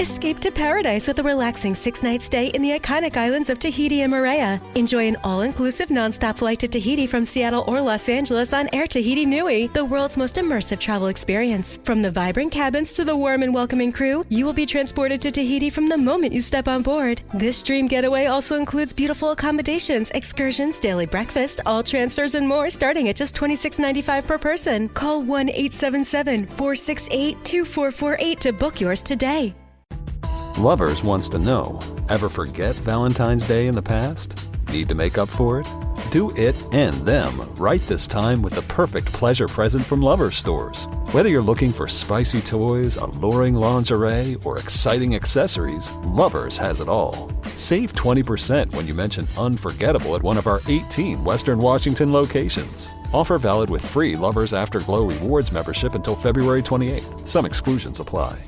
Escape to paradise with a relaxing 6-night stay in the iconic islands of Tahiti and Moorea. Enjoy an all-inclusive non-stop flight to Tahiti from Seattle or Los Angeles on Air Tahiti Nui, the world's most immersive travel experience. From the vibrant cabins to the warm and welcoming crew, you will be transported to Tahiti from the moment you step on board. This dream getaway also includes beautiful accommodations, excursions, daily breakfast, all transfers, and more starting at just $26.95 per person. Call 1-877-468-2448 to book yours today. Lovers wants to know, ever forget Valentine's Day in the past? Need to make up for it? Do it and them right this time with the perfect pleasure present from Lovers stores. Whether you're looking for spicy toys, alluring lingerie, or exciting accessories, Lovers has it all. Save 20% when you mention unforgettable at one of our 18 Western Washington locations. Offer valid with free Lovers Afterglow Rewards membership until February 28th. Some exclusions apply.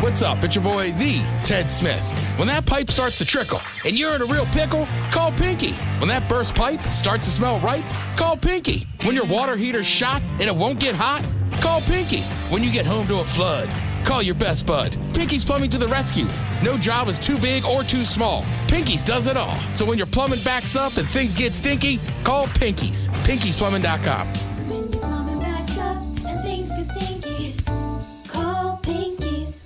What's up? It's your boy, the Ted Smith. When that pipe starts to trickle and you're in a real pickle, call Pinky. When that burst pipe starts to smell right, call Pinky. When your water heater's shot and it won't get hot, call Pinky. When you get home to a flood, call your best bud. Pinky's Plumbing to the rescue. No job is too big or too small. Pinky's does it all. So when your plumbing backs up and things get stinky, call Pinky's. Pinky'sPlumbing.com. When your plumbing backs up and things get stinky, call Pinky's.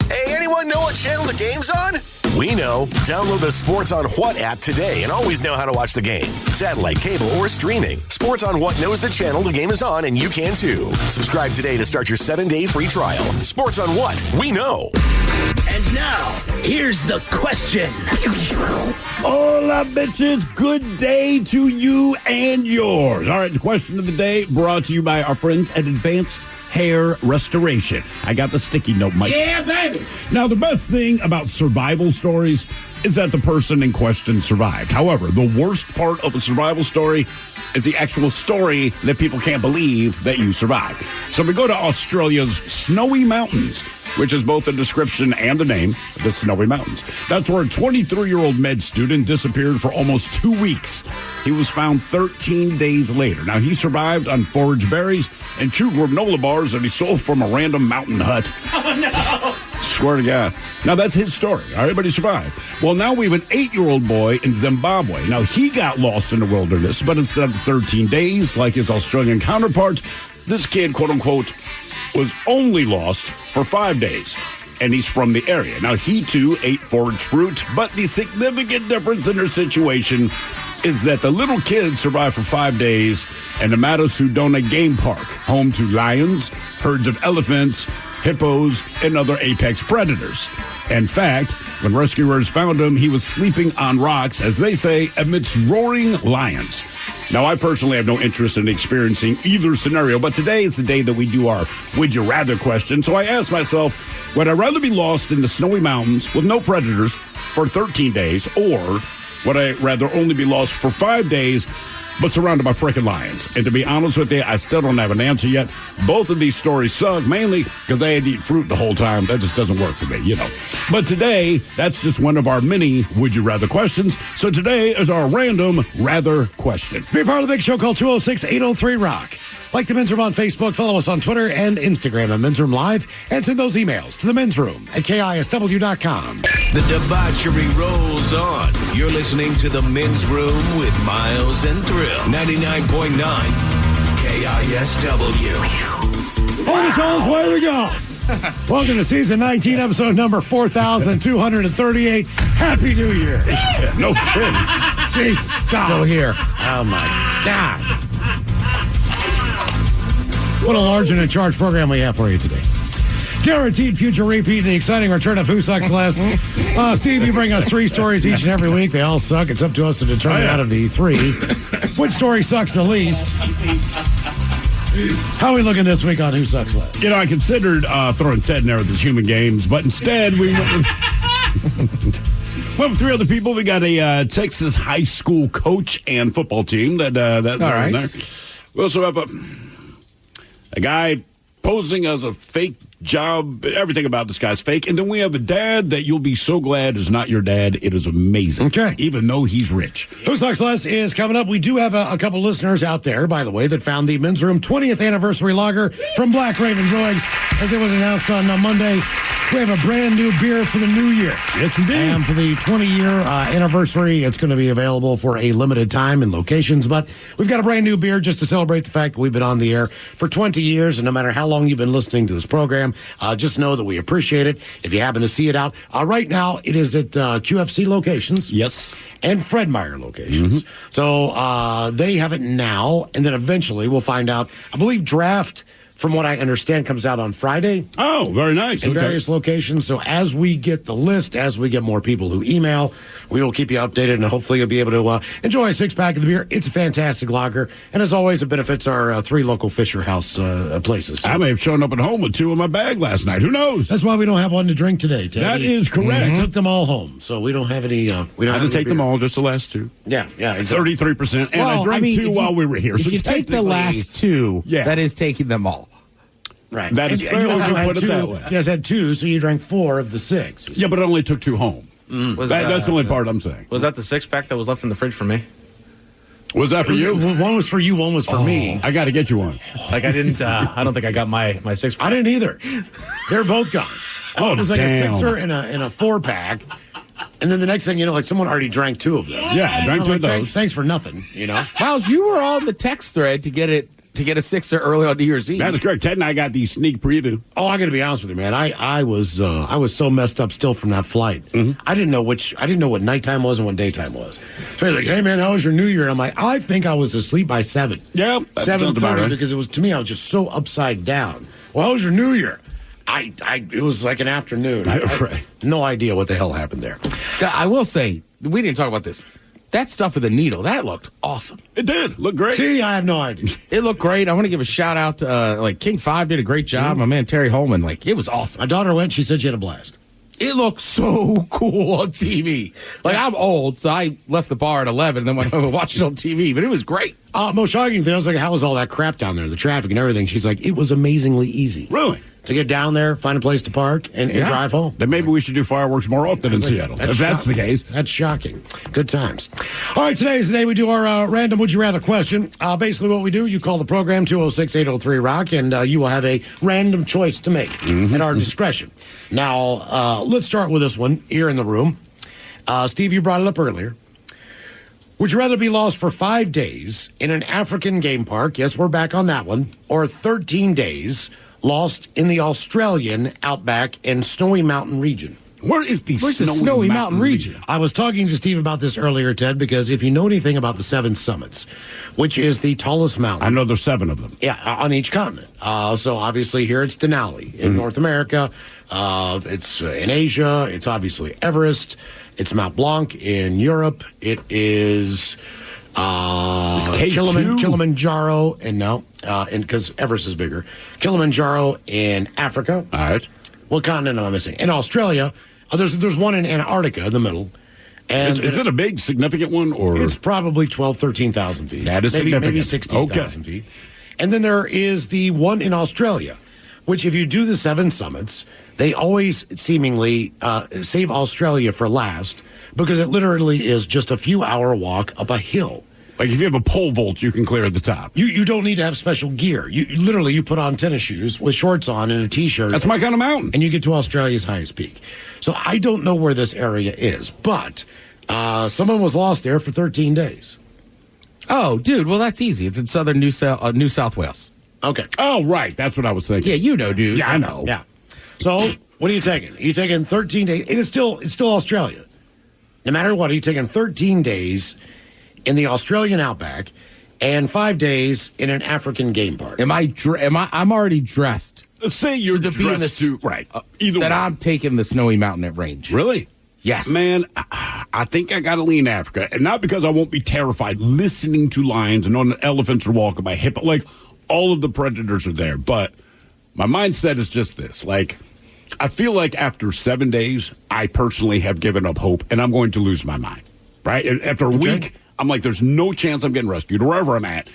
Hey, anyone know what channel the game's on? We know. Download the Sports on What app today and always know how to watch the game. Satellite, cable, or streaming. Sports on What knows the channel the game is on, and you can too. Subscribe today to start your 7-day free trial. Sports on What? We know. And now, here's the question. Hola, bitches. Good day to you and yours. All right, the question of the day brought to you by our friends at Advanced Hair Restoration. I got the sticky note, Mike. Yeah, baby. Now, the best thing about survival stories is that the person in question survived. However, the worst part of a survival story is the actual story that people can't believe that you survived. So we go to Australia's Snowy Mountains, which is both the description and the name, the Snowy Mountains. That's where a 23-year-old med student disappeared for almost 2 weeks. He was found 13 days later. Now, he survived on foraged berries and 2 granola bars that he sold from a random mountain hut. Oh, no. Swear to God. Now, that's his story. Everybody survived. Well, now we have an 8-year-old boy in Zimbabwe. Now, he got lost in the wilderness, but instead of 13 days, like his Australian counterparts, this kid, quote-unquote, was only lost for 5 days. And he's from the area. Now, he, too, ate foraged fruit, but the significant difference in their situation is that the little kid survived for 5 days in the Madasudona Game Park, home to lions, herds of elephants, hippos, and other apex predators. In fact, when rescuers found him, he was sleeping on rocks, as they say, amidst roaring lions. Now, I personally have no interest in experiencing either scenario, but today is the day that we do our Would You Rather question. So I asked myself, would I rather be lost in the snowy mountains with no predators for 13 days, or would I rather only be lost for 5 days but surrounded by freaking lions? And to be honest with you, I still don't have an answer yet. Both of these stories suck, mainly because I had to eat fruit the whole time. That just doesn't work for me, you know. But today, that's just one of our many Would You Rather questions. So today is our random rather question. Be part of the big show, call 206-803-ROCK. Like the Men's Room on Facebook, follow us on Twitter and Instagram at Men's Room Live, and send those emails to the Men's Room at KISW.com. The debauchery rolls on. You're listening to the Men's Room with Miles and Thrill. 99.9 KISW. And it's all its way to go. Welcome to season 19, episode number 4,238. Happy New Year. No kidding. Jesus, God. Still here. Oh, my God. What a large and in charge program we have for you today. Guaranteed future repeat, the exciting return of Who Sucks Less. Steve, you bring us 3 stories each and every week. They all suck. It's up to us to determine out of the 3 which story sucks the least. How are we looking this week on Who Sucks Less? You know, I considered throwing Ted in there with his human games, but instead we went with, went with 3 other people. We got a Texas high school coach and football team that all right. There. We also have a guy posing as a fake job. Everything about this guy's fake. And then we have a dad that you'll be so glad is not your dad. It is amazing. Okay. Even though he's rich. Who Sucks Less is coming up. We do have a couple listeners out there, by the way, that found the Men's Room 20th anniversary lager from Black Raven Brewing, as it was announced on Monday. We have a brand new beer for the new year. Yes, indeed. And for the 20-year anniversary, it's going to be available for a limited time in locations. But we've got a brand new beer just to celebrate the fact that we've been on the air for 20 years. And no matter how long you've been listening to this program, just know that we appreciate it. If you happen to see it out, right now it is at QFC locations. Yes. And Fred Meyer locations. So they have it now. And then eventually we'll find out. I believe Draft, from what I understand, comes out on Friday. Oh, very nice. In various locations. So as we get the list, as we get more people who email, we will keep you updated, and hopefully you'll be able to enjoy a six-pack of the beer. It's a fantastic lager, and as always, it benefits our 3 local Fisher House places. So I may have shown up at home with 2 in my bag last night. Who knows? that's why we don't have one to drink today, Ted. That is correct. We took them all home, so we don't have any. I didn't take them all, just the last 2. Yeah, exactly. 33%. And I drank 2 while we were here. If So you take the technically- last 2, Yeah. that is taking them all. Right. That is And fair you when also you had put it 2. that way. You guys had 2, so you drank 4 of the 6. Yeah, but I only took 2 home. That's the only part I'm saying. Was that the 6-pack that was left in the fridge for me? Was that for you? One was for you, one was for me. I got to get you one. Like I didn't. I don't think I got my 6-pack. I didn't either. They're both gone. Oh, it was like damn. a 6er and a 4-pack. And then the next thing you know, like someone already drank 2 of them. Yeah, I drank 2 of those. Thanks for nothing, you know? Miles, you were on the text thread to get a 6er early on New Year's Eve. That is correct. Ted and I got the sneak preview. Oh, I got to be honest with you, man. I was so messed up still from that flight. I didn't know what nighttime was and what daytime was. So he's like, "Hey, man, how was your New Year?" And I'm like, "I think I was asleep by 7." Yeah, that sounds about 7:30 right. because it was, to me, I was just so upside down. Well, how was your New Year? It was like an afternoon. Right. No idea what the hell happened there. I will say, we didn't talk about this. That stuff with the needle, that looked awesome. It did. Look great. See, I have no idea. It looked great. I want to give a shout out to King 5 did a great job. My man Terry Holman, it was awesome. My daughter went. She said she had a blast. It looked so cool on TV. I'm old, so I left the bar at 11 and then went home and watched it on TV, but it was great. Most shocking thing, I was like, how was all that crap down there, the traffic and everything? She's like, it was amazingly easy. Really? To get down there, find a place to park, and drive home. Then maybe we should do fireworks more often in Seattle. If that's the case. That's shocking. Good times. All right, today is the day we do our random Would You Rather question. Basically what we do, you call the program 206-803-ROCK, and you will have a random choice to make at our discretion. Now, let's start with this one here in the room. Steve, you brought it up earlier. Would you rather be lost for 5 days in an African game park? Yes, we're back on that one. Or 13 days lost in the Australian outback and Snowy Mountain region? Where's the Snowy Mountain region? I was talking to Steve about this earlier, Ted, because if you know anything about the 7 summits, which is the tallest mountain. I know there's 7 of them. Yeah, on each continent. So obviously here it's Denali in North America. It's in Asia. It's obviously Everest. It's Mount Blanc in Europe. It is Kilimanjaro, and because Everest is bigger. Kilimanjaro in Africa. All right. What continent am I missing? In Australia, there's one in Antarctica in the middle. And Is it a big, significant one? Or it's probably 13,000 feet. That is maybe significant. 16,000 feet. And then there is the one in Australia, which if you do the 7 summits, they always seemingly save Australia for last because it literally is just a few hour walk up a hill. Like if you have a pole vault, you can clear at the top. You don't need to have special gear. You put on tennis shoes with shorts on and a T-shirt. That's my kind of mountain. And you get to Australia's highest peak. So I don't know where this area is, but someone was lost there for 13 days. Oh, dude, well, that's easy. It's in southern New South Wales. Okay. Oh, right. That's what I was thinking. Yeah, you know, dude. Yeah, I know. Yeah. So what are you taking? Are you taking 13 days? And it's still Australia. No matter what, are you taking 13 days in the Australian outback and 5 days in an African game park? I'm already dressed. Let's say you're To be in dressed the- to right. Either That way. I'm taking the Snowy Mountain range. Really? Yes. Man, I think I got to lean Africa. And not because I won't be terrified listening to lions and knowing that elephants are walking by hippo. Like, all of the predators are there. But my mindset is just this. Like, I feel like after 7 days, I personally have given up hope, and I'm going to lose my mind. Right? And after a week, I'm like, there's no chance I'm getting rescued. Wherever I'm at,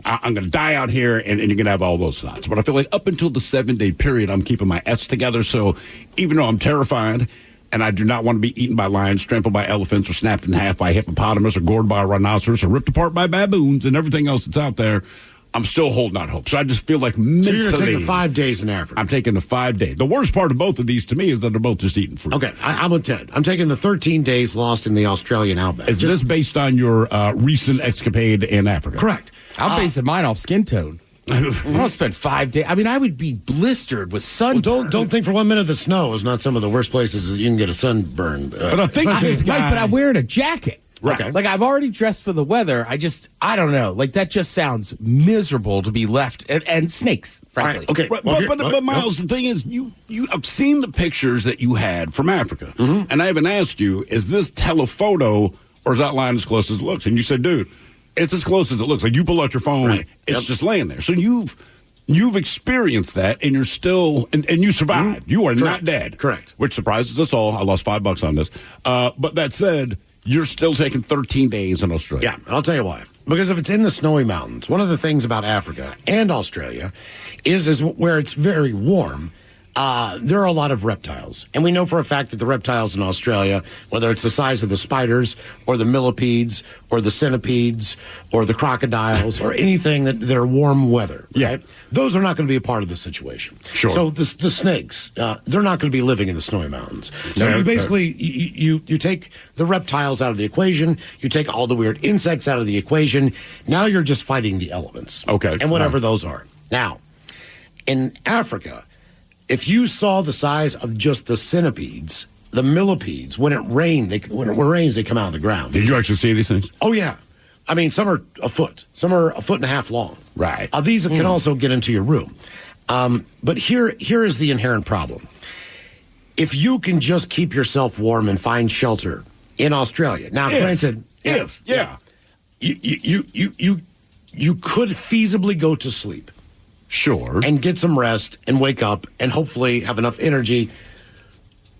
I'm going to die out here, and you're going to have all those thoughts. But I feel like up until the 7-day period, I'm keeping my S together. So even though I'm terrified, and I do not want to be eaten by lions, trampled by elephants, or snapped in half by a hippopotamus, or gored by a rhinoceros, or ripped apart by baboons, and everything else that's out there, I'm still holding out hope. So I just feel like mentally. So you're going to take the 5 days in Africa. I'm taking the 5 days. The worst part of both of these to me is that they're both just eating fruit. Okay, I'm with Ted. I'm taking the 13 days lost in the Australian outback. Is this based on your recent escapade in Africa? Correct. I'm basing mine off skin tone. I don't spend 5 days. I mean, I would be blistered with sunburn. Well, don't think for 1 minute that snow is not some of the worst places that you can get a sunburn. But I think this guy... Right, but I'm wearing a jacket. Right. Okay. Like, I've already dressed for the weather. I don't know. Like, that just sounds miserable to be left. And snakes, frankly. Right, okay. Right, Well, but Miles, the thing is, I've seen the pictures that you had from Africa, and I haven't asked you, is this telephoto or is that line as close as it looks? And you said, dude, it's as close as it looks. Like, you pull out your phone, Right. it's just laying there. So you've experienced that, and you're still, and you survived. You are not dead. Correct. Which surprises us all. I lost $5 on this. But that said, you're still taking 13 days in Australia. Yeah, I'll tell you why. Because if it's in the snowy mountains, one of the things about Africa and Australia is where it's very warm, there are a lot of reptiles. And we know for a fact that the reptiles in Australia, whether it's the size of the spiders or the millipedes or the centipedes or the crocodiles or anything that are warm weather, right? Those are not going to be a part of the situation. Sure. So the snakes, they're not going to be living in the snowy mountains. So you basically, you take the reptiles out of the equation, you take all the weird insects out of the equation, now you're just fighting the elements. Okay. And whatever those are. Now, in Africa, if you saw the size of just the centipedes, the millipedes, when it rains, they come out of the ground. Did you actually see these things? Oh, yeah. I mean, some are a foot. Some are a foot and a half long. Right. These can also get into your room. But here is the inherent problem. If you can just keep yourself warm and find shelter in Australia. Now, granted, you could feasibly go to sleep. Sure. And get some rest and wake up and hopefully have enough energy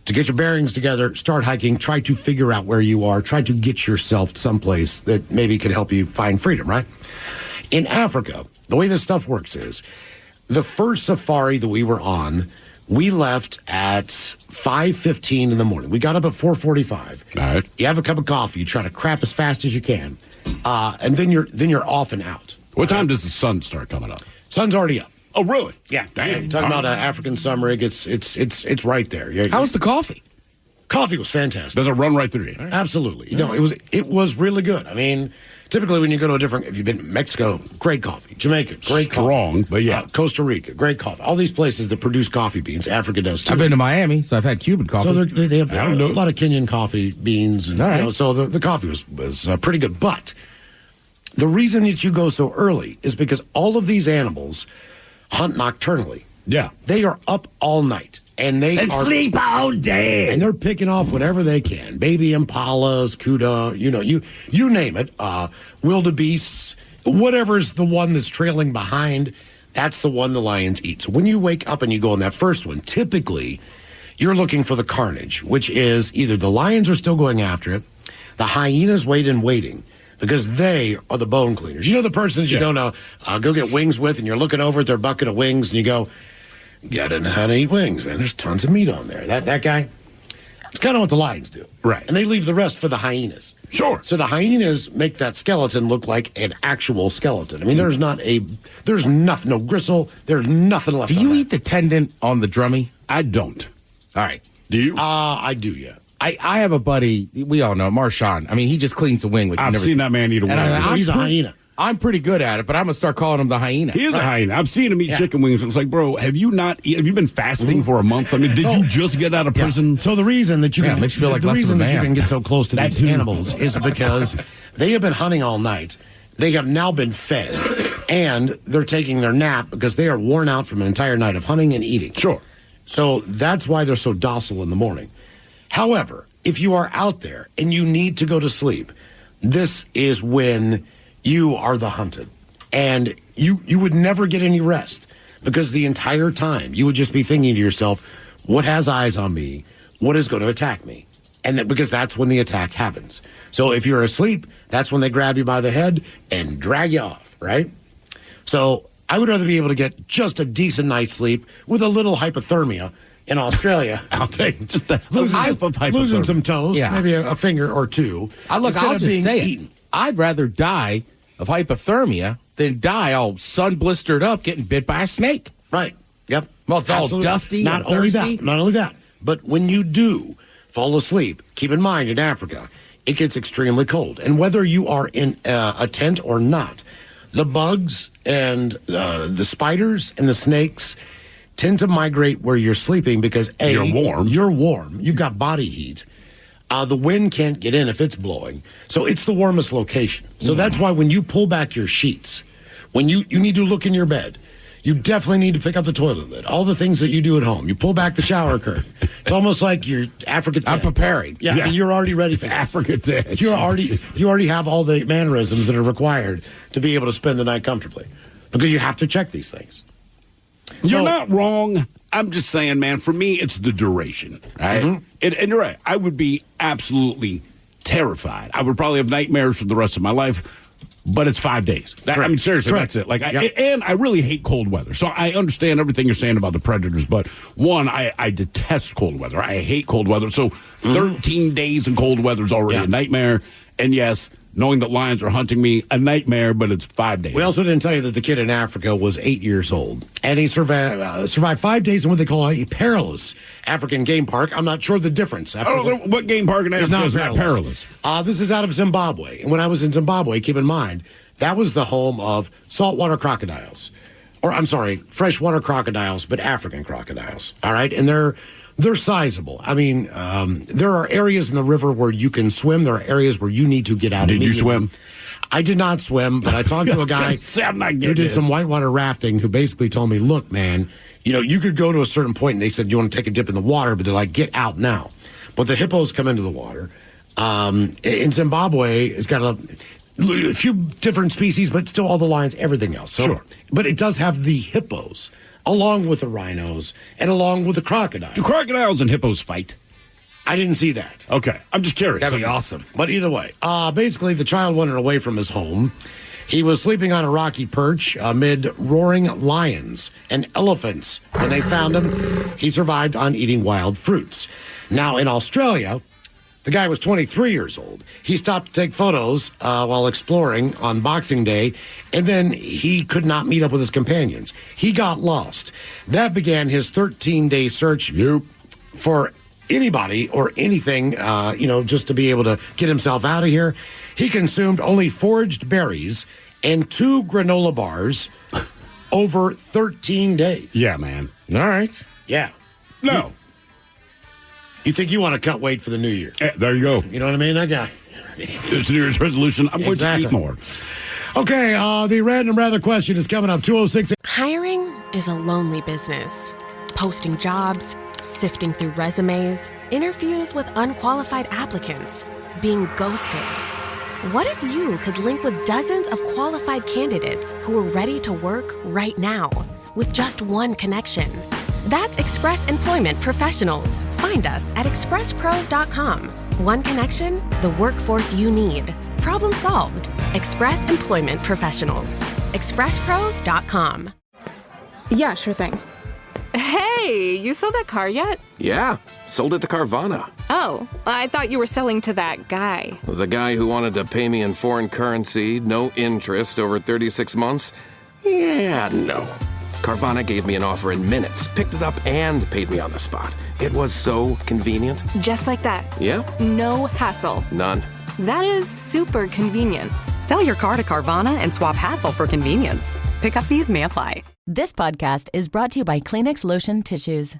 to get your bearings together, start hiking, try to figure out where you are, try to get yourself someplace that maybe could help you find freedom, right? In Africa, the way this stuff works is the first safari that we were on, we left at 5:15 in the morning. We got up at 4:45. All right. You have a cup of coffee, you try to crap as fast as you can, and then you're off and out. What time does the sun start coming up? Sun's already up. Oh, really? Yeah. Dang. Talking about an African sun rig, it's right there. How was the coffee? Coffee was fantastic. Does it run right through you? Absolutely. You know, it was really good. I mean, typically when you go to if you've been to Mexico, great coffee. Jamaica, great coffee. Strong, but yeah. Costa Rica, great coffee. All these places that produce coffee beans, Africa does too. I've been to Miami, so I've had Cuban coffee. So they have a lot of Kenyan coffee beans, and so the coffee was pretty good. But the reason that you go so early is because all of these animals hunt nocturnally. Yeah. They are up all night. And they sleep all day. And they're picking off whatever they can. Baby impalas, kuda, you name it. Wildebeests, whatever's the one that's trailing behind, that's the one the lions eat. So when you wake up and you go on that first one, typically you're looking for the carnage, which is either the lions are still going after it, the hyenas waiting, because they are the bone cleaners. You know the persons you go get wings with, and you're looking over at their bucket of wings, and you go, gotta know how to eat wings, man. There's tons of meat on there. That guy, it's kind of what the lions do. Right. And they leave the rest for the hyenas. Sure. So the hyenas make that skeleton look like an actual skeleton. I mean, there's nothing, no gristle, there's nothing left. Do you eat the tendon on the drummy? I don't. All right. Do you? I do, yeah. I have a buddy, we all know, Marshawn. I mean, he just cleans a wing. Like I've seen that man eat a wing. So he's a hyena. I'm pretty good at it, but I'm going to start calling him the hyena. He is a hyena. I've seen him eat chicken wings. It's like, bro, have you been fasting for a month? I mean, did you just get out of prison? So the reason that you can makes you feel like the less reason of a that you man. can get so close to these animals is because they have been hunting all night. They have now been fed, and they're taking their nap because they are worn out from an entire night of hunting and eating. Sure. So that's why they're so docile in the morning. However, if you are out there and you need to go to sleep, this is when you are the hunted. And you would never get any rest because the entire time you would just be thinking to yourself, what has eyes on me? What is going to attack me? And because that's when the attack happens. So if you're asleep, that's when they grab you by the head and drag you off, right? So I would rather be able to get just a decent night's sleep with a little hypothermia in Australia. I'll take just that. Losing some toes, maybe a finger or two. I'll instead just of being say eaten. it. I'd rather die of hypothermia than die all sun blistered up getting bit by a snake. Right. Yep. Well, it's all Absolutely. dusty. Not and only thirsty. that. Not only that. But when you do fall asleep, keep in mind in Africa, it gets extremely cold. And whether you are in a tent or not, the bugs and the spiders and the snakes tend to migrate where you're sleeping because A, You're warm. You're warm. You've got body heat. The wind can't get in if it's blowing. So it's the warmest location. So that's why when you pull back your sheets, when you need to look in your bed, you definitely need to pick up the toilet lid. All the things that you do at home. You pull back the shower curtain. It's almost like you're Africa I'm dead. preparing. Yeah, I mean, you're already ready for this. Africa dead. You already have all the mannerisms that are required to be able to spend the night comfortably, because you have to check these things. You're So- not wrong. I'm just saying, man, for me, it's the duration, right? And you're right. I would be absolutely terrified. I would probably have nightmares for the rest of my life, but it's 5 days. I mean, seriously, Correct. that's it. Like, Yep. and I really hate cold weather. So I understand everything you're saying about the predators, but one, I detest cold weather. I hate cold weather. So 13 days in cold weather is already Yeah. a nightmare. And yes, knowing that lions are hunting me, a nightmare, but it's 5 days. We also didn't tell you that the kid in Africa was 8 years old, and he survived 5 days in what they call a perilous African game park. I'm not sure the difference. I don't know what game park in Africa is not perilous. This is out of Zimbabwe. And when I was in Zimbabwe, keep in mind, that was the home of saltwater crocodiles. Or, I'm sorry, freshwater crocodiles, but African crocodiles. All right? And they're sizable. I mean, there are areas in the river where you can swim. There are areas where you need to get out. Did you immediately. swim? I did not swim, but I talked to a guy I'm not who getting did it. some whitewater rafting who basically told me, look, man, you could go to a certain point, and they said, you want to take a dip in the water, but they're like, get out now. But the hippos come into the water. In Zimbabwe, it's got a few different species, but still all the lions, everything else. So, Sure. But it does have the hippos, along with the rhinos, and along with the crocodiles. Do crocodiles and hippos fight? I didn't see that. Okay. I'm just curious. That'd be awesome. But either way, basically the child wandered away from his home. He was sleeping on a rocky perch amid roaring lions and elephants. When they found him, he survived on eating wild fruits. Now, in Australia, the guy was 23 years old. He stopped to take photos while exploring on Boxing Day, and then he could not meet up with his companions. He got lost. That began his 13-day search for anybody or anything, just to be able to get himself out of here. He consumed only foraged berries and 2 granola bars over 13 days. Yeah, man. All right. Yeah. No. You think you want to cut weight for the new year? There you go. You know what I mean? That guy. It's New Year's resolution. I'm going to eat more. Okay, the random rather question is coming up. 206. Hiring is a lonely business. Posting jobs, sifting through resumes, interviews with unqualified applicants, being ghosted. What if you could link with dozens of qualified candidates who are ready to work right now with just one connection? That's Express Employment Professionals. Find us at expresspros.com. One connection, the workforce you need. Problem solved. Express Employment Professionals. expresspros.com. Yeah, sure thing. Hey, you sold that car yet? Yeah, sold it to Carvana. Oh, I thought you were selling to that guy. The guy who wanted to pay me in foreign currency, no interest, over 36 months? Yeah, no. Carvana gave me an offer in minutes, picked it up, and paid me on the spot. It was so convenient. Just like that. Yep. No hassle. None. That is super convenient. Sell your car to Carvana and swap hassle for convenience. Pickup fees may apply. This podcast is brought to you by Kleenex Lotion Tissues.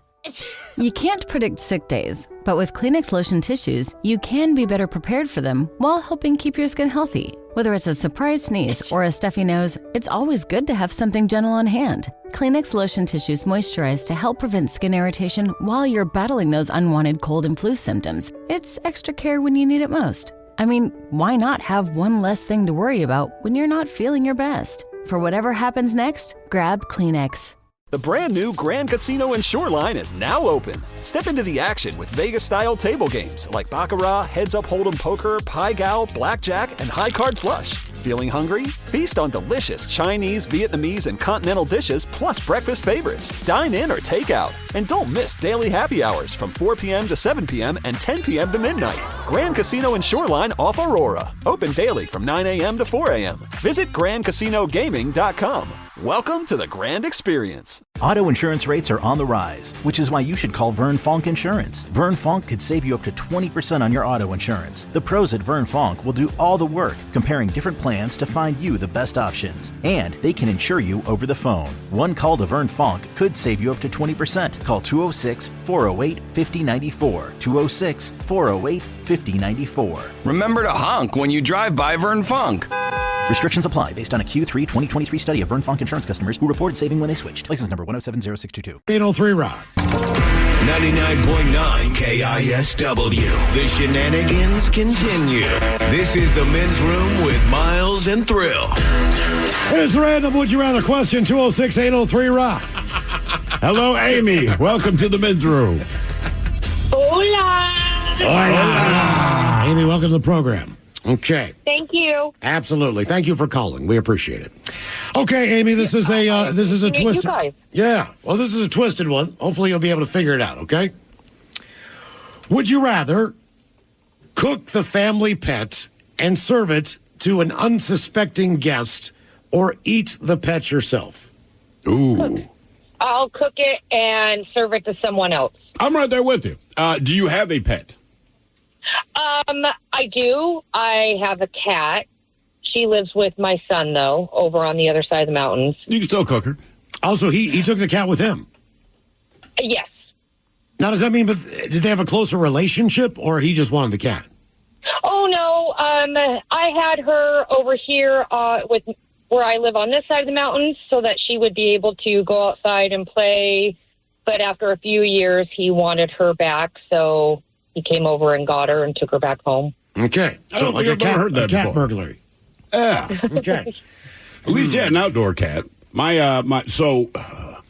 You can't predict sick days, but with Kleenex Lotion Tissues, you can be better prepared for them while helping keep your skin healthy. Whether it's a surprise sneeze or a stuffy nose, it's always good to have something gentle on hand. Kleenex Lotion Tissues moisturize to help prevent skin irritation while you're battling those unwanted cold and flu symptoms. It's extra care when you need it most. I mean, why not have one less thing to worry about when you're not feeling your best? For whatever happens next, grab Kleenex. The brand new Grand Casino and Shoreline is now open. Step into the action with Vegas-style table games like Baccarat, Heads Up Hold'em Poker, Pai Gow, Blackjack, and High Card Flush. Feeling hungry? Feast on delicious Chinese, Vietnamese, and continental dishes plus breakfast favorites. Dine in or take out. And don't miss daily happy hours from 4 p.m. to 7 p.m. and 10 p.m. to midnight. Grand Casino and Shoreline off Aurora. Open daily from 9 a.m. to 4 a.m. Visit GrandCasinoGaming.com. Welcome to the Grand Experience. Auto insurance rates are on the rise, which is why you should call Vern Fonk Insurance. Vern Fonk could save you up to 20% on your auto insurance. The pros at Vern Fonk will do all the work, comparing different plans to find you the best options. And they can insure you over the phone. One call to Vern Fonk could save you up to 20%. Call 206-408-5094. 206-408-5094. Remember to honk when you drive by Vern Fonk. Restrictions apply based on a Q3 2023 study of Vern Fonk insurance customers who reported saving when they switched. License number 1070622. 803 Rock. 99.9 KISW. The shenanigans continue. This is the Men's Room with Miles and Thrill. It's a random Would You Rather question, 206-803 Rock. Hello, Amy. Welcome to the Men's Room. Hola. Hola. Amy, welcome to the program. Okay. Thank you. Absolutely. Thank you for calling. We appreciate it. Okay, Amy, this is a twisted. Yeah. Well, this is a twisted one. Hopefully, you'll be able to figure it out. Okay. Would you rather cook the family pet and serve it to an unsuspecting guest, or eat the pet yourself? Ooh. I'll cook it and serve it to someone else. I'm right there with you. Do you have a pet? I do. I have a cat. She lives with my son, though, over on the other side of the mountains. You can still cook her. Also, he took the cat with him. Yes. Now, does that mean, but did they have a closer relationship, or he just wanted the cat? Oh, no. I had her over here with where I live on this side of the mountains so that she would be able to go outside and play. But after a few years, he wanted her back, so he came over and got her and took her back home. Okay. So like a cat burglary. Yeah. Okay. At least you had an outdoor cat. The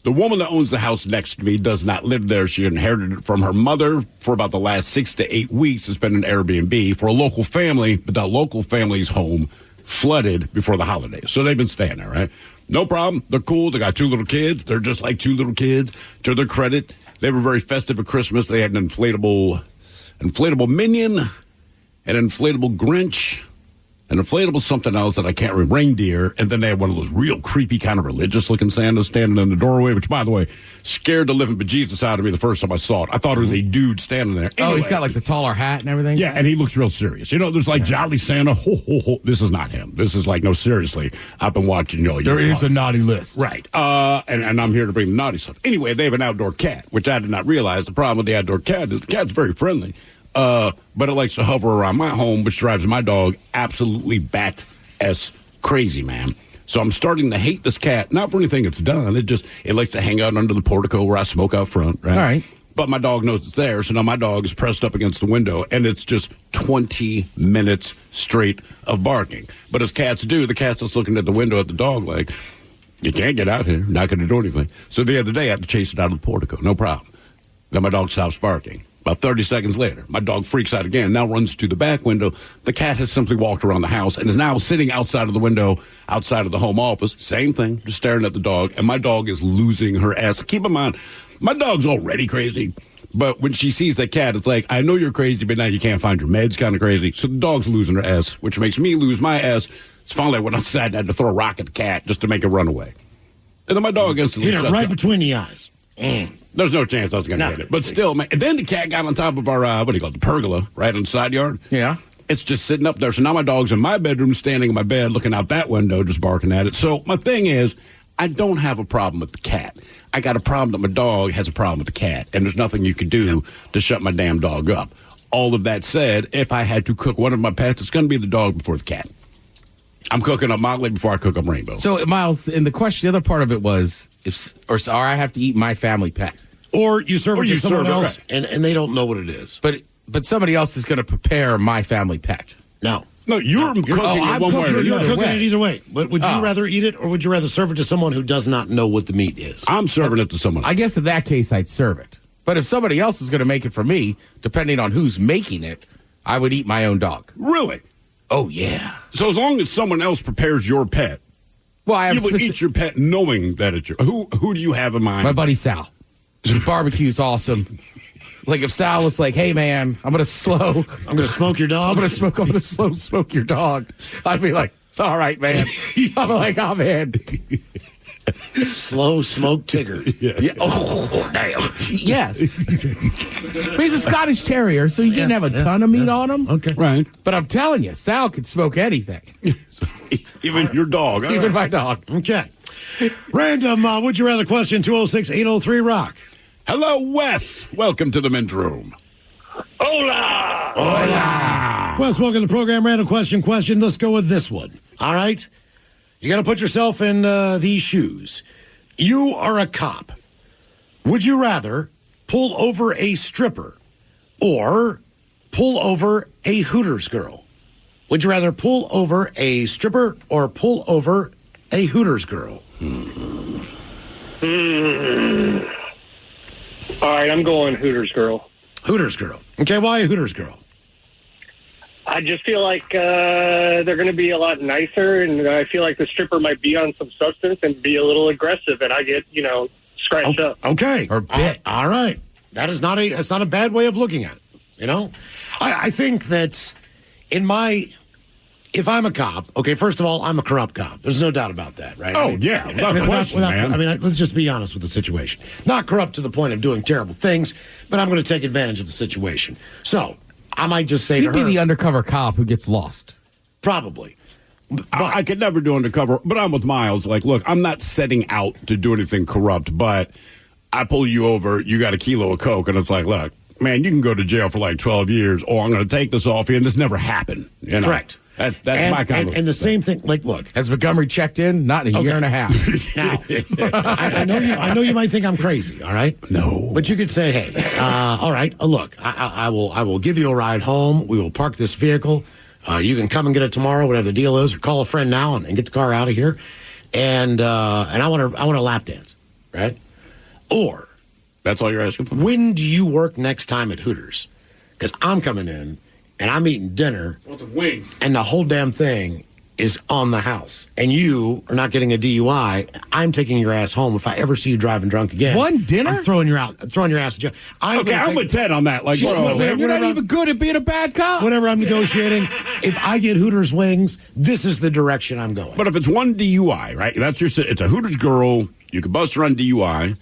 woman that owns the house next to me does not live there. She inherited it from her mother for about the last 6 to 8 weeks. It's been an Airbnb for a local family, but that local family's home flooded before the holidays. So they've been staying there, right? No problem. They're cool. They got 2 little kids. They're just like 2 little kids. To their credit, they were very festive at Christmas. They had an inflatable Minion, an inflatable Grinch, an inflatable something else that I can't remember, reindeer, and then they had one of those real creepy kind of religious-looking Santas standing in the doorway, which, by the way, scared the living bejesus out of me the first time I saw it. I thought it was a dude standing there. Anyway, he's got like the taller hat and everything? Yeah, and he looks real serious. You know, there's like Jolly Santa, ho, ho, ho. This is not him. This is like, no, seriously, I've been watching you. There is a naughty list. Right. And I'm here to bring the naughty stuff. Anyway, they have an outdoor cat, which I did not realize. The problem with the outdoor cat is the cat's very friendly. But it likes to hover around my home, which drives my dog absolutely bat-ass crazy, man. So I'm starting to hate this cat, not for anything it's done. It likes to hang out under the portico where I smoke out front, right? All right. But my dog knows it's there, so now my dog is pressed up against the window, and it's just 20 minutes straight of barking. But as cats do, the cat's just looking at the window at the dog like, you can't get out here, not going to do anything. So the other day, I had to chase it out of the portico, no problem. Then my dog stops barking. About 30 seconds later, my dog freaks out again, now runs to the back window. The cat has simply walked around the house and is now sitting outside of the window, outside of the home office. Same thing, just staring at the dog. And my dog is losing her ass. Keep in mind, my dog's already crazy. But when she sees that cat, it's like, I know you're crazy, but now you can't find your meds, kind of crazy. So the dog's losing her ass, which makes me lose my ass. It's finally I went outside and had to throw a rock at the cat just to make it run away. And then my dog instantly hit it right between the eyes. There's no chance I was going to hit it. But still, man. And then the cat got on top of our, the pergola, right on the side yard. Yeah. It's just sitting up there. So now my dog's in my bedroom, standing in my bed, looking out that window, just barking at it. So my thing is, I don't have a problem with the cat. I got a problem that my dog has a problem with the cat. And there's nothing you can do to shut my damn dog up. All of that said, if I had to cook one of my pets, it's going to be the dog before the cat. I'm cooking up Motley before I cook up Rainbow. So, Miles, in the question, the other part of it was, or I have to eat my family pet. Or you serve it to someone else, and they don't know what it is. But somebody else is going to prepare my family pet. No. No, you're cooking it one way or the You're other. cooking it either way. But would you rather eat it, or would you rather serve it to someone who does not know what the meat is? I'm serving it to someone. I guess in that case, I'd serve it. But if somebody else is going to make it for me, depending on who's making it, I would eat my own dog. Really? Oh, yeah. So as long as someone else prepares your pet, well, you would eat your pet knowing that it's your... Who do you have in mind? My buddy Sal. Barbecue's awesome. Like if Sal was like, "Hey man, I'm gonna smoke your dog. I'm gonna slow smoke your dog," I'd be like, "It's all right, man." I'm like, "Oh man." Slow smoke Tigger. Yeah. Oh, damn. Yes. But he's a Scottish Terrier, so he didn't have a ton of meat on him. Okay. Right. But I'm telling you, Sal could smoke anything. Even your dog. Even my dog. Okay. Random would you rather question 206-803-ROCK. Hello, Wes. Welcome to the men's room. Hola! Hola! Wes, welcome to the program. Random question. Let's go with this one. All right? You got to put yourself in these shoes. You are a cop. Would you rather pull over a stripper or pull over a Hooters girl? Would you rather pull over a stripper or pull over a Hooters girl? All right, I'm going Hooters girl. Hooters girl. Okay, why a Hooters girl? I just feel like they're going to be a lot nicer, and I feel like the stripper might be on some substance and be a little aggressive, and I get, scratched up. Okay. Or bit. All right. That's not a bad way of looking at it, I think that if I'm a cop, okay, first of all, I'm a corrupt cop. There's no doubt about that, right? Oh, yeah, without question, man. Let's just be honest with the situation. Not corrupt to the point of doing terrible things, but I'm going to take advantage of the situation. So, I might just say He'd to be her... the undercover cop who gets lost. Probably. I could never do undercover, but I'm with Miles. Like, look, I'm not setting out to do anything corrupt, but I pull you over, you got a kilo of Coke, and it's like, look, man, you can go to jail for like 12 years, or I'm going to take this off you, and this never happened. Correct. That's my kind of... And the same thing, like, look. Has Montgomery checked in? Not in a year and a half. Now, I know you might think I'm crazy, all right? No. But you could say, hey, all right, look, I will give you a ride home. We will park this vehicle. You can come and get it tomorrow, whatever the deal is, or call a friend now and get the car out of here. And I want a lap dance, right? Or... That's all you're asking for? When do you work next time at Hooters? Because I'm coming in, and I'm eating dinner. What's a wing? And the whole damn thing is on the house. And you are not getting a DUI. I'm taking your ass home if I ever see you driving drunk again. One dinner? I'm throwing your ass in jail. I'm with Ted on that. Like, Jesus, man, you're not even good at being a bad cop. Whenever I'm negotiating, if I get Hooters wings, this is the direction I'm going. But if it's one DUI, right? It's a Hooters girl. You can bust her on DUI.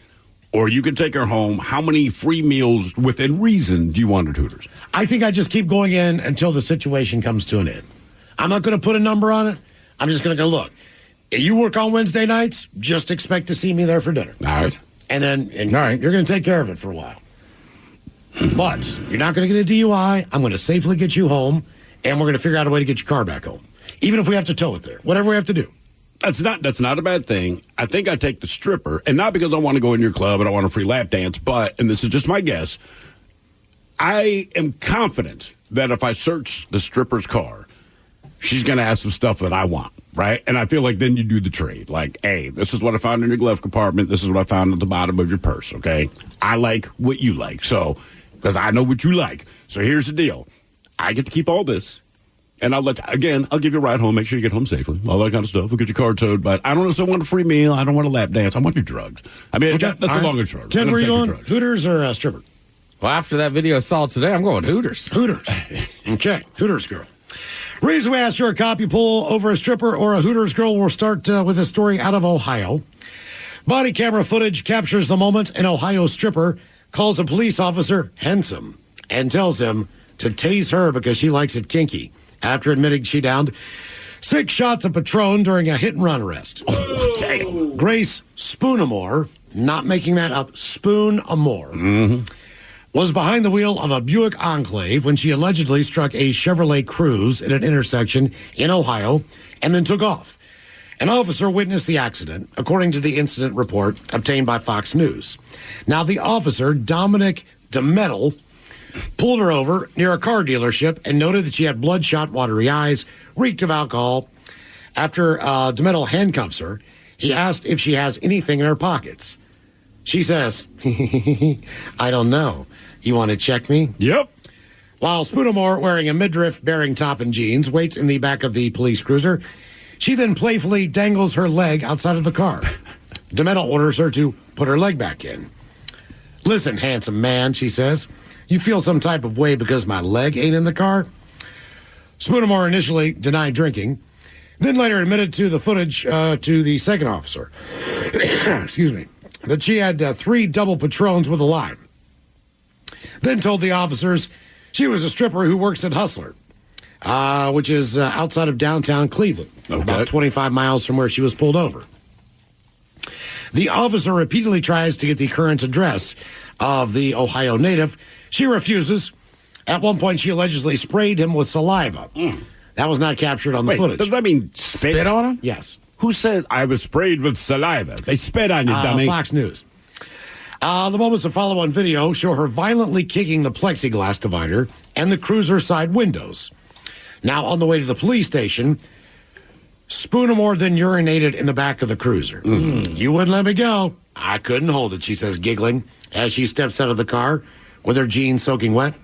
Or you can take her home. How many free meals within reason do you want at Hooters? I think I just keep going in until the situation comes to an end. I'm not going to put a number on it. I'm just going to go, look, if you work on Wednesday nights, just expect to see me there for dinner. All right. And then you're going to take care of it for a while. But you're not going to get a DUI. I'm going to safely get you home, and we're going to figure out a way to get your car back home. Even if we have to tow it there. Whatever we have to do. That's not a bad thing. I think I take the stripper, and not because I want to go in your club and I want a free lap dance, but, and this is just my guess, I am confident that if I search the stripper's car, she's going to have some stuff that I want, right? And I feel like then you do the trade. Like, hey, this is what I found in your glove compartment. This is what I found at the bottom of your purse, okay? I like what you like, so, because I know what you like. So here's the deal. I get to keep all this. And I'll give you a ride home, make sure you get home safely, all that kind of stuff. We'll get your car towed, but I don't necessarily want a free meal. I don't want a lap dance. I want your drugs. I mean, that's a longer short. Ted, where are you going? Hooters or stripper? Well, after that video I saw today, I'm going Hooters. Hooters. Okay, Hooters girl. Reason we asked you're a cop, you pull over a stripper or a Hooters girl. We'll start with a story out of Ohio. Body camera footage captures the moment an Ohio stripper calls a police officer handsome and tells him to tase her because she likes it kinky. After admitting she downed 6 shots of Patron during a hit-and-run arrest. Grace Spoonamore, not making that up, Spoonamore, was behind the wheel of a Buick Enclave when she allegedly struck a Chevrolet Cruze at an intersection in Ohio and then took off. An officer witnessed the accident, according to the incident report obtained by Fox News. Now, the officer, Dominic DeMettle, pulled her over near a car dealership and noted that she had bloodshot, watery eyes, reeked of alcohol. After DeMettle handcuffs her, he asked if she has anything in her pockets. She says, I don't know. You want to check me? Yep. While Spoonamore, wearing a midriff-bearing top and jeans, waits in the back of the police cruiser, she then playfully dangles her leg outside of the car. DeMettle orders her to put her leg back in. Listen, handsome man, she says, you feel some type of way because my leg ain't in the car? Spoonamore initially denied drinking, then later admitted to the footage to the second officer, excuse me, that she had 3 double Patrons with a lime. Then told the officers she was a stripper who works at Hustler, which is outside of downtown Cleveland, about 25 miles from where she was pulled over. The officer repeatedly tries to get the current address of the Ohio native. She refuses. At one point, she allegedly sprayed him with saliva. That was not captured on the footage. Does that mean spit on him? Yes. Who says I was sprayed with saliva? They spit on you, dummy. Fox News. The moments of follow-on video show her violently kicking the plexiglass divider and the cruiser side windows. Now, on the way to the police station, Spoonamore then urinated in the back of the cruiser. You wouldn't let me go. I couldn't hold it, she says, giggling, as she steps out of the car with her jeans soaking wet.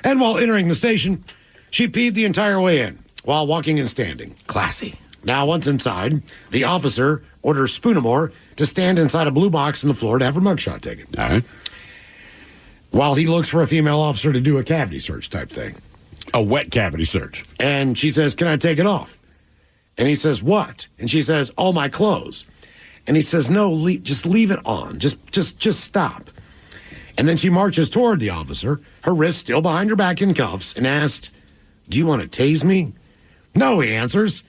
And while entering the station, she peed the entire way in while walking and standing. Classy. Now, once inside, the officer orders Spoonamore to stand inside a blue box on the floor to have her mugshot taken. All right. While he looks for a female officer to do a cavity search type thing. A wet cavity search. And she says, can I take it off? And he says, what? And she says, all my clothes. And he says, no, just leave it on. Just stop. And then she marches toward the officer, her wrist still behind her back in cuffs, and asked, do you want to tase me? No, he answers.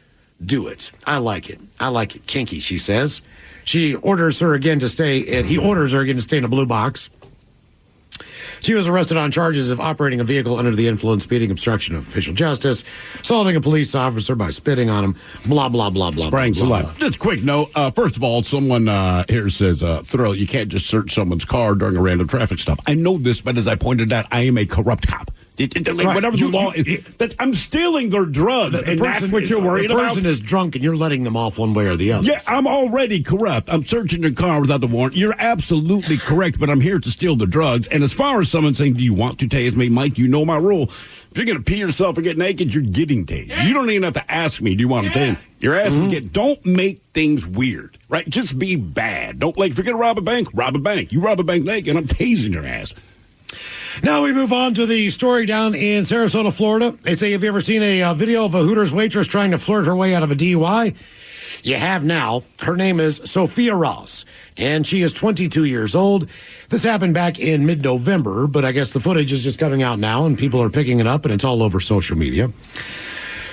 Do it. I like it. I like it kinky, she says. He orders her again to stay in a blue box. She was arrested on charges of operating a vehicle under the influence, speeding, obstruction of official justice, assaulting a police officer by spitting on him, blah, blah, blah, blah, Spraying blah, blah, saliva. Just quick note. First of all, someone here says, Thrill, you can't just search someone's car during a random traffic stop. I know this, but as I pointed out, I am a corrupt cop. Whatever the law is, I'm stealing their drugs, and that's what you're worried about. The person is drunk, and you're letting them off one way or the other. Yeah, I'm already corrupt. I'm searching your car without the warrant. You're absolutely correct, but I'm here to steal the drugs. And as far as someone saying, do you want to tase me, Mike, you know my rule. If you're going to pee yourself or get naked, you're getting tased. You don't even have to ask me, do you want to tase? Your ass is getting. Don't make things weird, right? Just be bad. Don't, if you're going to rob a bank, rob a bank. You rob a bank naked, I'm tasing your ass. Now we move on to the story down in Sarasota, Florida. They say, have you ever seen a video of a Hooters waitress trying to flirt her way out of a DUI? You have now. Her name is Sophia Ross, and she is 22 years old. This happened back in mid-November, but I guess the footage is just coming out now, and people are picking it up, and it's all over social media.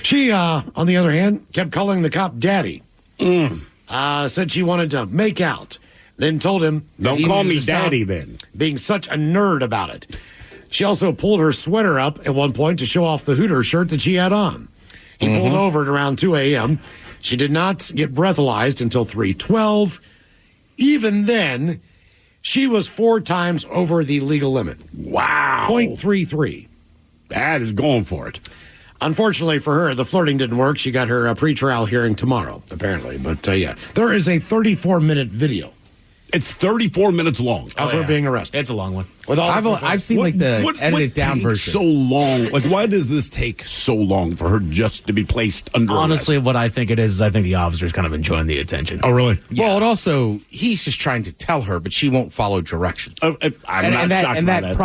She, on the other hand, kept calling the cop daddy. Said she wanted to make out. Then told him, don't call me daddy then. Being such a nerd about it. She also pulled her sweater up at one point to show off the Hooters shirt that she had on. He pulled over at around 2 a.m. She did not get breathalyzed until 3:12. Even then, she was 4 times over the legal limit. Wow. 0.33. That is going for it. Unfortunately for her, the flirting didn't work. She got her pretrial hearing tomorrow, apparently. But, yeah, there is a 34-minute video. It's 34 minutes long. Of her being arrested. It's a long one. With all I've seen the edited down version. So long. Why does this take so long for her just to be placed under Honestly, arrest? what I think it is I think the officer's kind of enjoying the attention. Oh, really? Yeah. Well, and also, he's just trying to tell her, but she won't follow directions. I'm not shocked by that.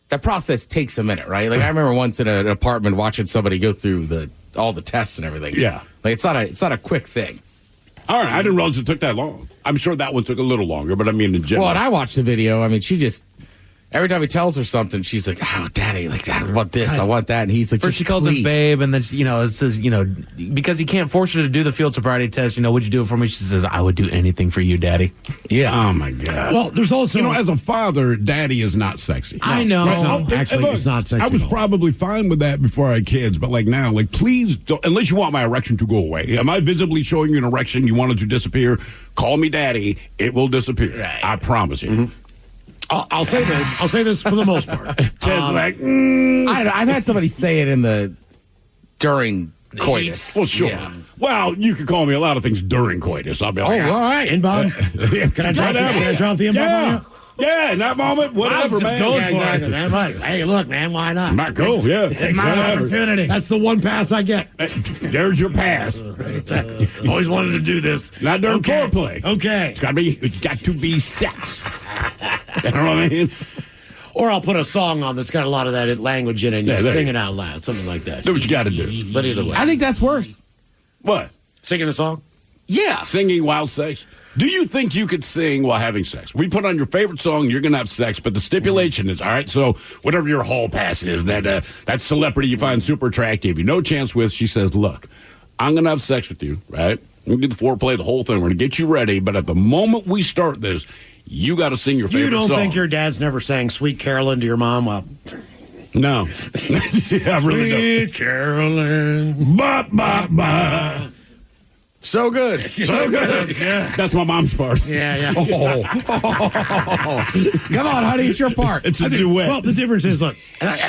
That process takes a minute, right? I remember once in an apartment watching somebody go through all the tests and everything. Yeah. It's not a quick thing. All right, I didn't realize it took that long. I'm sure that one took a little longer, but I mean in general. Well, and I watched the video. I mean, she just, every time he tells her something, she's like, oh, daddy, I want this, I want that. And he's like, first she calls him babe, and then, it says, because he can't force her to do the field sobriety test, would you do it for me? She says, I would do anything for you, daddy. Yeah. Oh, my God. Well, there's also... as a father, daddy is not sexy. I know. It's not sexy. I was probably fine with that before I had kids, but now, please don't, unless you want my erection to go away. Am I visibly showing you an erection? You want it to disappear? Call me daddy. It will disappear. Right. I promise you. I'll say this. I'll say this for the most part. Ted's like, I don't know. I've had somebody say it during coitus. Well, sure. Yeah. Well, you could call me a lot of things during coitus. I'll be like, all right. N-bomb? Can I drop the N-bomb on you? Yeah, in that moment, whatever, man. Going exactly, man. Right. Hey, look, man, why not? Not cool, yeah. It's my opportunity. That's the one pass I get. There's your pass. Always wanted to do this. Not during foreplay. Okay. It's got to be sex. You know what I mean? Or I'll put a song on that's got a lot of that language in it and you sing it out loud, something like that. Do what you got to do. But either way. I think that's worse. What? Singing the song? Yeah. Singing while sex? Do you think you could sing while having sex? We put on your favorite song, you're going to have sex, but the stipulation is, all right, so whatever your hall pass is, that celebrity you find super attractive, you no chance with, she says, look, I'm going to have sex with you, right? We're going to do the foreplay, the whole thing. We're going to get you ready, but at the moment we start this, you got to sing your favorite song. You don't think your dad's never sang Sweet Carolyn to your mom? Well, no. Yeah, I really don't. Sweet Carolyn. Ba, ba, ba. So good. So good. Yeah. That's my mom's part. Yeah. Oh. Come on, honey, it's your part. It's a duet. Well, the difference is, look,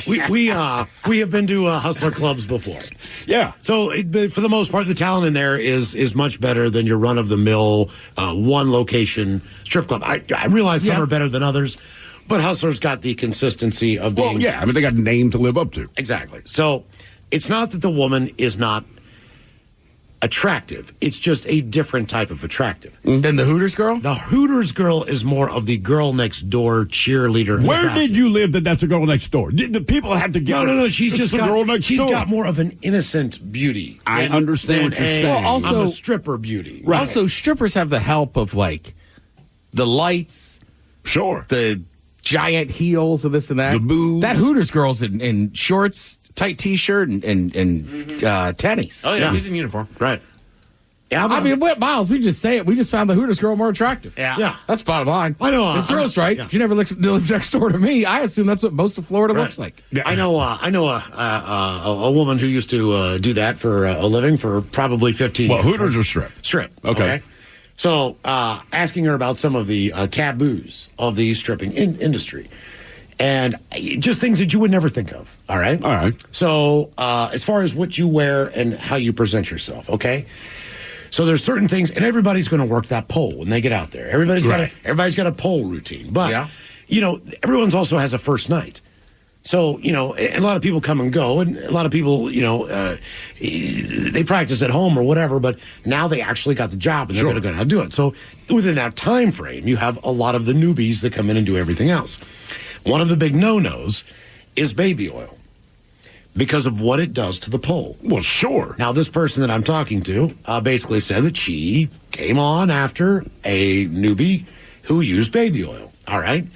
we have been to hustler clubs before. Yeah. So for the most part, the talent in there is much better than your run-of-the-mill one location strip club. I realize some are better than others, but Hustler's got the consistency of being. Well, yeah. I mean, they got a name to live up to. Exactly. So it's not that the woman is not attractive. It's just a different type of attractive. Than the Hooters girl? The Hooters girl is more of the girl next door cheerleader. Where did you live that's a girl next door? Did the people have to get No. She's just got, girl next she's door. got more of an innocent beauty. I understand what you're saying. Well, also, I'm a stripper beauty. Right. Also, strippers have the help of, like, the lights. Sure. The giant heels of this and that. The boobs. That Hooters girl's in shorts, tight T-shirt, and tennies. Oh, yeah, she's in uniform. Right. Yeah, I mean, Miles, we just say it. We just found the Hooters girl more attractive. Yeah. That's bottom line. I know. And Thrill's right. Yeah. She never lives next door to me. I assume that's what most of Florida looks like. Yeah. I know a woman who used to do that for a living for probably 15 years. Well, Hooters or strip? Strip. Okay. So asking her about some of the taboos of the stripping industry. And just things that you would never think of. All right? All right. So as far as what you wear and how you present yourself, okay? So there's certain things, and everybody's going to work that pole when they get out there. Everybody's got a pole routine. But, everyone's also has a first night. So, and a lot of people come and go, and a lot of people, they practice at home or whatever, but now they actually got the job, and they're going to go out and do it. So within that time frame, you have a lot of the newbies that come in and do everything else. One of the big no-nos is baby oil because of what it does to the pole. Well, sure. Now, this person that I'm talking to basically said that she came on after a newbie who used baby oil. All right?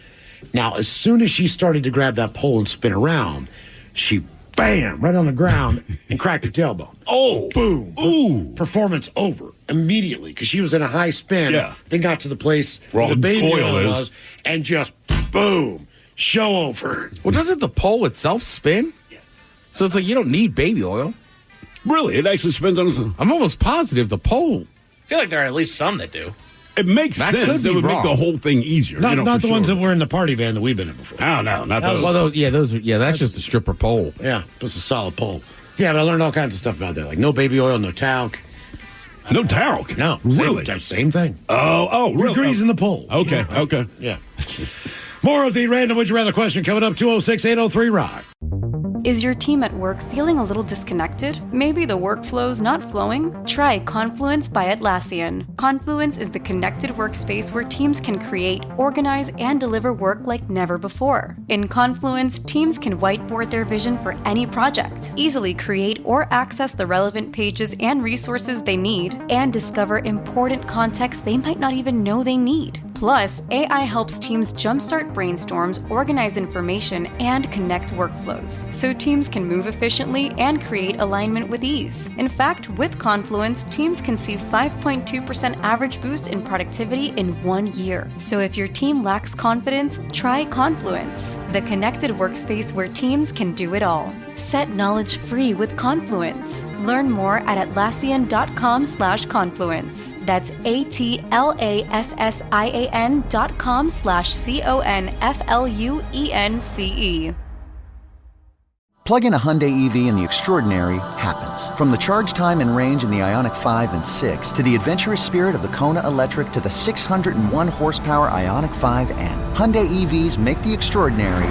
Now, as soon as she started to grab that pole and spin around, she, bam, right on the ground and cracked her tailbone. Oh. Boom. Ooh. Performance over immediately because she was in a high spin. Yeah. Then got to the place where the baby oil is. was and just, boom, show over. Well, doesn't the pole itself spin? Yes. So it's like you don't need baby oil. Really? It actually spins on its own? I'm almost positive the pole. I feel like there are at least some that do. It makes That sense. could It be would wrong. make the whole thing easier. Not for the ones sure. that were in the party van that we've been in before. Oh, no, not those. Well, that's just a stripper pole. Yeah, just a solid pole. Yeah, but I learned all kinds of stuff about that. Like no baby oil, no talc. No talc? No. Really? Same thing. Oh, really? You're greasing the pole. Okay, okay. Yeah. More of the random would you rather question coming up 206-803-ROCK. Is your team at work feeling a little disconnected? Maybe the workflow's not flowing? Try Confluence by Atlassian. Confluence is the connected workspace where teams can create, organize, and deliver work like never before. In Confluence, teams can whiteboard their vision for any project, easily create or access the relevant pages and resources they need, and discover important context they might not even know they need. Plus, AI helps teams jumpstart brainstorms, organize information, and connect workflows, so teams can move efficiently and create alignment with ease. In fact, with Confluence, teams can see 5.2% average boost in productivity in 1 year. So if your team lacks confidence, try Confluence, the connected workspace where teams can do it all. Set knowledge free with Confluence. Learn more at Atlassian.com/confluence. That's Atlassian.com/confluence. HYUN.com/CONFLUENCE. Plug in a Hyundai EV and the extraordinary happens. From the charge time and range in the Ioniq 5 and 6 to the adventurous spirit of the Kona Electric to the 601 horsepower Ioniq 5N. Hyundai EVs make the extraordinary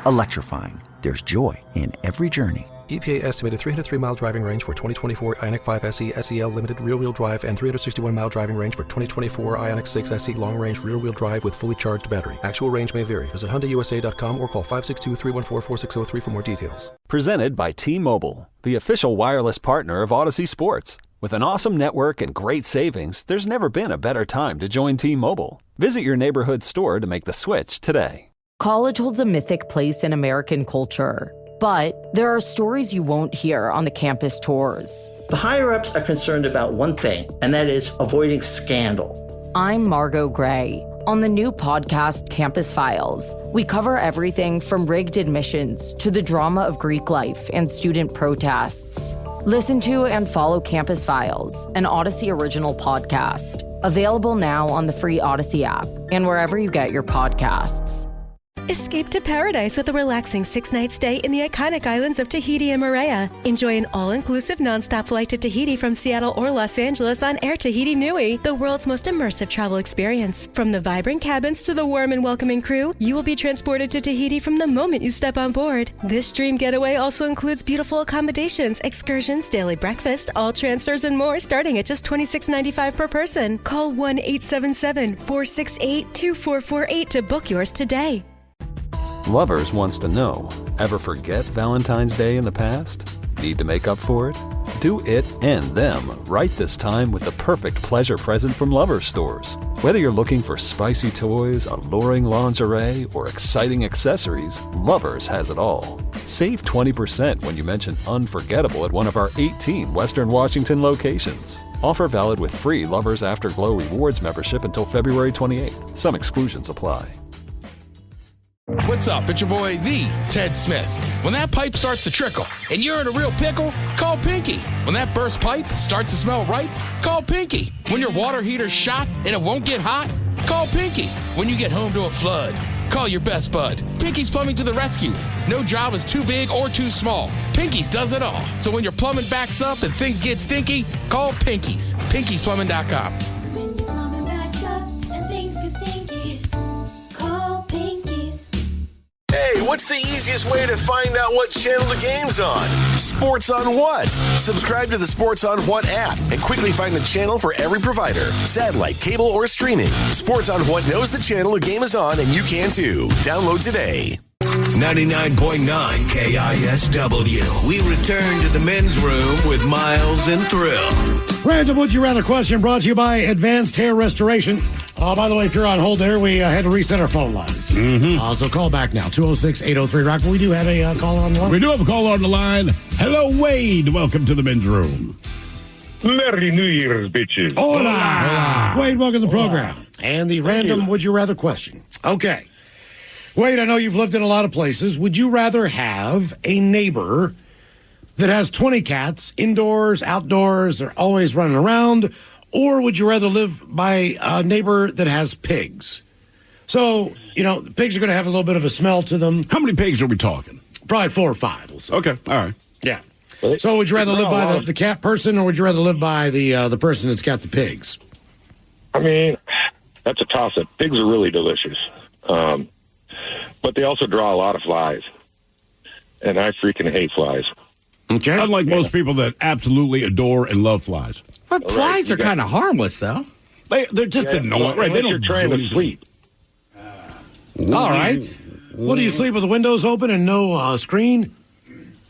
electrifying. There's joy in every journey. EPA estimated 303-mile driving range for 2024 Ioniq 5 SE SEL Limited rear-wheel drive and 361-mile driving range for 2024 Ioniq 6 SE long-range rear-wheel drive with fully charged battery. Actual range may vary. Visit HyundaiUSA.com or call 562-314-4603 for more details. Presented by T-Mobile, the official wireless partner of Odyssey Sports. With an awesome network and great savings, there's never been a better time to join T-Mobile. Visit your neighborhood store to make the switch today. College holds a mythic place in American culture. But there are stories you won't hear on the campus tours. The higher-ups are concerned about one thing, and that is avoiding scandal. I'm Margot Gray. On the new podcast, Campus Files, we cover everything from rigged admissions to the drama of Greek life and student protests. Listen to and follow Campus Files, an Odyssey original podcast. Available now on the free Odyssey app and wherever you get your podcasts. Escape to paradise with a relaxing 6-night stay in the iconic islands of Tahiti and Moorea. Enjoy an all-inclusive nonstop flight to Tahiti from Seattle or Los Angeles on Air Tahiti Nui, the world's most immersive travel experience. From the vibrant cabins to the warm and welcoming crew, you will be transported to Tahiti from the moment you step on board. This dream getaway also includes beautiful accommodations, excursions, daily breakfast, all transfers, and more, starting at just $26.95 per person. Call 1-877-468-2448 to book yours today. Lovers wants to know, ever forget Valentine's Day in the past? Need to make up for it? Do it and them right this time with the perfect pleasure present from Lovers stores. Whether you're looking for spicy toys, alluring lingerie, or exciting accessories, Lovers has it all. Save 20% when you mention unforgettable at one of our 18 Western Washington locations. Offer valid with free Lovers Afterglow Rewards membership until February 28th. Some exclusions apply. What's up? It's your boy, the Ted Smith. When that pipe starts to trickle and you're in a real pickle, call Pinky. When that burst pipe starts to smell right, call Pinky. When your water heater's shot and it won't get hot, call Pinky. When you get home to a flood, call your best bud. Pinky's Plumbing to the rescue. No job is too big or too small. Pinky's does it all. So when your plumbing backs up and things get stinky, call Pinky's. Pinky'sPlumbing.com. Hey, what's the easiest way to find out what channel the game's on? Sports on What? Subscribe to the Sports on What app and quickly find the channel for every provider. Satellite, cable, or streaming. Sports on What knows the channel the game is on, and you can too. Download today. 99.9 KISW. We return to the men's room with Miles and Thrill. Random Would You Rather question brought to you by Advanced Hair Restoration. By the way, if you're on hold there, we had to reset our phone lines. Mm-hmm. So call back now, 206-803-ROCK. We do have a caller on the line. We do have a caller on the line. Hello, Wade. Welcome to the men's room. Merry New Year's, bitches. Hola. Wade, welcome to the program. And the random Would You Rather question. Okay. Wade, I know you've lived in a lot of places. Would you rather have a neighbor that has 20 cats, indoors, outdoors, they're always running around, or would you rather live by a neighbor that has pigs? So, the pigs are going to have a little bit of a smell to them. How many pigs are we talking? Probably 4 or 5. We'll say. Okay, all right. Yeah. So would you rather live by the cat person, or would you rather live by the person that's got the pigs? I mean, that's a toss-up. Pigs are really delicious. But they also draw a lot of flies. And I freaking hate flies. Okay. Unlike most people that absolutely adore and love flies. But flies are kind of harmless, though. They're just annoying. Right, they don't you're trying to sleep. All right. What, do you sleep with the windows open and no screen?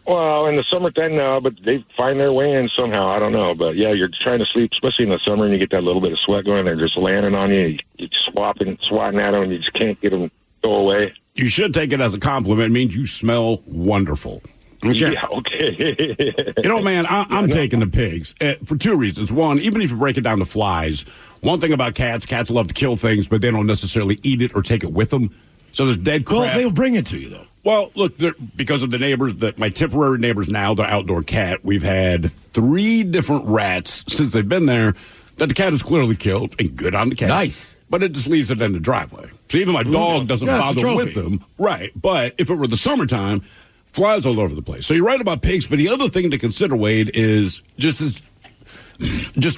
Well, in the summertime, no, but they find their way in somehow. I don't know. But, yeah, you're trying to sleep, especially in the summer, and you get that little bit of sweat going. They're just landing on you. You're swatting at them, and you just can't get them to go away. You should take it as a compliment. It means you smell wonderful. Okay. Yeah, okay. Man, I'm taking the pigs for 2 reasons. One, even if you break it down to flies, one thing about cats love to kill things, but they don't necessarily eat it or take it with them. So there's dead crap. Well, they'll bring it to you, though. Well, look, because of the neighbors, my temporary neighbors now, the outdoor cat, we've had 3 different rats since they've been there that the cat is clearly killed, and good on the cat. Nice. but it just leaves it in the driveway. So even my dog doesn't bother with them. Right. But if it were the summertime, flies all over the place. So you're right about pigs, but the other thing to consider, Wade, is just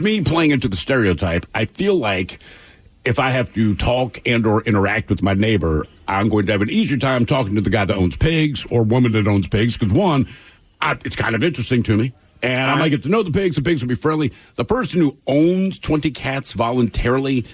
me playing into the stereotype. I feel like if I have to talk and or interact with my neighbor, I'm going to have an easier time talking to the guy that owns pigs or woman that owns pigs because, one, it's kind of interesting to me. And I might get to know the pigs will be friendly. The person who owns 20 cats voluntarily,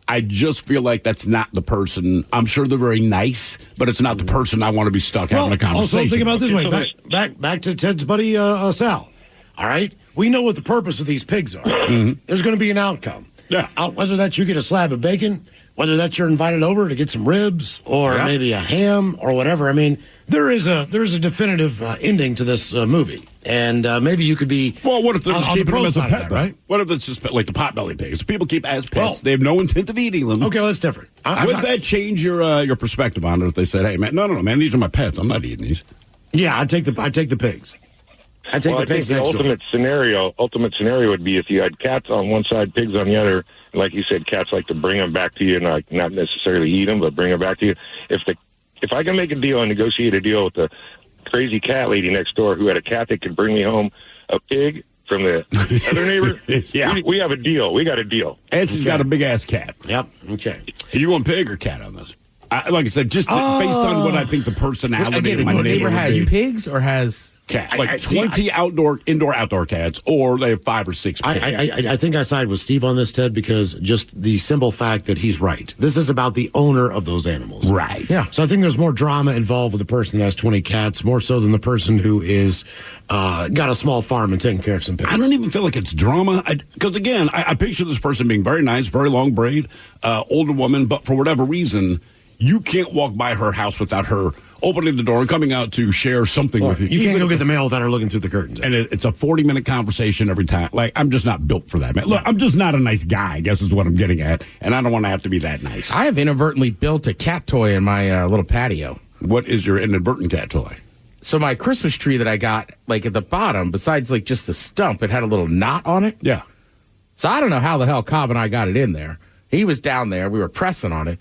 I just feel like that's not the person. I'm sure they're very nice, but it's not the person I want to be stuck having a conversation. Also, think about it this way. Back to Ted's buddy, Sal. All right? We know what the purpose of these pigs are. Mm-hmm. There's going to be an outcome. Yeah. Whether that's you get a slab of bacon, whether that's you're invited over to get some ribs or maybe a ham or whatever. I mean, there is a definitive ending to this movie. And maybe you could be. Well, what if they're just keeping them as a pet, that, right? What if it's just like the potbelly pigs? People keep as pets. They have no intent of eating them. Okay, well, that's different. Would that change your perspective on it if they said, "Hey, man, no, man, these are my pets. I'm not eating these." Yeah, I'd take the pigs. I think the ultimate scenario would be if you had cats on one side, pigs on the other. Like you said, cats like to bring them back to you, and not necessarily eat them, but bring them back to you. If I can make a deal and negotiate a deal with the crazy cat lady next door who had a cat that could bring me home a pig from the other neighbor, we have a deal. We got a deal. And she's got a big ass cat. Yep. Okay. Are you going pig or cat on this? Like I said, just based on what I think the personality of my neighbor has pigs or has cat, like 20 indoor, outdoor cats, or they have 5 or 6 pigs. I think I side with Steve on this, Ted, because just the simple fact that he's right. This is about the owner of those animals. Right. Yeah. So I think there's more drama involved with the person that has 20 cats, more so than the person who is got a small farm and taking care of some pigs. I don't even feel like it's drama. Because, again, I picture this person being very nice, very long braid, older woman, but for whatever reason, you can't walk by her house without her opening the door and coming out to share something with you. You can't go get the mail without her looking through the curtains. And it's a 40-minute conversation every time. Like, I'm just not built for that, man. Look, I'm just not a nice guy, I guess is what I'm getting at. And I don't want to have to be that nice. I have inadvertently built a cat toy in my little patio. What is your inadvertent cat toy? So my Christmas tree that I got, like at the bottom, besides like just the stump, it had a little knot on it. Yeah. So I don't know how the hell Cobb and I got it in there. He was down there. We were pressing on it.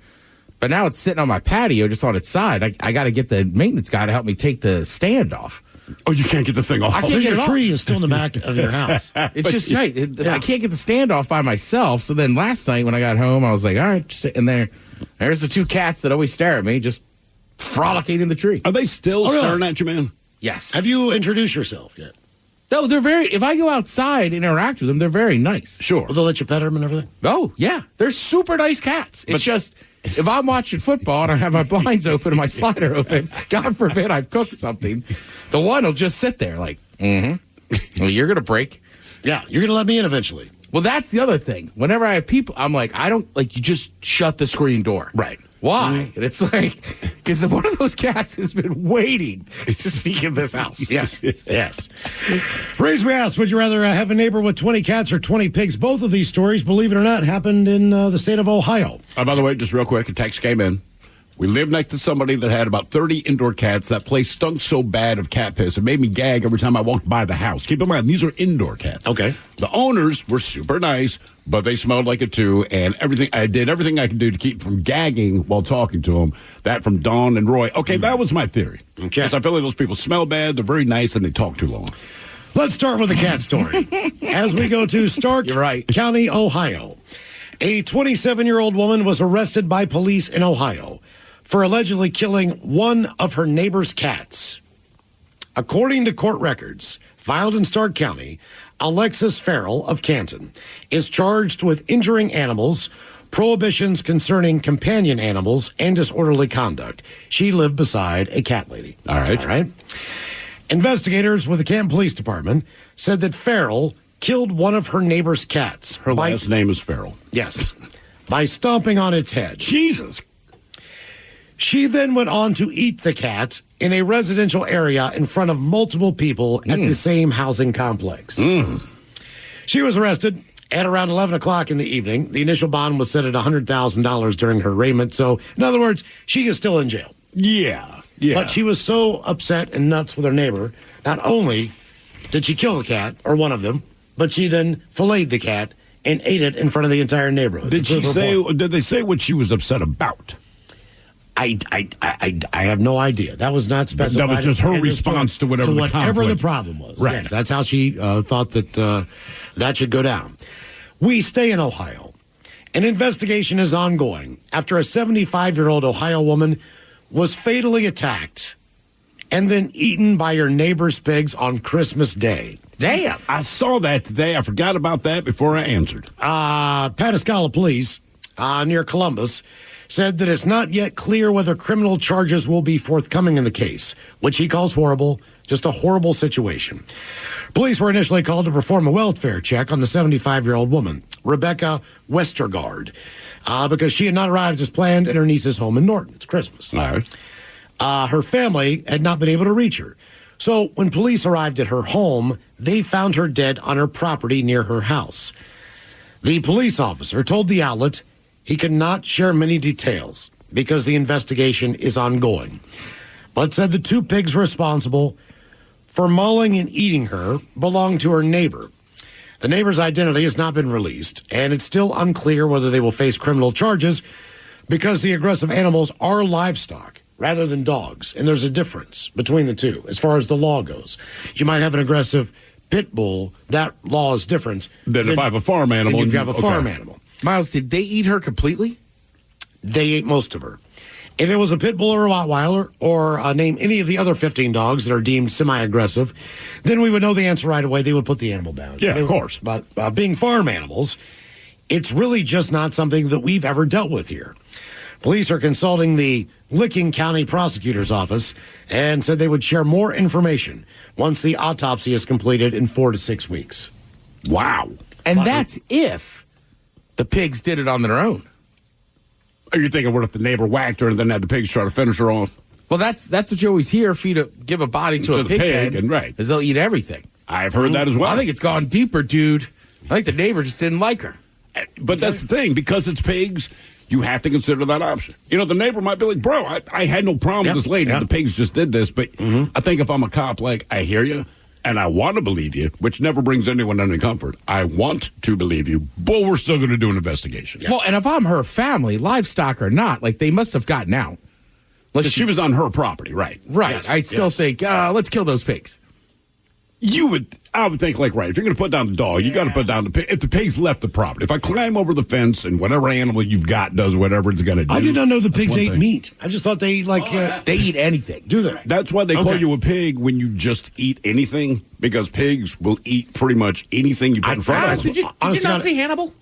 But now it's sitting on my patio just on its side. I got to get the maintenance guy to help me take the stand off. Oh, you can't get the thing off. I think your tree is still in the back of your house. It's just right. I can't get the stand off by myself. So then last night when I got home, I was like, all right, just sitting there. There's the 2 cats that always stare at me, just frolicking in the tree. Are they still staring at you, man? Yes. Have you introduced yourself yet? No, they're if I go outside and interact with them, they're very nice. Sure. Will they let you pet them and everything? Oh, yeah. They're super nice cats. It's just, if I'm watching football and I have my blinds open and my slider open, God forbid I've cooked something, the one will just sit there like, well, you're going to break. Yeah, you're going to let me in eventually. Well, that's the other thing. Whenever I have people, I'm like, you just shut the screen door. Right. Why? And it's like, because one of those cats has been waiting to sneak in this house. Yes. Raise we asked, would you rather have a neighbor with 20 cats or 20 pigs? Both of these stories, believe it or not, happened in the state of Ohio. By the way, just real quick, a text came in. We lived next to somebody that had about 30 indoor cats. That place stunk so bad of cat piss, it made me gag every time I walked by the house. Keep in mind, these are indoor cats. Okay. The owners were super nice, but they smelled like it too. And I did everything I could do to keep from gagging while talking to them. That from Dawn and Roy. Okay, that was my theory. Okay. Because I feel like those people smell bad, they're very nice, and they talk too long. Let's start with the cat story. As we go to Stark County, Ohio. A 27-year-old woman was arrested by police in Ohio for allegedly killing one of her neighbor's cats. According to court records filed in Stark County, Alexis Farrell of Canton is charged with injuring animals, prohibitions concerning companion animals, and disorderly conduct. She lived beside a cat lady. All right. Investigators with the Canton Police Department said that Farrell killed one of her neighbor's cats. Her last name is Farrell. Yes. By stomping on its head. Jesus. She then went on to eat the cat in a residential area in front of multiple people at the same housing complex. She was arrested at around 11 o'clock in the evening. The initial bond was set at $100,000 during her arraignment. So, in other words, she is still in jail. Yeah. But she was so upset and nuts with her neighbor, not only did she kill the cat, or one of them, but she then filleted the cat and ate it in front of the entire neighborhood. Did they say what she was upset about? I have no idea. That was not specified. That was just her response to whatever the problem was. Right. Yes, that's how she thought that that should go down. We stay in Ohio. An investigation is ongoing after a 75-year-old Ohio woman was fatally attacked and then eaten by her neighbor's pigs on Christmas Day. Damn. I saw that today. I forgot about that before I answered. Pataskala Police near Columbus said that it's not yet clear whether criminal charges will be forthcoming in the case, which he calls horrible, just a horrible situation. Police were initially called to perform a welfare check on the 75-year-old woman, Rebecca Westergaard, because she had not arrived as planned at her niece's home in Norton. It's Christmas. All right. Her family had not been able to reach her. So when police arrived at her home, they found her dead on her property near her house. The police officer told the outlet he could not share many details because the investigation is ongoing, but said the two pigs responsible for mauling and eating her belonged to her neighbor. The neighbor's identity has not been released, and it's still unclear whether they will face criminal charges because the aggressive animals are livestock rather than dogs, and there's a difference between the two as far as the law goes. You might have an aggressive pit bull. That law is different than if I have a farm animal. If you have a farm animal. Miles, did they eat her completely? They ate most of her. If it was a pit bull or a Rottweiler, or name any of the other 15 dogs that are deemed semi-aggressive, then we would know the answer right away. They would put the animal down. Yeah, of course. But being farm animals, it's really just not something that we've ever dealt with here. Police are consulting the Licking County Prosecutor's Office and said they would share more information once the autopsy is completed in 4 to 6 weeks. Wow. And that's if the pigs did it on their own. Are you thinking, what if the neighbor whacked her and then had the pigs try to finish her off? Well, that's what you always hear. Give a body to a pig head, and right, is they'll eat everything. I've heard that as well. I think it's gone deeper, dude. I think the neighbor just didn't like her. But that's the thing, because it's pigs, you have to consider that option. You know, the neighbor might be like, bro, I had no problem with this lady. The pigs just did this. But I think if I'm a cop, like, I hear you, and I want to believe you, which never brings anyone any comfort. I want to believe you, but we're still going to do an investigation. Well, and if I'm her family, livestock or not, like, they must have gotten out. She was on her property, right? Right. Yes, I still think, let's kill those pigs. I would think, like, right, if you're going to put down the dog, you got to put down the pig. If the pig's left the property, if I climb over the fence and whatever animal you've got does whatever it's going to do. I did not know the pigs ate meat. I just thought they eat, they eat anything. Do they? That's why they call you a pig when you just eat anything, because pigs will eat pretty much anything you put in front of them. Did you not see Hannibal?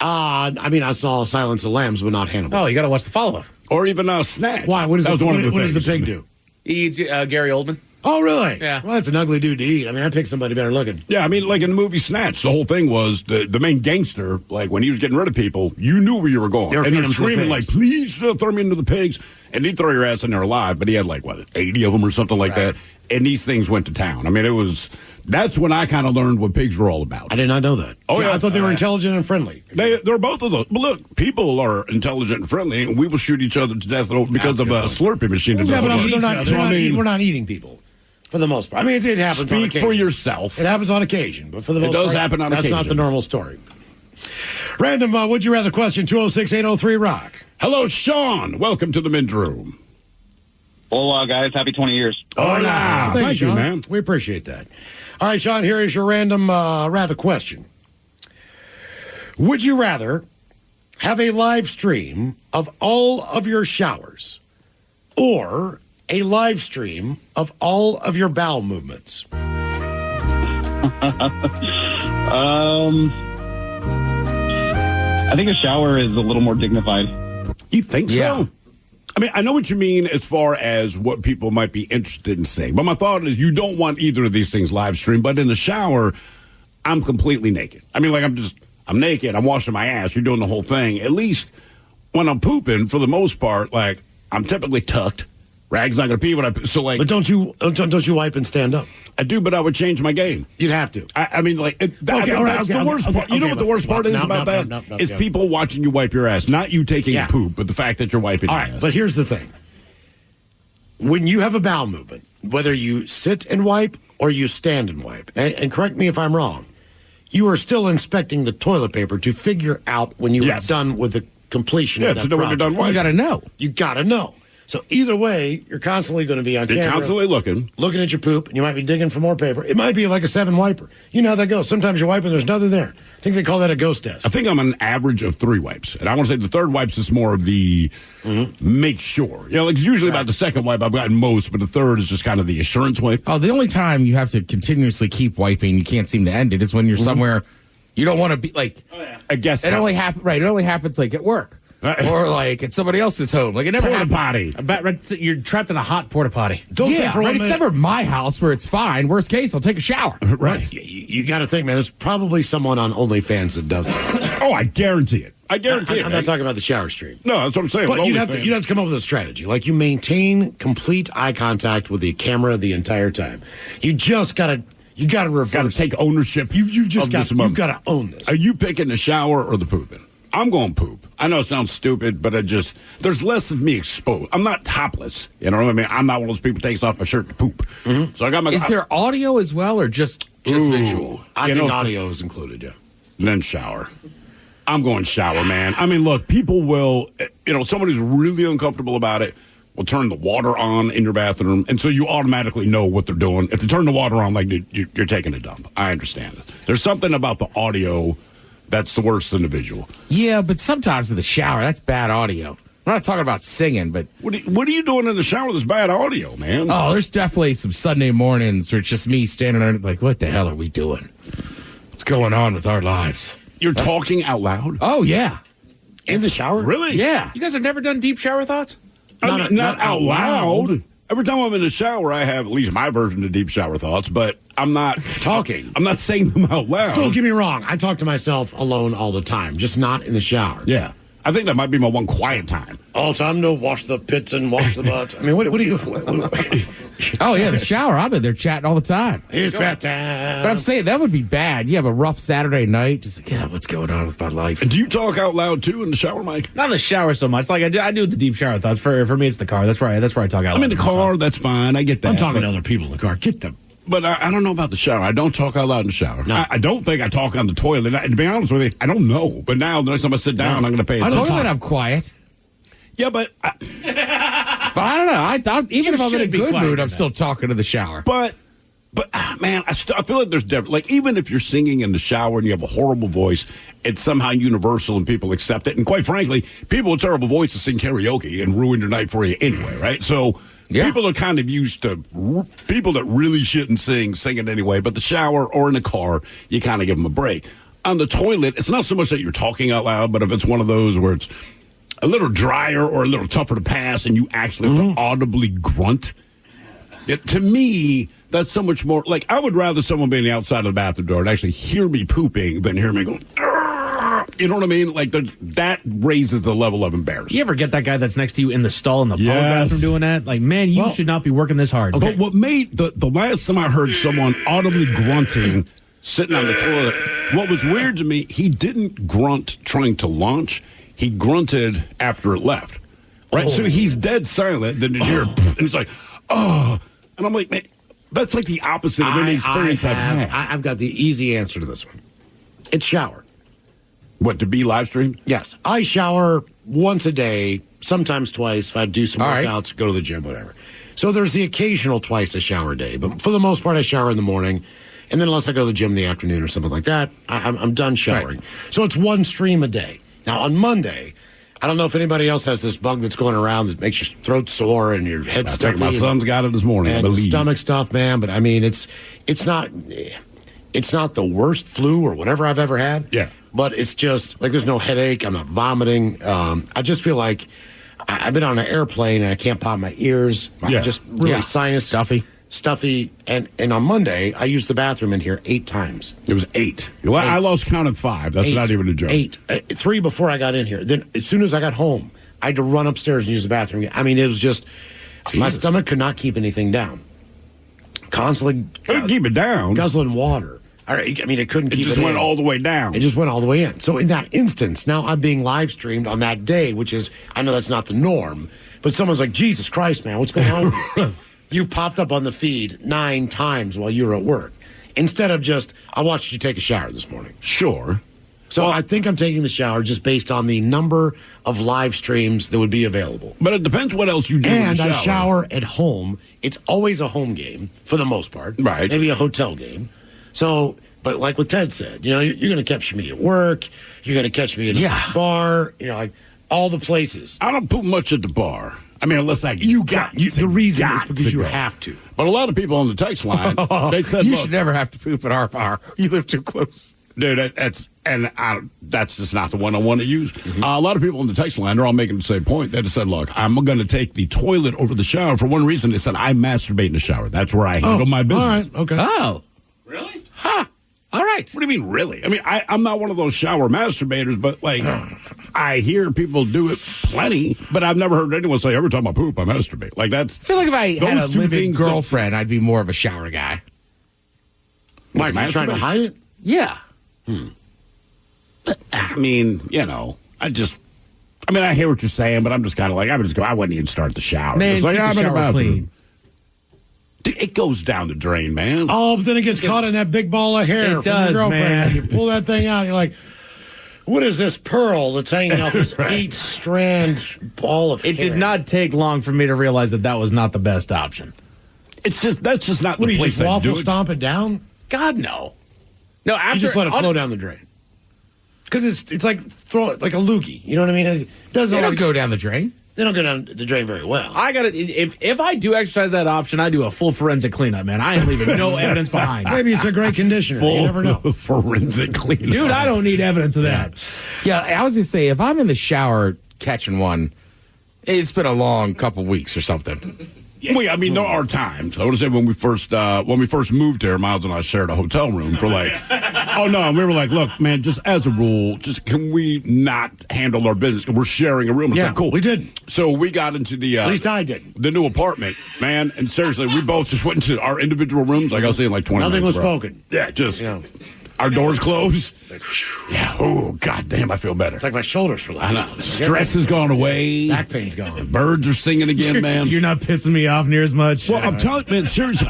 I mean, I saw Silence of the Lambs, but not Hannibal. Oh, you got to watch the follow-up. Or even Snatch. Why? What does the pig do? He eats Gary Oldman. Oh, really? Yeah. Well, that's an ugly dude to eat. I mean, I picked somebody better looking. Yeah, I mean, like in the movie Snatch, the whole thing was the main gangster, like when he was getting rid of people, you knew where you were going. And they're screaming like, please throw me into the pigs. And he'd throw your ass in there alive, but he had like, 80 of them or something like that. And these things went to town. I mean, that's when I kind of learned what pigs were all about. I did not know that. Oh, yeah. I thought they were intelligent and friendly. They're both of those. But look, people are intelligent and friendly, and we will shoot each other to death because of a Slurpee machine. Yeah, but we're not eating people. For the most part. I mean, it happens on occasion. Speak for yourself. It happens on occasion, but for the most part, it does happen on occasion. That's not the normal story. Random would you rather question, 206-803-ROCK. Hello, Sean. Welcome to the men's room. Hola, guys. Happy 20 years. Hola. Thank you, man. We appreciate that. All right, Sean, here is your random rather question. Would you rather have a live stream of all of your showers or a live stream of all of your bowel movements? I think a shower is a little more dignified. You think so? I mean, I know what you mean as far as what people might be interested in saying, but my thought is you don't want either of these things live streamed. But in the shower, I'm completely naked. I mean, like I'm naked. I'm washing my ass. You're doing the whole thing. At least when I'm pooping, for the most part, like I'm typically tucked. Rag's not going to pee when I so like. But don't you wipe and stand up? I do, but I would change my game. You'd have to. I mean, like that's the worst part. You know what the worst part is about that is people watching you wipe your ass, not you taking a poop, but the fact that you're wiping your ass. But here's the thing: when you have a bowel movement, whether you sit and wipe or you stand and wipe, and correct me if I'm wrong, you are still inspecting the toilet paper to figure out when you Yes. are done with the completion Yeah, of that to know when you're project. done wiping. You got to know. You got to know. So either way, you're constantly going to be on You're camera. constantly looking. Looking at your poop, and you might be digging for more paper. It might be like a 7 wiper. You know how that goes. Sometimes you're wiping, there's nothing there. I think they call that a ghost test. I think I'm an average of 3 wipes. And I want to say the third wipes is more of the make sure. You know, like it's usually about the second wipe I've gotten most, but the third is just kind of the assurance wipe. Oh, the only time you have to continuously keep wiping, you can't seem to end it, is when you're somewhere you don't want to be. Like, I guess it only happens. Right, it only happens like at work. Or like at somebody else's home. Like it never Porta happens. potty. I bet you're trapped in a hot porta potty. Don't think Yeah, for right. one It's minute- never my house where it's fine. Worst case, I'll take a shower. Right. You got to think, man, there's probably someone on OnlyFans that does that. Oh, I guarantee it. I guarantee it. I'm not talking about the shower stream. No, that's what I'm saying. But with you'd have OnlyFans. to come up with a strategy. Like you maintain complete eye contact with the camera the entire time. You just gotta reverse. Got to take ownership. You just of got this moment. to own this. Are you picking the shower or the pooping? I'm going poop. I know it sounds stupid, but there's less of me exposed. I'm not topless. You know what I mean? I'm not one of those people who takes off my shirt to poop. So I got my. Is there audio as well, or just visual? I think audio is included. Yeah. Then shower. I'm going shower, man. I mean, look, people will. Someone who's really uncomfortable about it will turn the water on in your bathroom, and so you automatically know what they're doing. If they turn the water on, like you're taking a dump. I understand it. There's something about the audio that's the worst than the visual. Yeah, but sometimes in the shower, that's bad audio. I'm not talking about singing, but What are you doing in the shower that's bad audio, man? oh, there's definitely some Sunday mornings where it's just me standing there like, what the hell are we doing? What's going on with our lives? You're talking out loud? Oh, yeah. In the shower? Really? Yeah. You guys have never done deep shower thoughts? I mean, not out loud. Every time I'm in the shower, I have at least my version of deep shower thoughts, but I'm not talking. I'm not saying them out loud. Don't get me wrong. I talk to myself alone all the time, just not in the shower. Yeah. I think that might be my one quiet time. All time to wash the pits and wash the butt. I mean, what do you... Oh, yeah, the shower. I've been there chatting all the time. Here's bath time. But I'm saying that would be bad. You have a rough Saturday night. Just like, yeah, what's going on with my life? And do you talk out loud, too, in the shower, Mike? Not in the shower so much. Like I do the deep shower thoughts. For me, it's the car. That's where I talk out loud. I'm in the car. That's fine. I get that. I'm talking to other people in the car. Get them. But I don't know about the shower. I don't talk out loud in the shower. No. I don't think I talk on the toilet. To be honest with you, I don't know. But now, the next time I sit down, I'm going to pay attention. Toilet, I'm quiet. Yeah, but... But I don't know. Even if I'm in a good mood, I'm still talking to the shower. But man, I feel like there's different. Like, even if you're singing in the shower and you have a horrible voice, it's somehow universal and people accept it. And quite frankly, people with terrible voices sing karaoke and ruin your night for you anyway, right? So people are kind of used to people that really shouldn't singing anyway. But the shower or in the car, you kind of give them a break. On the toilet, it's not so much that you're talking out loud, but if it's one of those where it's a little drier or a little tougher to pass and you actually have to audibly grunt, to me, that's so much more. Like, I would rather someone be on the outside of the bathroom door and actually hear me pooping than hear me going, "Argh." You know what I mean? Like, that raises the level of embarrassment. You ever get that guy that's next to you in the stall in the public Yes. bathroom doing that? Like, man, you should not be working this hard. But what made the last time I heard someone audibly grunting sitting on the toilet, what was weird to me, he didn't grunt trying to launch. He grunted after it left. Right? So he's dead silent. Then you hear, and he's like, oh. And I'm like, man, that's like the opposite of any experience I've had. I've got the easy answer to this one. It's shower. What, to be live streamed? Yes. I shower once a day, sometimes twice if I do some workouts, go to the gym, whatever. So there's the occasional twice a shower day. But for the most part, I shower in the morning. And then unless I go to the gym in the afternoon or something like that, I'm done showering. Right. So it's one stream a day. Now, on Monday, I don't know if anybody else has this bug that's going around that makes your throat sore and your head stuffy. My son's got it this morning, I and believe. stomach stuff, man. But I mean, it's not the worst flu or whatever I've ever had. Yeah. But it's just like there's no headache. I'm not vomiting. I just feel like I've been on an airplane and I can't pop my ears. I'm just really sinus stuffy. And on Monday, I used the bathroom in here 8 times. It was 8. I lost count at 5. That's not even a joke. 8. 3 before I got in here. Then as soon as I got home, I had to run upstairs and use the bathroom. I mean, it was just my stomach could not keep anything down. Constantly keep it down. Guzzling water. I mean, it couldn't keep it just went all the way down. It just went all the way in. So in that instance, now I'm being live streamed on that day, which is, I know that's not the norm, but someone's like, Jesus Christ, man, what's going on with you? You popped up on the feed 9 times while you were at work. instead of just, I watched you take a shower this morning. Sure. So I think I'm taking the shower just based on the number of live streams that would be available. But it depends what else you do And in the I shower. shower at home. It's always a home game for the most part. Right. Maybe a hotel game. So, but like what Ted said, you're going to catch me at work. You're going to catch me at a bar. Like all the places. I don't poop much at the bar. I mean, unless the reason is because you have to. But a lot of people on the text line, they said, you look, should never have to poop at our bar. You live too close. Dude, that's just not the one I want to use. A lot of people on the text line are all making the same point. They just said, look, I'm going to take the toilet over the shower. For one reason, they said, I masturbate in the shower. That's where I handle my business. All right, okay. Oh. Really? Huh. All right. What do you mean, really? I mean, I'm not one of those shower masturbators, but, like, I hear people do it plenty, but I've never heard anyone say, every time I poop, I masturbate. Like, that's... I feel like if I had a those two living things girlfriend, I'd be more of a shower guy. Like, you're trying to hide it? Yeah. I mean, I hear what you're saying, but I'm just kind of like, I wouldn't even start the shower. Man, it's like, keep the I'm in the shower bathroom. clean. Dude, it goes down the drain, man. Oh, but then it gets caught in that big ball of hair It from does, your girlfriend. man. And you pull that thing out, and you're like, what is this pearl that's hanging off this 8-strand ball of hair? It did not take long for me to realize that was not the best option. That's just not What, the do you place just I do waffle it. stomp it down? God, no. No, after You just let it flow down the drain. Because it's like throw it like a loogie. You know what I mean? It doesn't They don't always go down the drain. They don't go down the drain very well. I got to if I do exercise that option, I do a full forensic cleanup, man. I ain't leaving no evidence behind. Maybe it's a great conditioner. You never know. Forensic cleanup. Dude, I don't need evidence of that. Yeah, I was going to say, if I'm in the shower catching one, it's been a long couple weeks or something. Well, I mean, there are times. I would say when we first moved here, Miles and I shared a hotel room for like, and we were like, look, man, just as a rule, just can we not handle our business? We're sharing a room. It's Yeah, like, cool. we didn't. So we got into the At least I didn't. the new apartment, man, and seriously, we both just went into our individual rooms. Like I was saying, like 20 Nothing minutes, was bro. spoken. Yeah, just our doors closed. It's like, whew. Yeah. Oh, goddamn, I feel better. It's like my shoulders I know. relaxed. Stress has gone away. Back pain's gone. Birds are singing again, man. You're not pissing me off near as much. Well, I'm telling you, man, seriously,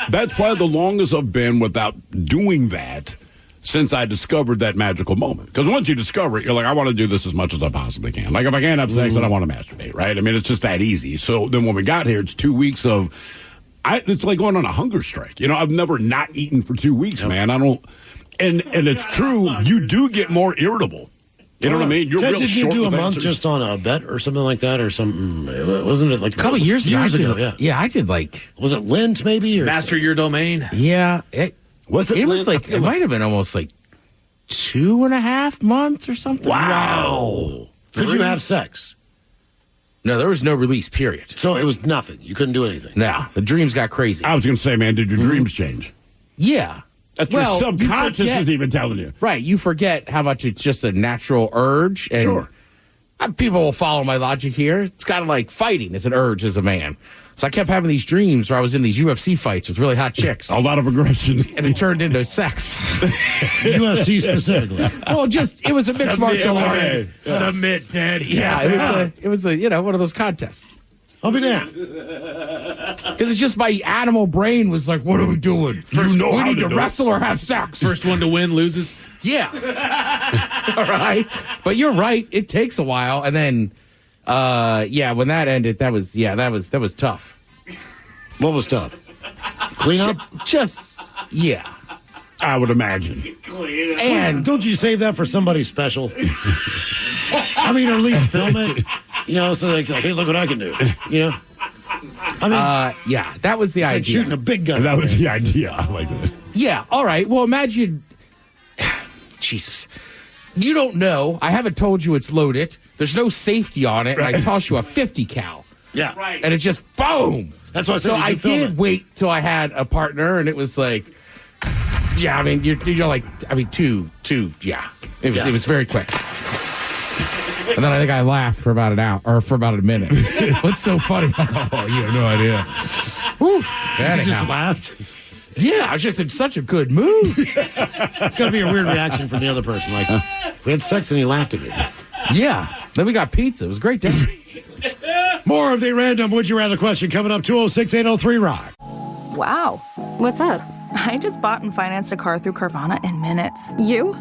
that's probably the longest I've been without doing that since I discovered that magical moment. Because once you discover it, you're like, I want to do this as much as I possibly can. Like, if I can't have sex, then I want to masturbate, right? I mean, it's just that easy. So then when we got here, it's 2 weeks of, it's like going on a hunger strike. I've never not eaten for 2 weeks, man. I don't, and it's true, you do get more irritable. You know what I mean? You're Ted, real did you short do a with month answers. just on a bet or something like that or something? Wasn't it like A couple years ago, Yeah. Yeah, I did like. Was it Lent maybe? Or Master your domain. Yeah. It Was was like, it might have been almost like 2.5 months or something. Wow. Could you have sex? No, there was no release period. So it was nothing. You couldn't do anything. No, the dreams got crazy. I was going to say, man, did your dreams change? Yeah. That's Well, your you subconscious forget- is even telling you. Right. You forget how much it's just a natural urge. And Sure. People will follow my logic here. It's kind of like fighting is an urge as a man. So I kept having these dreams where I was in these UFC fights with really hot chicks. A lot of aggression. And it turned into sex. UFC specifically. Well, it was a mixed martial art. Submit, Ted. Yeah, it was a one of those contests. I'll be damned. Because it's just my animal brain was like, what are we doing? We need to wrestle or have sex. First one to win loses. Yeah. All right. But you're right. It takes a while. And then, when that ended, that was tough. What was tough? Clean up? Yeah. I would imagine. And don't you save that for somebody special? I mean, or at least film it. So like, hey, look what I can do. I mean, that was the it's idea. like shooting a big gun. That was the idea. I like that. Yeah, all right. Well, imagine. Jesus. You don't know. I haven't told you it's loaded. There's no safety on it. And I toss you a 50 cal. Yeah. Right. And it just boom. That's what I said. So Did you I film did it? wait till I had a partner, and it was like, yeah. I mean, you're like, two. Yeah. It was very quick. And then I think I laughed for about an hour or for about a minute. What's so funny? Oh, you have no idea. Whew. You just laughed. Yeah, I was just in such a good mood. It's got to be a weird reaction from the other person. Like, we had sex and he laughed at me. Yeah. Then we got pizza. It was a great day. More of the random Would You Rather question coming up 206-803-ROCK. Wow. What's up? I just bought and financed a car through Carvana in minutes. You?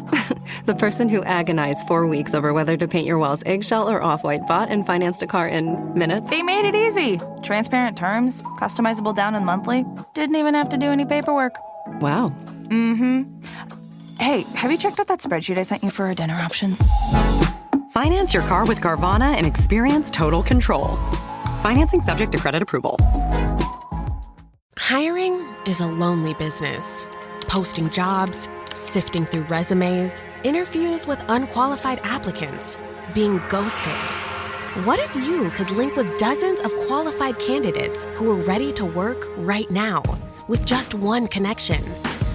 The person who agonized 4 weeks over whether to paint your walls eggshell or off-white bought and financed a car in minutes? They made it easy. Transparent terms, customizable down and monthly. Didn't even have to do any paperwork. Wow. Mm-hmm. Hey, have you checked out that spreadsheet I sent you for our dinner options? Finance your car with Carvana and experience total control. Financing subject to credit approval. Hiring is a lonely business. Posting jobs, sifting through resumes, interviews with unqualified applicants, being ghosted. What if you could link with dozens of qualified candidates who are ready to work right now with just one connection?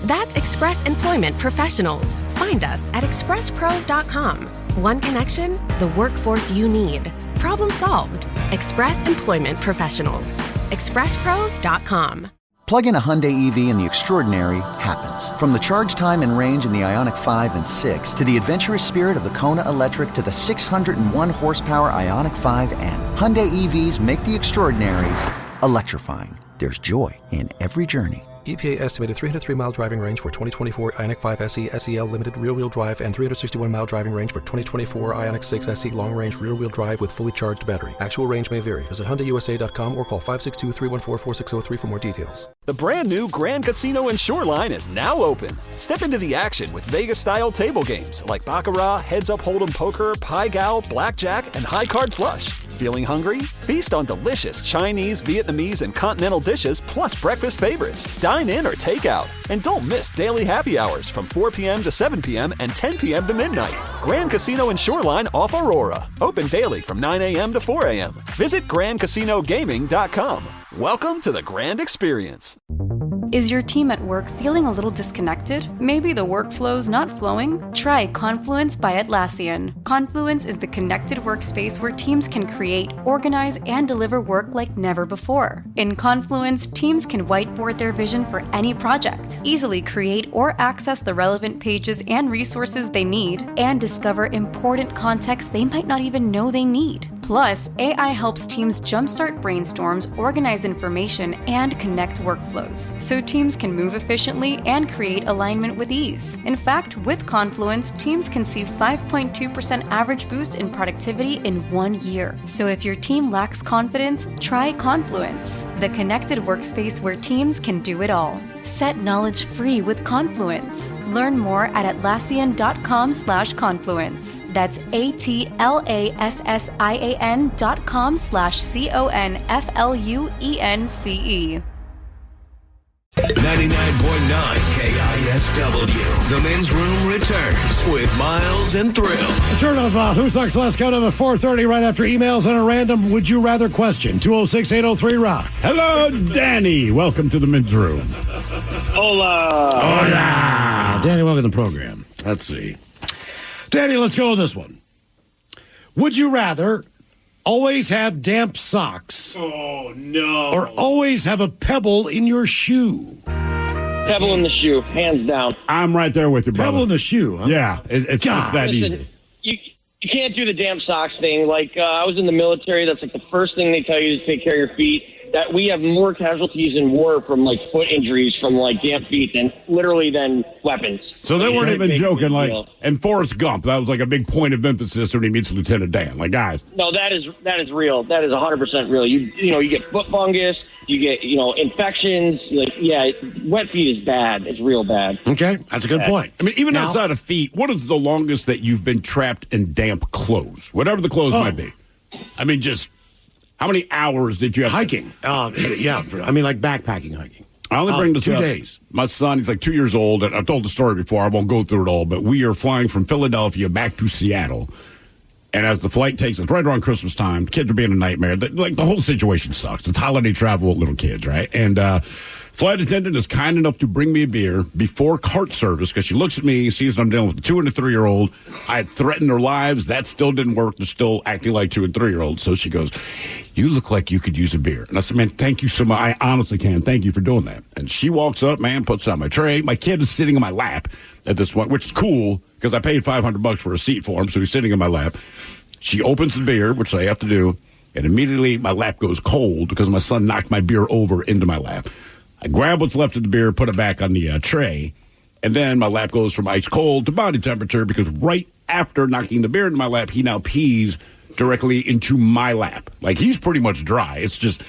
That's Express Employment Professionals. Find us at expresspros.com. One connection, the workforce you need. Problem solved. Express Employment Professionals. expresspros.com. Plug in a Hyundai EV and the extraordinary happens. From the charge time and range in the Ioniq 5 and 6 to the adventurous spirit of the Kona Electric to the 601 horsepower Ioniq 5N. Hyundai EVs make the extraordinary electrifying. There's joy in every journey. EPA estimated 303-mile driving range for 2024 Ioniq 5 SE SEL limited rear-wheel drive and 361-mile driving range for 2024 Ioniq 6 SE long-range rear-wheel drive with fully charged battery. Actual range may vary. Visit HyundaiUSA.com or call 562-314-4603 for more details. The brand new Grand Casino and Shoreline is now open. Step into the action with Vegas-style table games like Baccarat, Heads Up Hold'em Poker, Pai Gow, Blackjack, and High Card Flush. Feeling hungry? Feast on delicious Chinese, Vietnamese, and continental dishes plus breakfast favorites. Dine in or take out. And don't miss daily happy hours from 4 p.m. to 7 p.m. and 10 p.m. to midnight. Grand Casino and Shoreline off Aurora. Open daily from 9 a.m. to 4 a.m. Visit GrandCasinoGaming.com. Welcome to the Grand Experience. Is your team at work feeling a little disconnected? Maybe the workflow's not flowing? Try Confluence by Atlassian. Confluence is the connected workspace where teams can create, organize, and deliver work like never before. In Confluence, teams can whiteboard their vision for any project, easily create or access the relevant pages and resources they need, and discover important context they might not even know they need. Plus, AI helps teams jumpstart brainstorms, organize information, and connect workflows, so teams can move efficiently and create alignment with ease. In fact, with Confluence, teams can see 5.2% average boost in productivity in 1 year. So if your team lacks confidence, try Confluence, the connected workspace where teams can do it all. Set knowledge free with Confluence. Learn more at Atlassian.com/confluence. That's ATLASSIAN.com/CONFLUENCE. 99.9 KISW. The men's room returns with Miles and Thrill. Return of Who Sucks Last Countdown at 4:30 right after emails and a random Would You Rather question. 206-803-ROCK. Hello, Danny. Welcome to the men's room. Hola. Hola. Danny, welcome to the program. Let's see. Danny, let's go with this one. Would you rather always have damp socks? Oh, no. Or always have a pebble in your shoe? Pebble in the shoe, hands down. I'm right there with you, brother. Pebble in the shoe, huh? Yeah, it's just that easy. You can't do the damn socks thing. Like, I was in the military. That's like the first thing they tell you is take care of your feet. That we have more casualties in war from like foot injuries from like damp feet than weapons. So they weren't even joking. Like, deal. and Forrest Gump, that was like a big point of emphasis when he meets Lieutenant Dan. Like, guys. No, that is real. That is 100% real. You get foot fungus. You get infections. Like, yeah, wet feet is bad. It's real bad. Okay, that's a good point. I mean, even outside of feet, what is the longest that you've been trapped in damp clothes? Whatever the clothes might be. I mean, just how many hours did you have? Hiking. Yeah, I mean, like backpacking hiking. I only bring this 2 up. days. My son, he's like 2 years old, and I've told the story before. I won't go through it all, but we are flying from Philadelphia back to Seattle. And as the flight takes us right around Christmas time, kids are being a nightmare. The whole situation sucks. It's holiday travel with little kids, right? And flight attendant is kind enough to bring me a beer before cart service because she looks at me, sees that I'm dealing with a 2- and 3-year-old. I had threatened their lives. That still didn't work. They're still acting like 2- and 3-year-olds. So she goes, "You look like you could use a beer." And I said, "Man, thank you so much. I honestly can. Thank you for doing that." And she walks up, man, puts it on my tray. My kid is sitting in my lap at this point, which is cool because I paid $500 for a seat for him, so he's sitting in my lap. She opens the beer, which I have to do, and immediately my lap goes cold because my son knocked my beer over into my lap. I grab what's left of the beer, put it back on the tray, and then my lap goes from ice cold to body temperature because right after knocking the beer into my lap, he now pees directly into my lap. Like, he's pretty much dry. It's just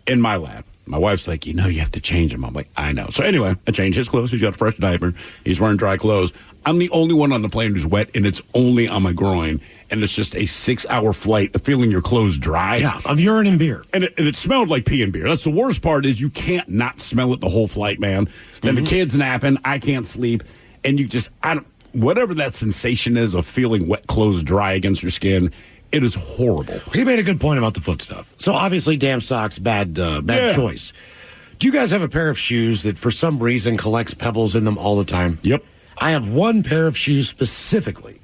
in my lap. My wife's like, you have to change him. I'm like, I know. So anyway, I change his clothes. He's got a fresh diaper. He's wearing dry clothes. I'm the only one on the plane who's wet, and it's only on my groin. And it's just a 6-hour flight of feeling your clothes dry. Yeah, of urine and beer. And it smelled like pee and beer. That's the worst part is you can't not smell it the whole flight, man. Then the kid's napping. I can't sleep. And you just, whatever that sensation is of feeling wet clothes dry against your skin, it is horrible. He made a good point about the foot stuff. So obviously, damn socks, bad choice. Do you guys have a pair of shoes that for some reason collects pebbles in them all the time? Yep. I have one pair of shoes specifically.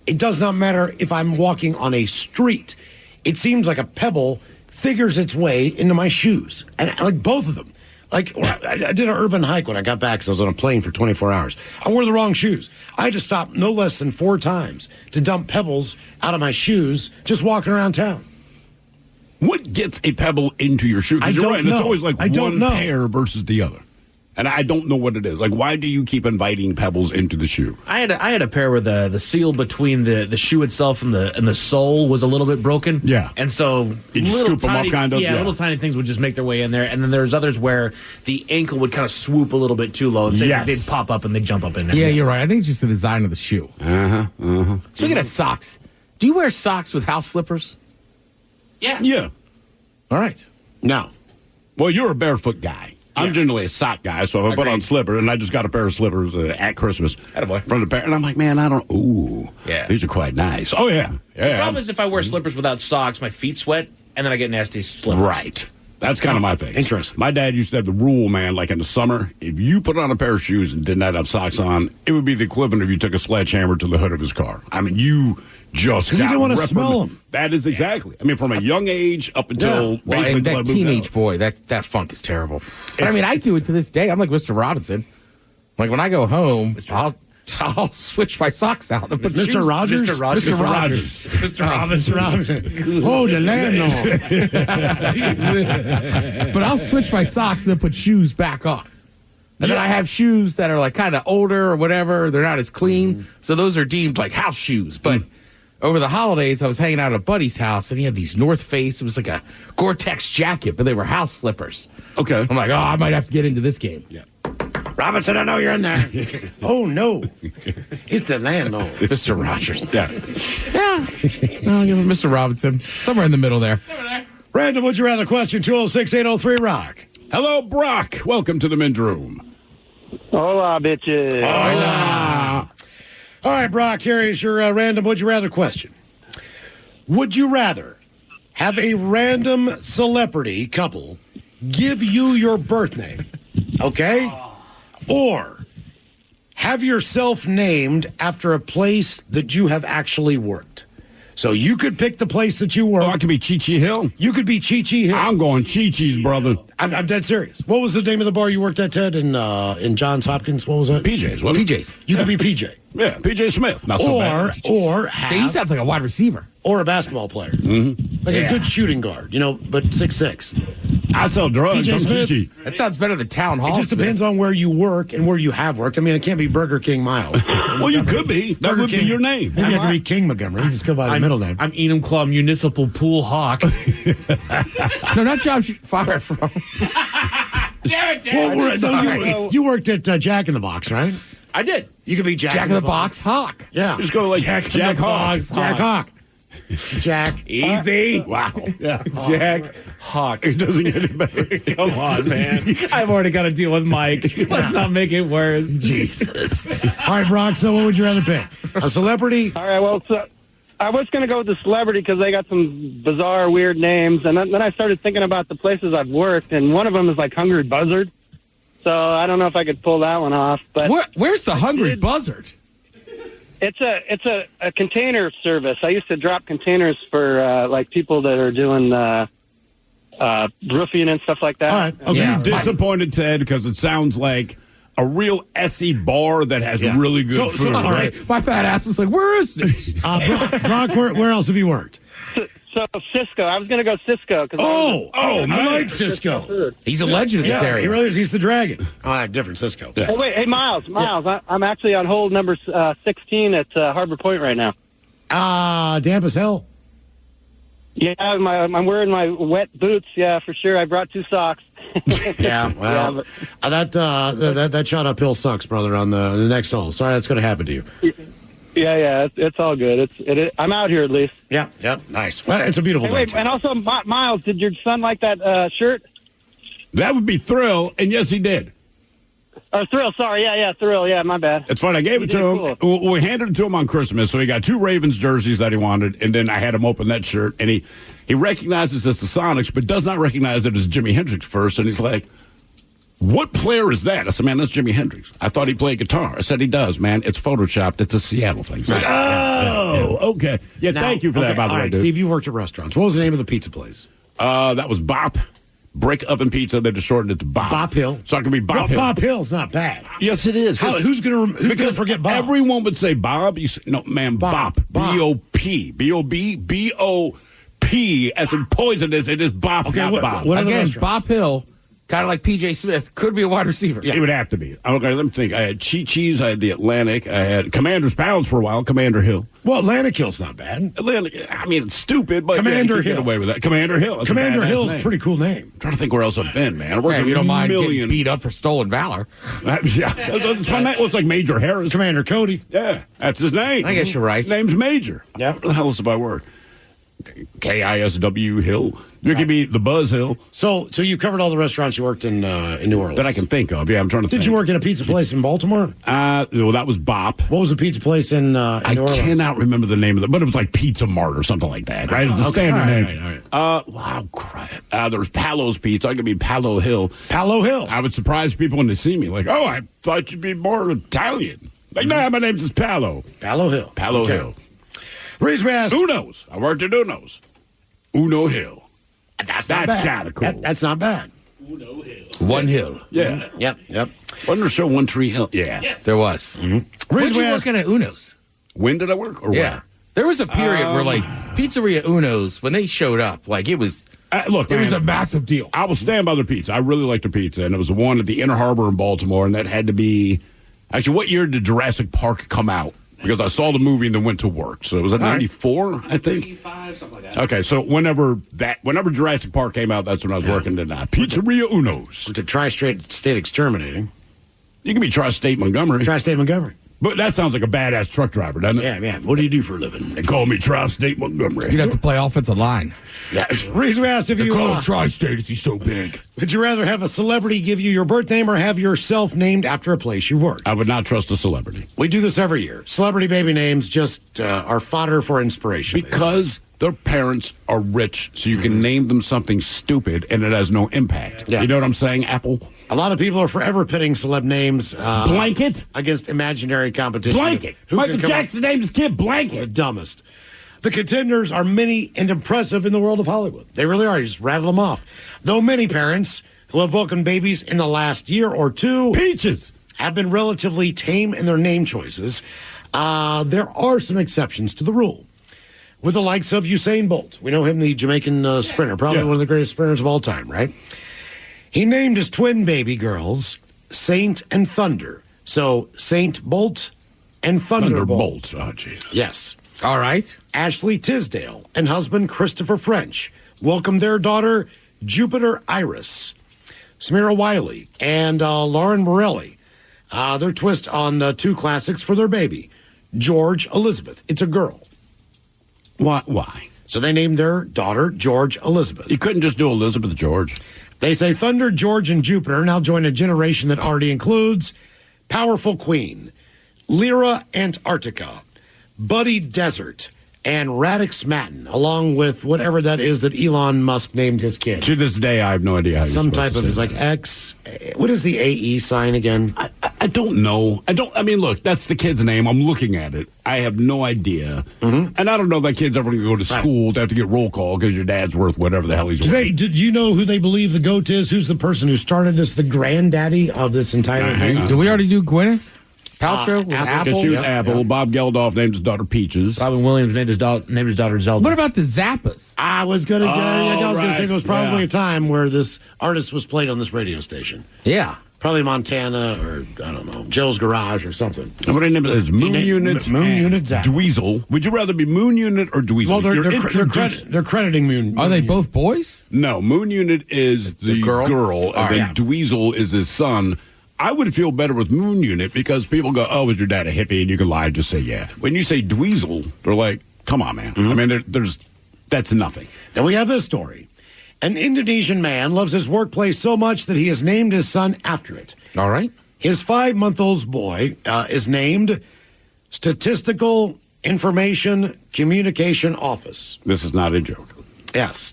It does not matter if I'm walking on a street. It seems like a pebble figures its way into my shoes. And like both of them. Like, I did an urban hike when I got back because I was on a plane for 24 hours. I wore the wrong shoes. I had to stop no less than 4 times to dump pebbles out of my shoes just walking around town. What gets a pebble into your shoe? Because you're right. know. It's always like I don't one know. pair versus the other. And I don't know what it is. Like, why do you keep inviting pebbles into the shoe? I had a pair where the seal between the shoe itself and the sole was a little bit broken. Yeah. And so you just scoop them up, kind of? Yeah, little tiny things would just make their way in there. And then there's others where the ankle would kind of swoop a little bit too low. And they'd pop up and they'd jump up in there. Yeah, you're right. I think it's just the design of the shoe. Uh-huh. Speaking of socks, do you wear socks with house slippers? Yeah. Yeah. All right. No. Well, you're a barefoot guy. I'm generally a sock guy, so if I put on slippers, and I just got a pair of slippers at Christmas from the pair, and I'm like, man, these are quite nice. Oh, yeah. The problem is if I wear slippers without socks, my feet sweat, and then I get nasty slippers. Right. That's kind of my thing. Interesting. My dad used to have the rule, man, like in the summer, if you put on a pair of shoes and did not have socks on, it would be the equivalent if you took a sledgehammer to the hood of his car. I mean, you just because you didn't want to smell them. That is exactly. I mean, from a young age up until basically that teenage boy, that funk is terrible. But I mean, I do it to this day. I'm like Mr. Robinson. Like when I go home, I'll switch my socks out and put Mr. shoes. Rogers? Mr. Rogers. Mr. Rogers. Mr. Robinson. Oh, the landlord. But I'll switch my socks and then put shoes back on. And then I have shoes that are like kind of older or whatever. They're not as clean. So those are deemed like house shoes. But over the holidays, I was hanging out at a buddy's house, and he had these North Face. It was like a Gore-Tex jacket, but they were house slippers. Okay. I'm like, I might have to get into this game. Yeah. Robinson, I know you're in there. Oh, no. It's the landlord. Mr. Rogers. Yeah. I'll give him Mr. Robinson. Somewhere in the middle there. Random Would You Rather question 206-803-ROCK. Hello, Brock. Welcome to the men's room. Hola, bitches. Hola. All right, Brock, here is your random Would You Rather question. Would you rather have a random celebrity couple give you your birth name, okay? Or have yourself named after a place that you have actually worked? So you could pick the place that you work. Oh, I could be Chi-Chi Hill. You could be Chi-Chi Hill. I'm going Chi-Chi's, brother. I'm dead serious. What was the name of the bar you worked at, Ted, in Johns Hopkins? What was that? PJ's, wasn't it? PJ's. You could be PJ. Yeah, PJ Smith. Not so bad. He sounds like a wide receiver. Or a basketball player. Mm-hmm. Like a good shooting guard, but 6'6". I sell drugs. PJ I'm Smith. Chi-Chi. That sounds better than Town Hall. It just depends on where you work and where you have worked. I mean, it can't be Burger King Miles. Well, you could be. That would be your name. Maybe I could be King Montgomery. You just go by the middle name. I'm Enum Claw Municipal Pool Hawk. No, not Job Fire from. Damn it, Well, you worked at Jack in the Box, right? I did. You could be Jack in the Box Hawk. Yeah. Just go like Jack Hawk. Jack Hawk. Jack. Easy. Wow. Yeah. Jack Hawk. It doesn't get any better. Come on, man. I've already got to deal with Mike. Let's not make it worse. Jesus. All right, Brock, so what would you rather pick? A celebrity? All right, well, so I was going to go with the celebrity because they got some bizarre, weird names. And then I started thinking about the places I've worked, and one of them is like Hungry Buzzard. So I don't know if I could pull that one off. But where's the Hungry Buzzard? It's a container service. I used to drop containers for like people that are doing roofing and stuff like that. All right. Okay. I'm disappointed, Ted, because it sounds like a real Essie bar that has really good food. All right. My fat ass was like, where is this? Brock, where else have you worked? So Cisco. I was going to go Cisco. I like Cisco. He's a legend in this area. He really is. He's the dragon. Oh, different Cisco. Hey, wait, hey, Miles. I'm actually on hold number 16 at Harbor Point right now. Damp as hell. Yeah, I'm wearing my wet boots. Yeah, for sure. I brought 2 socks. Yeah, well, that shot uphill sucks, brother. On the next hole. Sorry, that's going to happen to you. Yeah, it's all good. I'm out here at least. Yeah, nice. Well, it's a beautiful day. Wait, and also, Miles, did your son like that shirt? That would be Thrill, and yes, he did. Or Thrill, sorry. Yeah, Thrill. Yeah, my bad. It's fine. I gave it to him. Cool. We handed it to him on Christmas, so he got 2 Ravens jerseys that he wanted, and then I had him open that shirt, and he recognizes it's the Sonics, but does not recognize it as Jimi Hendrix first, and he's like, what player is that? I said, man, that's Jimi Hendrix. I thought he played guitar. I said, he does, man. It's Photoshopped. It's a Seattle thing. So, okay. Yeah, now, thank you for that, by the way, right, dude. Steve, you worked at restaurants. What was the name of the pizza place? That was Bop. Brick Oven Pizza. They just shortened it to Bop. Bop Hill. So it can be Bop Hill. Bop Hill's not bad. Yes, it is. Who's going to forget Bob? Everyone would say Bob. You say, no, man, Bop. B-O-P. B-O-B. B-O-P. As in poison as it is Bop, not Bob. Again, Bop Hill, kind of like P.J. Smith, could be a wide receiver. Yeah. It would have to be. Okay, let me think. I had Chi-Chi's. I had the Atlantic. I had Commander's Palace for a while. Commander Hill. Well, Atlantic Hill's not bad. Atlantic, I mean, it's stupid, but Commander you can Hill. get away with that. Commander Hill. That's Commander a Hill's name. a pretty cool name. I'm trying to think where else I've been, man. I worked Hey, with you don't mind million. getting beat up for stolen valor. Yeah, that's my name. Well, it's like Major Harris. Commander Cody. Yeah, that's his name. I guess you're right. Name's Major. Yeah. What the hell is my word? KISW Hill. You could be the Buzz Hill. So you covered all the restaurants you worked in New Orleans. That I can think of. Yeah, I'm trying to think. Did you work in a pizza place in Baltimore? Well, that was Bop. What was the pizza place in New Orleans? I cannot remember the name of it, but it was like Pizza Mart or something like that, right? It's a standard name. Wow, crap. There was Palo's Pizza. I could be Palo Hill. Palo Hill. I would surprise people when they see me, like, oh, I thought you'd be more Italian. Like, nah, my name's just Palo. Palo Hill. Palo Okay. Hill. Reason we asked. Uno's. I worked at Uno's. Uno Hill. That's not bad. Kind of cool. That's not bad. Uno Hill. One hill. Yeah. Yep. Wasn't there show One Tree Hill? Yeah. Yes. There was. Mm-hmm. Where'd you working at Uno's? When did I work? Or Yeah. where? There was a period where, like, Pizzeria Uno's, when they showed up, like, it was... Look, it was a massive deal. I will stand by their pizza. I really liked their pizza, and it was the one at the Inner Harbor in Baltimore, and that had to be... Actually, what year did Jurassic Park come out? Because I saw the movie and then went to work. So it was at 94, I think. 95, something like that. Okay, so whenever Jurassic Park came out, that's when I was working at Pizzeria Uno's. To Tri-State Exterminating. You can be Tri-State Montgomery. Tri-State Montgomery. But that sounds like a badass truck driver, doesn't it? Yeah. What do you do for a living? They call me Tri-State Montgomery. You'd have to play offensive line. Yeah. Reason we asked if you... call him Tri-State. Is he so big? Would you rather have a celebrity give you your birth name or have yourself named after a place you worked? I would not trust a celebrity. We do this every year. Celebrity baby names just are fodder for inspiration. Because their parents are rich, so you can name them something stupid and it has no impact. Yes. You know what I'm saying, Apple? A lot of people are forever pitting celeb names Blanket against imaginary competition. Blanket. Michael Jackson named his kid Blanket. The dumbest. The contenders are many and impressive in the world of Hollywood. They really are. You just rattle them off. Though many parents who have welcomed babies in the last year or two Peaches have been relatively tame in their name choices, there are some exceptions to the rule. With the likes of Usain Bolt. We know him, the Jamaican sprinter, probably one of the greatest sprinters of all time, right? He named his twin baby girls Saint and Thunder. So Saint Bolt and Thunderbolt. Oh, Jesus. Yes. All right. Ashley Tisdale and husband Christopher French welcomed their daughter Jupiter Iris. Samira Wiley and Lauren Morelli. Their twist on 2 classics for their baby, George Elizabeth. It's a girl. Why? So they named their daughter George Elizabeth. You couldn't just do Elizabeth George. They say Thunder, George, and Jupiter now join a generation that already includes Powerful Queen, Lyra Antarctica, Buddy Desert, and Radix Matin, along with whatever that is that Elon Musk named his kid. To this day, I have no idea how you're Some supposed type to of say is like that. X. What is the AE sign again? I don't know. I mean, look, that's the kid's name. I'm looking at it. I have no idea. And I don't know if that kid's ever going to go to school to have to get roll call because your dad's worth whatever the hell he's worth. Did you know who they believe the GOAT is? Who's the person who started this, the granddaddy of this entire thing? Did we already do Gwyneth? Paltrow with Apple. Because she was Apple. Bob Geldof named his daughter Peaches. Robin Williams named his daughter Zelda. What about the Zappas? I was going to right. say there was probably a time where this artist was played on this radio station. Yeah. Probably Montana or, I don't know, Joe's Garage or something. What I name it is Moon Unit. Moon Unit Zap. Dweezil. Would you rather be Moon Unit or Dweezil? Well, they're crediting Moon. Are they both boys? No, Moon Unit is the girl and then Dweezil is his son. I would feel better with Moon Unit because people go, "Oh, was your dad a hippie?" And you can lie and just say, "Yeah." When you say Dweezil, they're like, "Come on, man." I mean, that's nothing. Then we have this story. An Indonesian man loves his workplace so much that he has named his son after it. All right. His 5-month-old boy is named Statistical Information Communication Office. This is not a joke. Yes.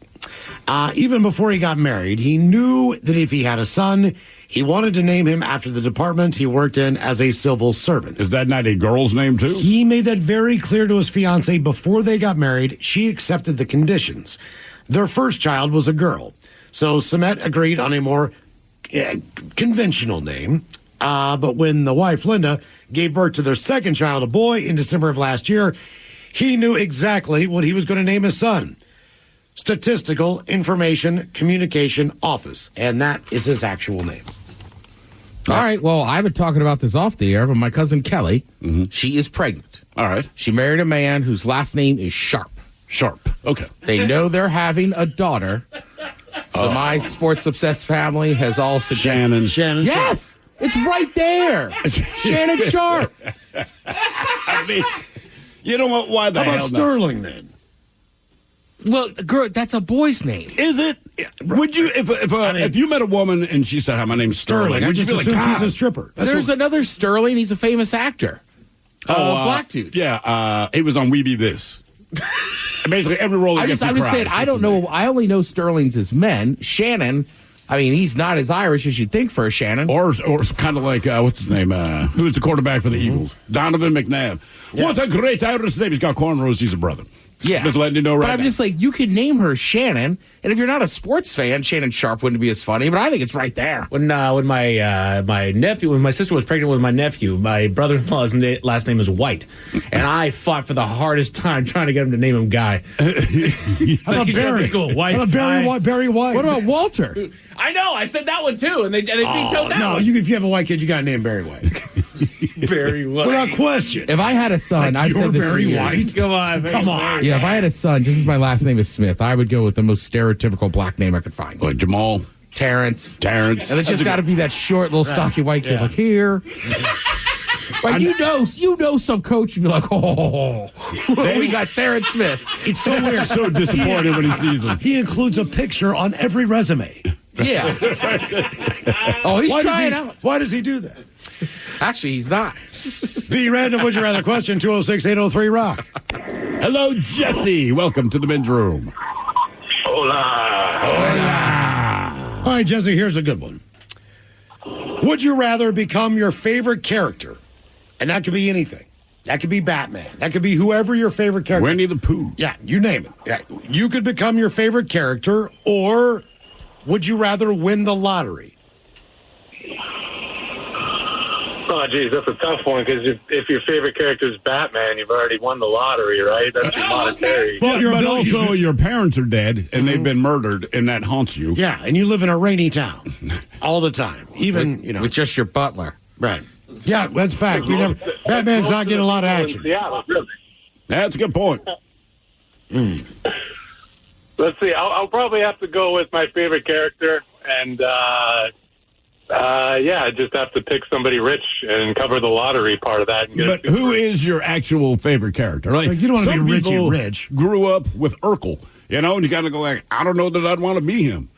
Even before he got married, he knew that if he had a son, he wanted to name him after the department he worked in as a civil servant. Is that not a girl's name, too? He made that very clear to his fiancée before they got married. She accepted the conditions. Their first child was a girl. So Samet agreed on a more conventional name. But when the wife, Linda, gave birth to their second child, a boy, in December of last year, he knew exactly what he was going to name his son. Statistical Information Communication Office. And that is his actual name. All right. Well, I've been talking about this off the air, but my cousin Kelly, she is pregnant. All right. She married a man whose last name is Sharp. Sharp. Okay. They know they're having a daughter. So my sports-obsessed family has all suggested... Shannon. Yes! It's right there! Shannon Sharp! I mean, you know what? Why the hell How about Sterling, then? Well, girl, that's a boy's name. Is it? Would you, if you met a woman and she said, "Hi, my name's Sterling," I would you just be like, assume "God." she's a stripper. There's another Sterling. He's a famous actor. Black dude. Yeah, he was on We Be This. Basically, every role he I'm gets just saying, I don't know. I only know Sterling's as men. Shannon, I mean, he's not as Irish as you'd think for a Shannon. Or kind of like, what's his name? Who's the quarterback for the Eagles? Donovan McNabb. Yeah. What a great Irish name. He's got cornrows. He's a brother. Yeah. Just letting you know right But I'm now. just like, you can name her Shannon, and if you're not a sports fan, Shannon Sharp wouldn't be as funny, but I think it's right there. When my sister was pregnant with my nephew, my brother-in-law's last name is White, and I fought for the hardest time trying to get him to name him Guy. How about Barry? White. How about Barry White? What about Walter? I know, I said that one too, and they vetoed that one. If you have a white kid, you got to name Barry White. Barry White. Without question. If I had a son, Like I've said this for Barry years. White? Come on, man. Come on. Yeah, if I had a son, just as my last name is Smith, I would go with the most stereotypical black name I could find. Like Jamal. Terrence. And it's just got to be that short, little, stocky white kid. Yeah. Like, here. Like, you know some coach, you'd be like, oh, we got Terrence Smith. It's so weird. So disappointed when he sees him. He includes a picture on every resume. Yeah. Oh, he's trying out. Why does he do that? Actually, he's not. The random Would You Rather question, 206-803-ROCK. Hello, Jesse. Welcome to the men's room. Hola. All right, Jesse, here's a good one. Would you rather become your favorite character? And that could be anything. That could be Batman. That could be whoever your favorite character. Winnie the Pooh. Yeah, you name it. Yeah, you could become your favorite character, or would you rather win the lottery? Oh, geez, that's a tough one, because if your favorite character is Batman, you've already won the lottery, right? That's your monetary. Well, but also your parents are dead, and they've been murdered, and that haunts you. Yeah, and you live in a rainy town all the time. Even, with just your butler. Right. Yeah, that's fact. Batman's not getting a lot of action. Yeah, really. That's a good point. Let's see. I'll probably have to go with my favorite character, and I just have to pick somebody rich and cover the lottery part of that. But who is your actual favorite character? Like, you don't want to be some people rich. Grew up with Urkel, and you kind of go like, I don't know that I'd want to be him.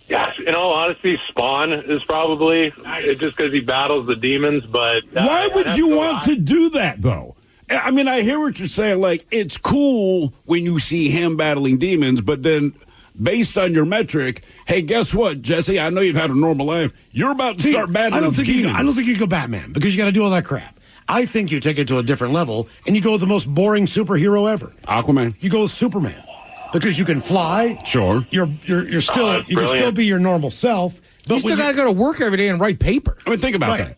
Yes, in all honesty, Spawn is probably just because he battles the demons. But why would you want to do that, though? I mean, I hear what you're saying. Like, it's cool when you see him battling demons, but then based on your metric, hey, guess what, Jesse? I know you've had a normal life. You're about to start battling demons. I don't think you go Batman, because you got to do all that crap. I think you take it to a different level, and you go with the most boring superhero ever. Aquaman. You go with Superman. Because you can fly. Sure. You're still you can still be your normal self. But you still got to go to work every day and write paper. I mean, think about that.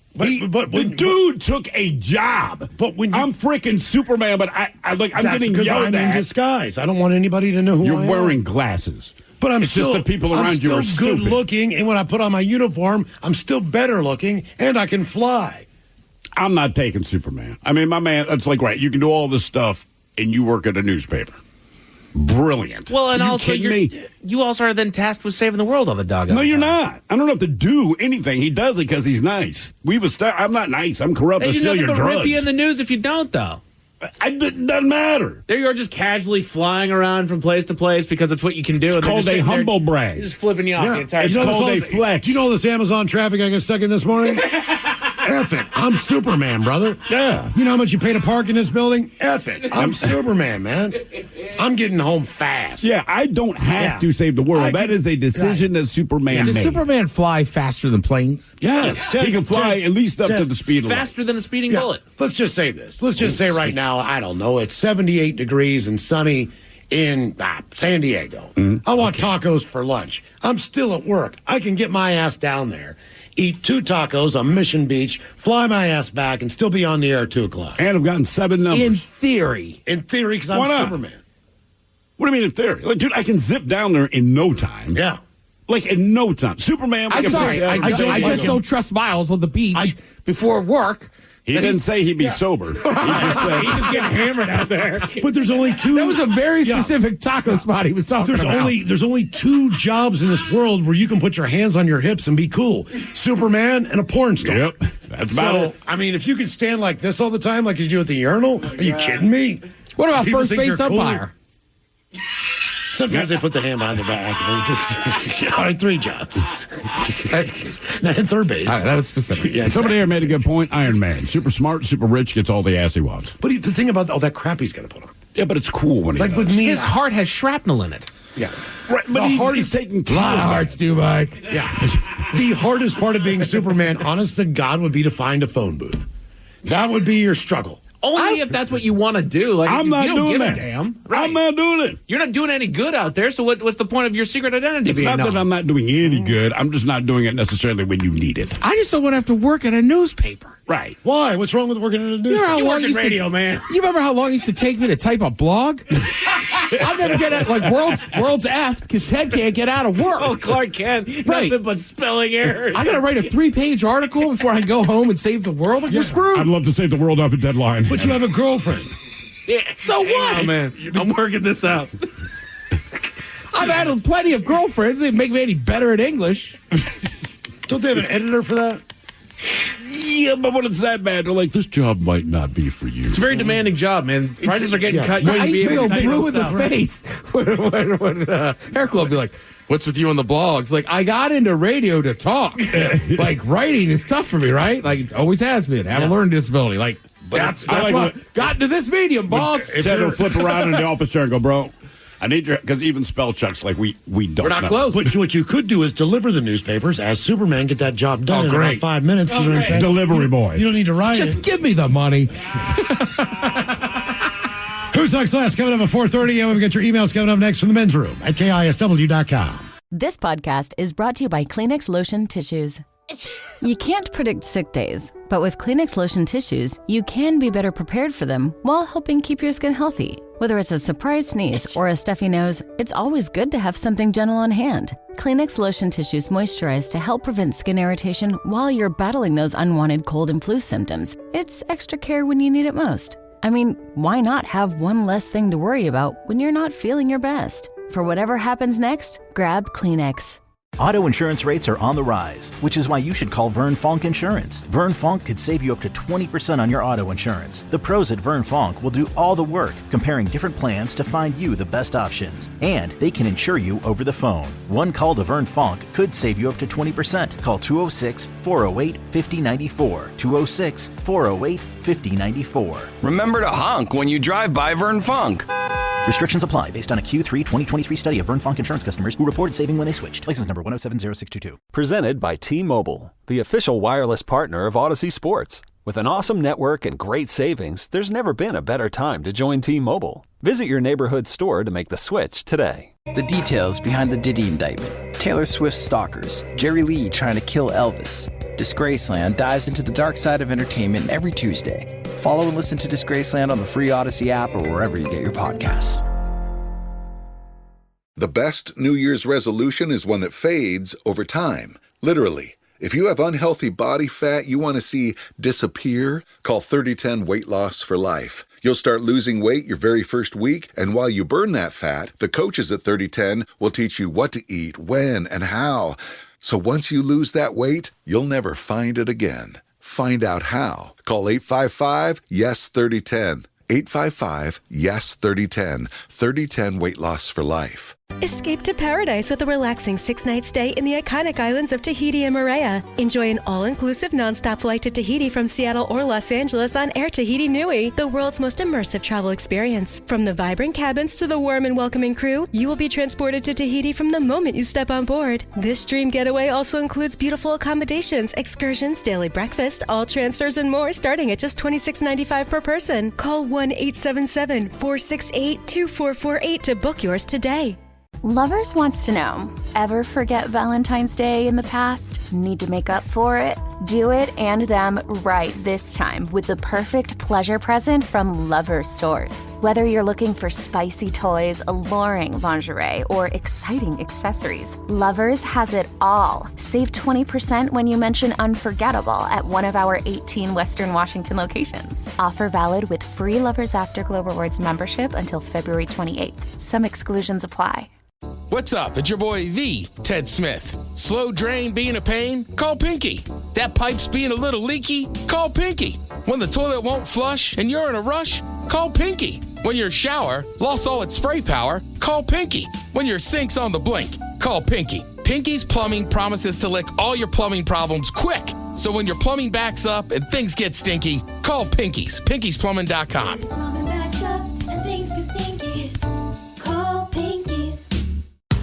But the dude took a job. But when I'm freaking Superman, but I'm getting because yelled I'm in at. disguise. I don't want anybody to know who I am. You're wearing glasses. But I'm it's still just the people around you are still good stupid. looking, and when I put on my uniform, I'm still better looking, and I can fly. I'm not taking Superman. I mean, my man, it's like, right, you can do all this stuff, and you work at a newspaper. Brilliant. Well, and Are you also kidding me? you also are then tasked with saving the world all the doggone No, you're time. not. I don't have to do anything. He does it because he's nice. I'm not nice. I'm corrupt. I Hey, steal your nothing but rip drugs. you in the news if you don't, though. It doesn't matter. There you are, just casually flying around from place to place because it's what you can do. It's called a humble brag. They're just flipping you off the entire It's time. called a flex. Do you know all this Amazon traffic I got stuck in this morning? F it. I'm Superman, brother. Yeah. You know how much you pay to park in this building? F it. I'm Superman, man. I'm getting home fast. Yeah, I don't have to save the world. That is a decision that Superman Does made. Superman fly faster than planes? Yes. He can fly at least up to the speed of light. Faster than a speeding bullet. Let's just say this. Let's just say right now, I don't know, it's 78 degrees and sunny in San Diego. I want tacos for lunch. I'm still at work. I can get my ass down there, eat 2 tacos on Mission Beach, fly my ass back, and still be on the air at 2 o'clock. And I've gotten 7 numbers. In theory. In theory, because Why I'm not? Superman. What do you mean in theory? Like, dude, I can zip down there in no time. Yeah. Like, in no time. Superman... I'm sorry. I just don't trust Miles on the beach before work. He didn't say he'd be sober. He just said... He's just getting hammered out there. But there's only 2... That was a very specific taco spot he was talking about. There's only 2 jobs in this world where you can put your hands on your hips and be cool. Superman and a porn star. Yep. That's about it. I mean, if you could stand like this all the time, like you do at the urinal, are you kidding me? What about People first think base you're cool. umpire? Sometimes they put the hand behind the back. Just, all right, 3 jobs. And third base. All right, that was specific. Yeah, Somebody here made a good point. Iron Man. Super smart, super rich, gets all the ass he wants. But the thing about all that crap he's got to put on. Yeah, but it's cool when he Like does. with me, His heart has shrapnel in it. Yeah. Right, but he's taking A lot of hearts do, Mike. Yeah. The hardest part of being Superman, honest to God, would be to find a phone booth. That would be your struggle. Only if that's what you want to do. Like, I'm if not you don't doing give that. a damn. Right. I'm not doing it. You're not doing any good out there, so what's the point of your secret identity It's being not known? that I'm not doing any good. I'm just not doing it necessarily when you need it. I just don't want to have to work at a newspaper. Right. Why? What's wrong with working in a newspaper? You know how You long work it in used to- radio, man. You remember how long it used to take me to type a blog? I'll never get at like world's effed because Ted can't get out of work. Oh, Clark Kent. Right. Nothing but spelling errors. I got to write a 3-page article before I go home and save the world. Like, we're screwed. I'd love to save the world off a deadline. But you have a girlfriend. Yeah. So Hang what? on, man. I'm working this out. I've had plenty of girlfriends. They make me any better at English. Don't they have an editor for that? Yeah, but when it's that bad, they're like, this job might not be for you. It's a very demanding job, man. Prices are getting cut. I You'd be used to able go to type blue those in the stuff. face when Hair Club would be like, what's with you on the blogs? Like, I got into radio to talk. Like, writing is tough for me, right? Like, it always has been. I have a learning disability. Like, that's I like what got into this medium, boss. Instead of flip around in the office chair and go, bro, I need your, because even spell checks, like we don't We're not know. close. But what you could do is deliver the newspapers as Superman, get that job done in about 5 minutes. You know what I'm saying? Delivery boy. You don't need to write Just it. give me the money. Who Sucks Last coming up at 4:30, and we've got your emails coming up next from the men's room at KISW.com. This podcast is brought to you by Kleenex Lotion Tissues. You can't predict sick days, but with Kleenex Lotion Tissues, you can be better prepared for them while helping keep your skin healthy. Whether it's a surprise sneeze or a stuffy nose, it's always good to have something gentle on hand. Kleenex Lotion Tissues moisturize to help prevent skin irritation while you're battling those unwanted cold and flu symptoms. It's extra care when you need it most. I mean, why not have one less thing to worry about when you're not feeling your best? For whatever happens next, grab Kleenex. Auto insurance rates are on the rise, which is why you should call Vern Fonk Insurance. Vern Fonk could save you up to 20% on your auto insurance. The pros at Vern Fonk will do all the work, comparing different plans to find you the best options. And they can insure you over the phone. One call to Vern Fonk could save you up to 20%. Call 206-408-5094. 206-408-5094. Remember to honk when you drive by Vern Fonk. Restrictions apply based on a Q3 2023 study of Vern Fonk Insurance customers who reported saving when they switched. License number 1070622. Presented by T-Mobile, the official wireless partner of Odyssey Sports. With an awesome network and great savings, there's never been a better time to join T-Mobile. Visit your neighborhood store to make the switch today. The details behind the Diddy indictment, Taylor Swift's stalkers, Jerry Lee trying to kill Elvis. Disgraceland dives into the dark side of entertainment every Tuesday. Follow and listen to Disgraceland on the free Odyssey app or wherever you get your podcasts. The best New Year's resolution is one that fades over time, literally. If you have unhealthy body fat you want to see disappear, call 3010 Weight Loss for Life. You'll start losing weight your very first week, and while you burn that fat, the coaches at 3010 will teach you what to eat, when, and how. So once you lose that weight, you'll never find it again. Find out how. Call 855-YES-3010. 855-YES-3010. 3010 Weight Loss for Life. Escape to paradise with a relaxing 6-night stay in the iconic islands of Tahiti and Moorea. Enjoy an all-inclusive nonstop flight to Tahiti from Seattle or Los Angeles on Air Tahiti Nui, the world's most immersive travel experience. From the vibrant cabins to the warm and welcoming crew, you will be transported to Tahiti from the moment you step on board. This dream getaway also includes beautiful accommodations, excursions, daily breakfast, all transfers, and more starting at just $26.95 per person. Call 1-877-468-2448 to book yours today. Lovers wants to know, ever forget Valentine's Day in the past? Need to make up for it? Do it and them right this time with the perfect pleasure present from Lovers Stores. Whether you're looking for spicy toys, alluring lingerie, or exciting accessories, Lovers has it all. Save 20% when you mention unforgettable at one of our 18 Western Washington locations. Offer valid with free Lovers Afterglow Rewards membership until February 28th. Some exclusions apply. What's up? It's your boy, the Ted Smith. Slow drain being a pain? Call Pinky. That pipe's being a little leaky? Call Pinky. When the toilet won't flush and you're in a rush? Call Pinky. When your shower lost all its spray power? Call Pinky. When your sink's on the blink? Call Pinky. Pinky's Plumbing promises to lick all your plumbing problems quick. So when your plumbing backs up and things get stinky, call Pinky's. Pinky'sPlumbing.com.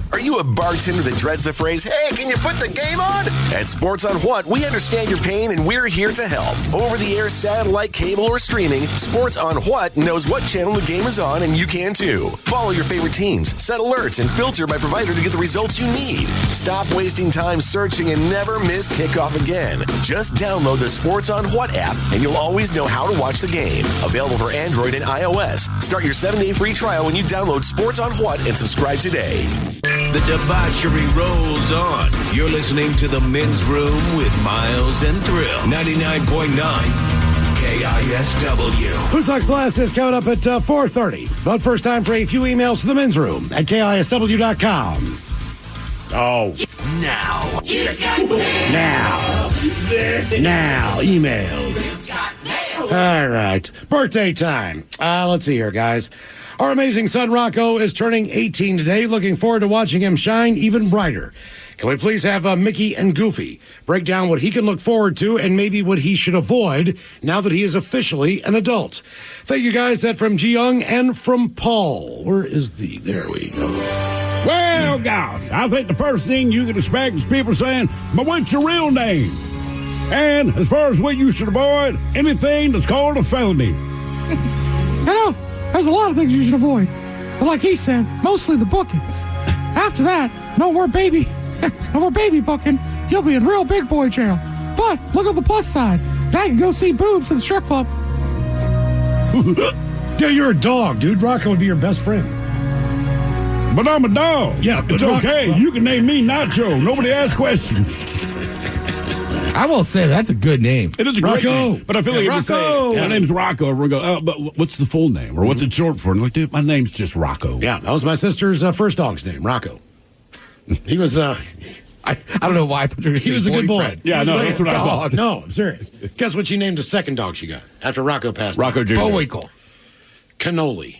Are you a bartender that dreads the phrase, hey, can you put the game on? At Sports on What, we understand your pain and we're here to help. Over-the-air, satellite, cable, or streaming, Sports on What knows what channel the game is on, and you can too. Follow your favorite teams, set alerts, and filter by provider to get the results you need. Stop wasting time searching and never miss kickoff again. Just download the Sports on What app, and you'll always know how to watch the game. Available for Android and iOS. Start your 7-day free trial when you download Sports on What and subscribe today. The debauchery rolls on. You're listening to The Men's Room with Miles and Thrill. 99.9 KISW. Who Sucks Last is coming up at 4:30. But first time for a few emails to the men's room at KISW.com. Oh. Now. Now. Emails. All right. Birthday time. Let's see here, guys. Our amazing son Rocco is turning 18 today. Looking forward to watching him shine even brighter. Can we please have Mickey and Goofy break down what he can look forward to and maybe what he should avoid now that he is officially an adult? Thank you, guys. That from Ji Young and from Paul. Where is the... There we go. Well, gosh, I think the first thing you can expect is people saying, but what's your real name? And as far as what you should avoid, anything that's called a felony. I know. There's a lot of things you should avoid. But like he said, mostly the bookings. After that, no more baby booking. You'll be in real big boy jail. But look on the plus side. Now you can go see boobs at the strip club. Yeah, you're a dog, dude. Rocco would be your best friend. But I'm a dog. Yeah, it's okay. You can name me Nacho. Nobody asks questions. I will say that's a good name. It is a great name. But I feel like if you say, my name's Rocco, everyone goes, oh, but what's the full name? Or what's it short for? And I'm like, dude, my name's just Rocco. Yeah, that was my sister's first dog's name, Rocco. He was, I don't know why I thought you were going to say he was a good boy. Boyfriend. Yeah, no, that's what I thought. No, I'm serious. Guess what she named the second dog she got after Rocco passed Rocco Jr. Bullwinkle. Cannoli.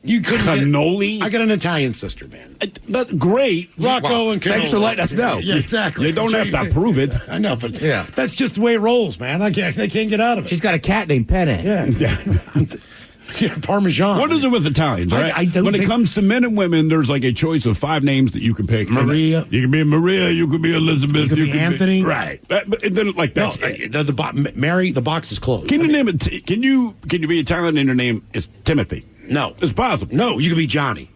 You couldn't Cannoli? I got an Italian sister, man. That's great. Rocco and Cannoli. Thanks for letting us know. Yeah, exactly. You don't have to prove it. I know, but that's just the way it rolls, man. They can't get out of it. She's got a cat named Penne. Yeah, Parmesan. What is it with Italians, right? When it comes to men and women, there's like a choice of 5 names that you can pick. Maria. You can be Maria. You could be Elizabeth. You could be Anthony. Right. But then, like, that's Mary, the box is closed. Can you name it? Can you be Italian and your name is Timothy? No. It's possible. No, you could be Johnny.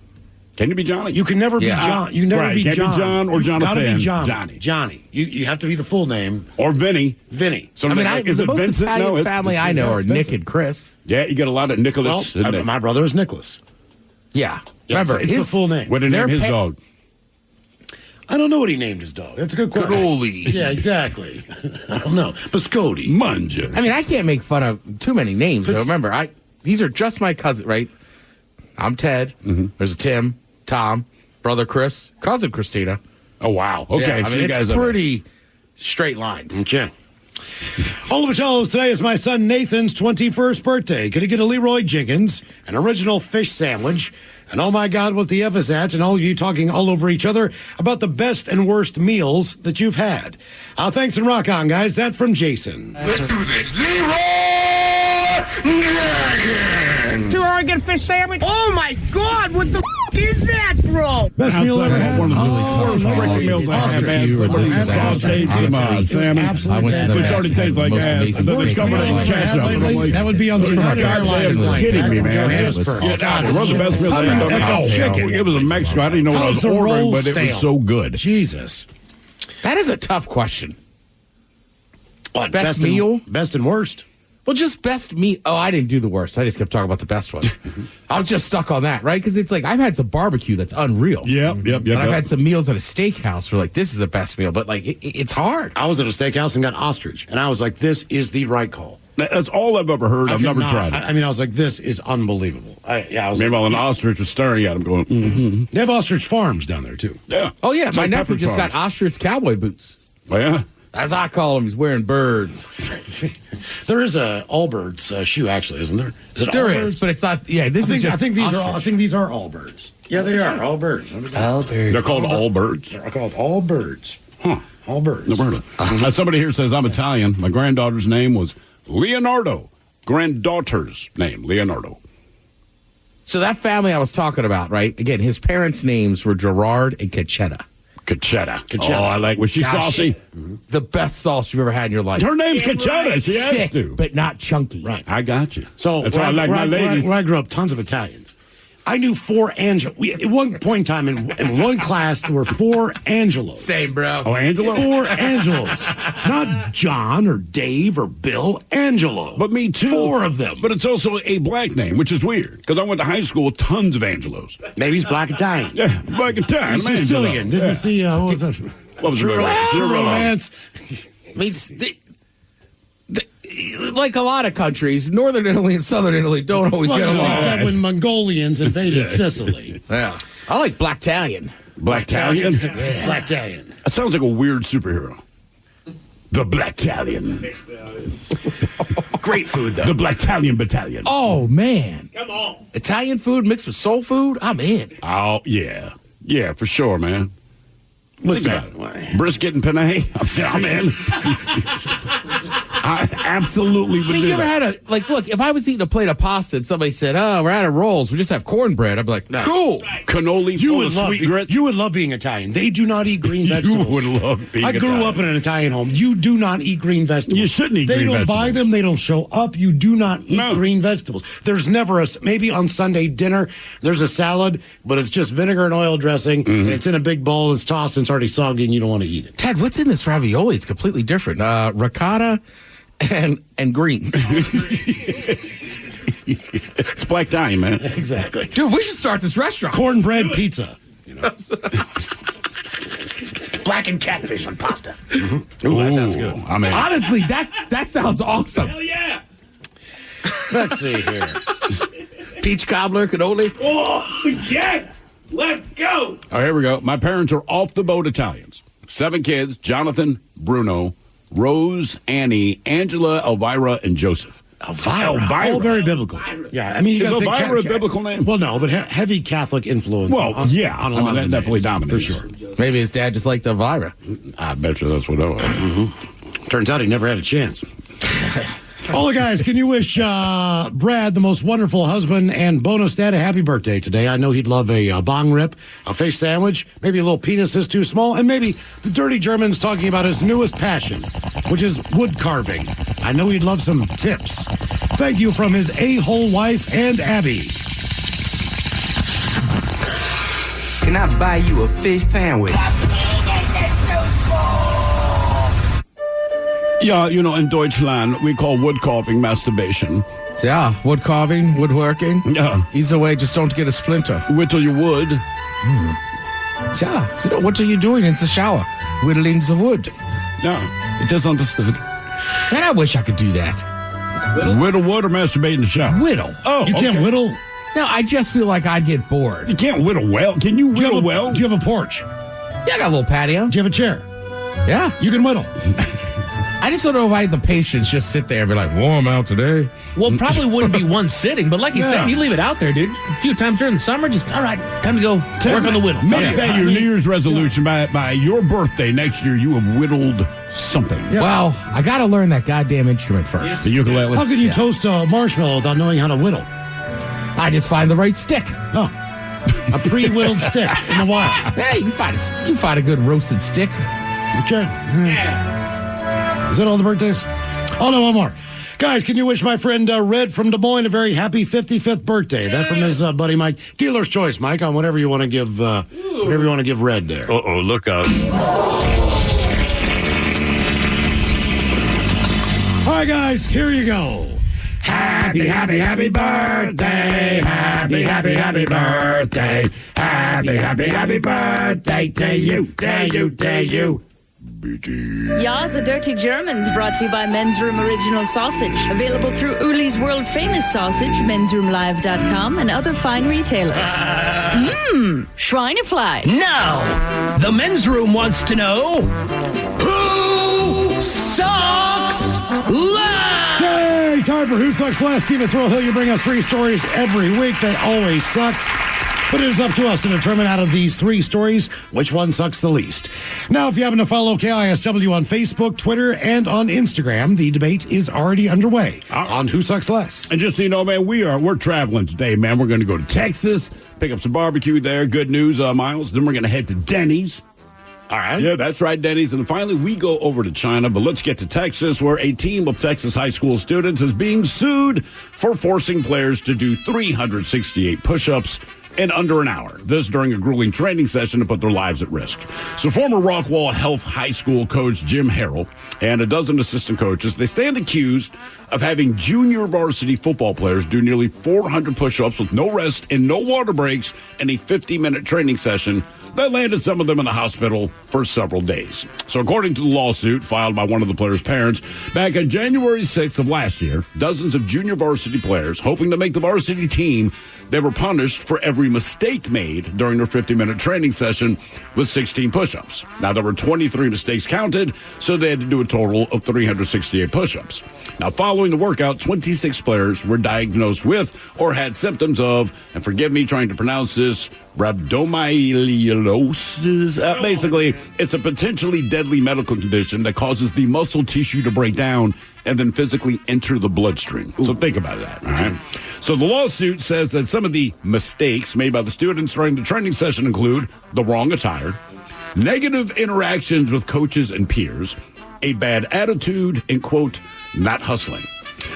Can you be Johnny? You can never be John. You never be can't John. be John or Jonathan. Gotta be John. Johnny. Johnny. You have to be the full name. Or Vinny. Vinny. So I mean, is the it most Vincent? Italian No, family I know are Nick and Chris. Yeah, you get a lot of Nicholas. Well, my brother is Nicholas. Yeah. Yeah, Remember, it's the full name. What did he name his dog? I don't know what he named his dog. That's a good question. Cannoli. Yeah, exactly. I don't know. Biscotti. Munja. I mean, I can't make fun of too many names. Though. Remember, these are just my cousin, right? I'm Ted. There's a Tim, Tom, brother Chris, cousin Christina. Oh, wow. Okay. Yeah, I so mean, you it's guys pretty straight line. Okay. All of Charles, today is my son Nathan's 21st birthday. Could he get a Leroy Jenkins, an original fish sandwich, and oh my God, what the F is that, and all of you talking all over each other about the best and worst meals that you've had. Thanks and rock on, guys. That from Jason. Let's do this. Leroy Jenkins! 2 Oregon fish sandwich. Oh my God! What the is that, bro? Best meal ever had. One of the really tough freaking meals I have had. Somebody sauteed some salmon. I went to the It already tastes like ass. And then they covered it in ketchup. That would be on the front You're kidding me, man. It was the best meal I ever had. It was in Mexico. I didn't know what I was ordering, but it was so good. Jesus. That is a tough question. What, best meal? Best and worst? Well, just best meat. Oh, I didn't do the worst. I just kept talking about the best one. I was just stuck on that, right? Because it's like I've had some barbecue that's unreal. Yep. And I've had some meals at a steakhouse where like this is the best meal, but like it's hard. I was at a steakhouse and got ostrich, and I was like, "This is the right call." That's all I've ever heard. I've never tried it. I mean, I was like, "This is unbelievable." I was Meanwhile, an ostrich was staring at him, going, They have ostrich farms down there too. Yeah. Oh yeah, my Like nephew Pepperidge just Farms. got ostrich cowboy boots. Oh yeah. As I call him, he's wearing birds. There is a Allbirds shoe, actually, isn't there? Is it There Allbirds? is, but it's not. Yeah, this is just. I think these ostrich. are. I think these are Allbirds. Yeah, they are Allbirds. Allbirds. They're called Allbirds. They're called Allbirds. Huh. Allbirds. Never heard of it. Somebody here says I'm Italian. My granddaughter's name was Leonardo. Granddaughter's name, Leonardo. So that family I was talking about, right? Again, his parents' names were Gerard and Cacetta. Cacetta. Oh, I like. Was she saucy? The best sauce you've ever had in your life. Her name's Cacetta. She has Thick, to. but not chunky. Right. I got you. So that's why I like my ladies. Where I grew up, tons of Italians. I knew 4 Angelo. At one point in time, in one class, there were 4 Angelos. Same, bro. Oh, Angelo? 4 Angelos. Not John or Dave or Bill. Angelo. But me too. 4 of them. But it's also a black name, which is weird. Because I went to high school with tons of Angelos. Maybe he's black Italian. Yeah, black Italian. He's Sicilian. Didn't you see, what was that? What was True Romance. I mean, like a lot of countries, Northern Italy and Southern Italy don't always get along. Except when Mongolians invaded Sicily. Yeah. I like Blacktalian. Blacktalian? Yeah. Blacktalian. That sounds like a weird superhero. The Blacktalian. Great food, though. The Blacktalian Battalion. Oh, man. Come on. Italian food mixed with soul food? I'm in. Oh, yeah. Yeah, for sure, man. What's Think that? about it. Brisket and penne? I'm in. I absolutely would I mean, do you ever that. had look, if I was eating a plate of pasta and somebody said, oh, we're out of rolls, we just have cornbread, I'd be like, cool. Cannoli full of sweet grits? You would love being Italian. They do not eat green vegetables. You would love being I grew Italian. up in an Italian home. You do not eat green vegetables. You shouldn't eat green They don't buy vegetables. them. They don't show up. You do not eat green vegetables. There's never maybe on Sunday dinner, there's a salad, but it's just vinegar and oil dressing, and it's in a big bowl, it's tossed, and it's already soggy, and you don't want to eat it. Ted, what's in this ravioli? It's completely different. Ricotta and greens. It's black Italian, man. Exactly. Dude, we should start this restaurant. Cornbread pizza. Blackened catfish on pasta. Ooh, that sounds good. I mean, honestly, that sounds awesome. Hell yeah. Let's see here. Peach cobbler, cannoli. Oh, yes. Let's go. oh, here we go. My parents are off the boat Italians. 7 kids: Jonathan, Bruno, Rose, Annie, Angela, Elvira, and Joseph. Elvira. All very biblical. Yeah, I mean, you Is gotta think Elvira a biblical name? Well, no, but heavy Catholic influence. Well, on, yeah. on a I mean, lot that of the definitely names, dominates. for sure. Maybe his dad just liked Elvira. I bet you that's what it was. Turns out he never had a chance. All the guys, can you wish Brad, the most wonderful husband and bonus dad, a happy birthday today? I know he'd love a bong rip, a fish sandwich, maybe a little penis is too small, and maybe the dirty German's talking about his newest passion, which is wood carving. I know he'd love some tips. Thank you from his a-hole wife and Abby. Can I buy you a fish sandwich? Yeah, in Deutschland, we call wood carving masturbation. Yeah, wood carving, woodworking. Yeah. Either way, just don't get a splinter. Whittle your wood. Yeah, so what are you doing in the shower? Whittling the wood. Yeah, it is understood. Man, I wish I could do that. Whittle wood or masturbate in the shower? Whittle. Oh, You can't whittle? No, I just feel like I'd get bored. You can't whittle well. Can you whittle well? Do you have a porch? Yeah, I got a little patio. Do you have a chair? Yeah. You can whittle. I just don't know if I had the patience just sit there and be like, warm out today. Well, probably wouldn't be one sitting, but like you said, you leave it out there, dude. A few times during the summer, just, all right, time to go work on the whittle. Make that your New Year's resolution. By your birthday next year, you have whittled something. Yeah. Well, I got to learn that goddamn instrument first. The ukulele. How can you toast a marshmallow without knowing how to whittle? I just find the right stick. Oh, a pre-whittled stick in the wild. Hey, you find a good roasted stick. Okay. Is that all the birthdays? Oh, no, one more. Guys, can you wish my friend Red from Des Moines a very happy 55th birthday? That from his buddy Mike. Dealer's choice, Mike, on whatever you want to give Red there. Uh-oh, look out. All right, guys, here you go. Happy, happy, happy birthday. Happy, happy, happy birthday. Happy, happy, happy birthday to you, to you, to you. Ya's a Dirty Germans, brought to you by Men's Room Original Sausage. Available through Uli's World Famous Sausage, mensroomlive.com, and other fine retailers. Schweinefly. Now, the men's room wants to know who sucks last? Yay! Time for Who Sucks Last. Steve at Thrill Hill, you bring us 3 stories every week. They always suck. But it is up to us to determine out of these 3 stories which one sucks the least. Now, if you happen to follow KISW on Facebook, Twitter, and on Instagram, the debate is already underway on Who Sucks Less. And just so you know, man, we're traveling today, man. We're going to go to Texas, pick up some barbecue there. Good news, Miles. Then we're going to head to Denny's. All right. Yeah, that's right, Denny's. And finally, we go over to China. But let's get to Texas, where a team of Texas high school students is being sued for forcing players to do 368 push-ups in under an hour. This during a grueling training session to put their lives at risk. So former Rockwall Health High School coach Jim Harrell and a dozen assistant coaches, they stand accused of having junior varsity football players do nearly 400 push-ups with no rest and no water breaks in a 50-minute training session that landed some of them in the hospital for several days. So according to the lawsuit filed by one of the players' parents, back on January 6th of last year, dozens of junior varsity players hoping to make the varsity team, they were punished for every mistake made during their 50-minute training session with 16 push-ups. Now, there were 23 mistakes counted, so they had to do a total of 368 push-ups. Now, following the workout, 26 players were diagnosed with or had symptoms of, and forgive me trying to pronounce this, rhabdomyolysis. Basically, it's a potentially deadly medical condition that causes the muscle tissue to break down and then physically enter the bloodstream. So think about that, all right? So the lawsuit says that some of the mistakes made by the students during the training session include the wrong attire, negative interactions with coaches and peers, a bad attitude, and, quote, not hustling.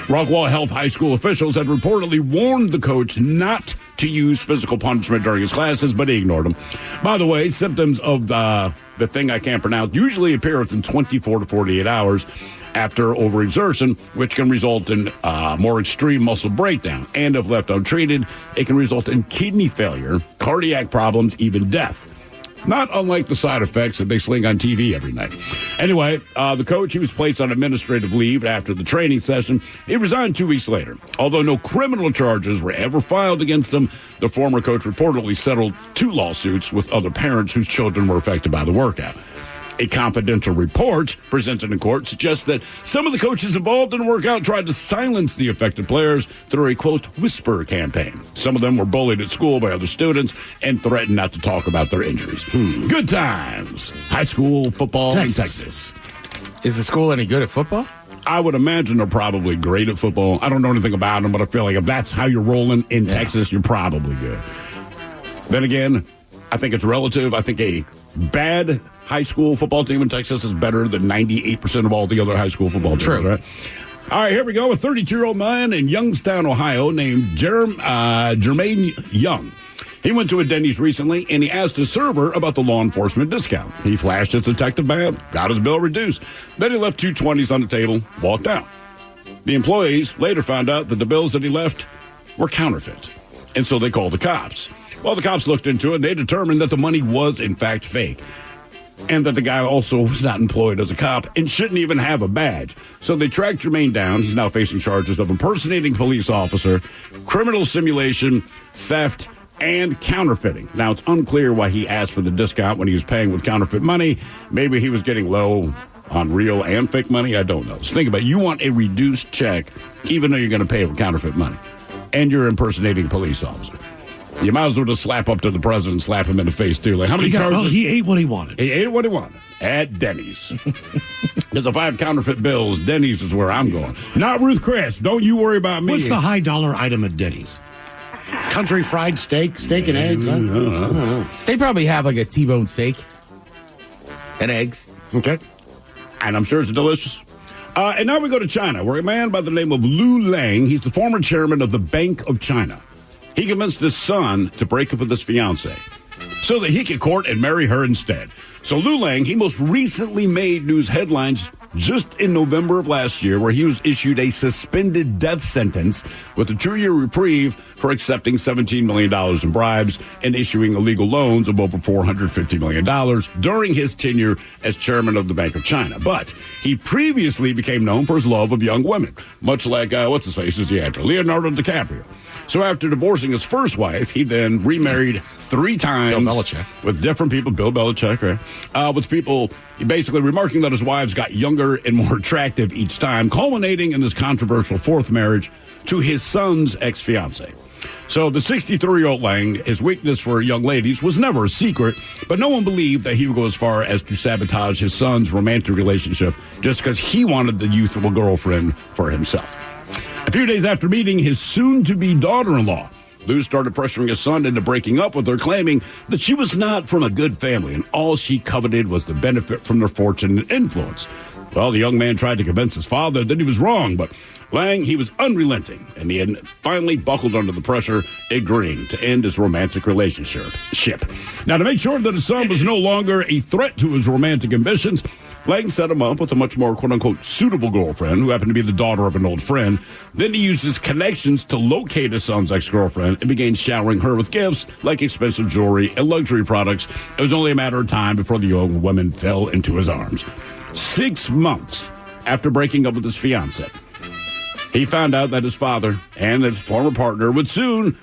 Rockwall Health High School officials had reportedly warned the coach not to use physical punishment during his classes, but he ignored them. By the way, symptoms of the thing I can't pronounce usually appear within 24 to 48 hours after overexertion, which can result in more extreme muscle breakdown. And if left untreated, it can result in kidney failure, cardiac problems, even death. Not unlike the side effects that they sling on TV every night. Anyway, the coach, he was placed on administrative leave after the training session. He resigned 2 weeks later. Although no criminal charges were ever filed against him, the former coach reportedly settled 2 lawsuits with other parents whose children were affected by the workout. A confidential report presented in court suggests that some of the coaches involved in the workout tried to silence the affected players through a, quote, whisper campaign. Some of them were bullied at school by other students and threatened not to talk about their injuries. Good times. High school football in Texas. Is the school any good at football? I would imagine they're probably great at football. I don't know anything about them, but I feel like if that's how you're rolling in Texas, you're probably good. Then again, I think it's relative. I think a bad high school football team in Texas is better than 98% of all the other high school football teams. True. Right? All right, here we go. A 32-year-old man in Youngstown, Ohio, named Jermaine Young. He went to a Denny's recently, and he asked his server about the law enforcement discount. He flashed his detective badge, got his bill reduced. Then he left 2 20s on the table, walked out. The employees later found out that the bills that he left were counterfeit, and so they called the cops. Well, the cops looked into it, and they determined that the money was, in fact, fake, and that the guy also was not employed as a cop and shouldn't even have a badge. So they tracked Jermaine down. He's now facing charges of impersonating a police officer, criminal simulation, theft, and counterfeiting. Now, it's unclear why he asked for the discount when he was paying with counterfeit money. Maybe he was getting low on real and fake money. I don't know. So think about it. You want a reduced check, even though you're going to pay with counterfeit money, and you're impersonating a police officer. You might as well just slap up to the president and slap him in the face, too. Like, how many charges? He ate what he wanted. He ate what he wanted at Denny's. Because if I have counterfeit bills, Denny's is where I'm going. Not Ruth Chris. Don't you worry about me. What's the high dollar item at Denny's? Country fried steak and eggs? I don't know. They probably have like a T-bone steak and eggs. Okay. And I'm sure it's delicious. And now we go to China, where a man by the name of Lu Lang, he's the former chairman of the Bank of China. He convinced his son to break up with his fiancée so that he could court and marry her instead. So Lu Lang, he most recently made news headlines just in November of last year, where he was issued a suspended death sentence with a 2-year reprieve for accepting $17 million in bribes and issuing illegal loans of over $450 million during his tenure as chairman of the Bank of China. But he previously became known for his love of young women, much like, what's his face is the actor, Leonardo DiCaprio. So after divorcing his first wife, he then remarried 3 times with different people. Bill Belichick, right? With people basically remarking that his wives got younger and more attractive each time, culminating in this controversial 4th marriage to his son's ex-fiancée. So the 63-year-old Lang, his weakness for young ladies was never a secret, but no one believed that he would go as far as to sabotage his son's romantic relationship just because he wanted the youthful girlfriend for himself. A few days after meeting his soon-to-be daughter-in-law, Lou started pressuring his son into breaking up with her, claiming that she was not from a good family and all she coveted was the benefit from their fortune and influence. Well, the young man tried to convince his father that he was wrong, but Lang, he was unrelenting, and he had finally buckled under the pressure, agreeing to end his romantic relationship. Now, to make sure that his son was no longer a threat to his romantic ambitions, Lang set him up with a much more, quote-unquote, suitable girlfriend who happened to be the daughter of an old friend. Then he used his connections to locate his son's ex-girlfriend and began showering her with gifts like expensive jewelry and luxury products. It was only a matter of time before the young woman fell into his arms. 6 months after breaking up with his fiancée, he found out that his father and his former partner would soon,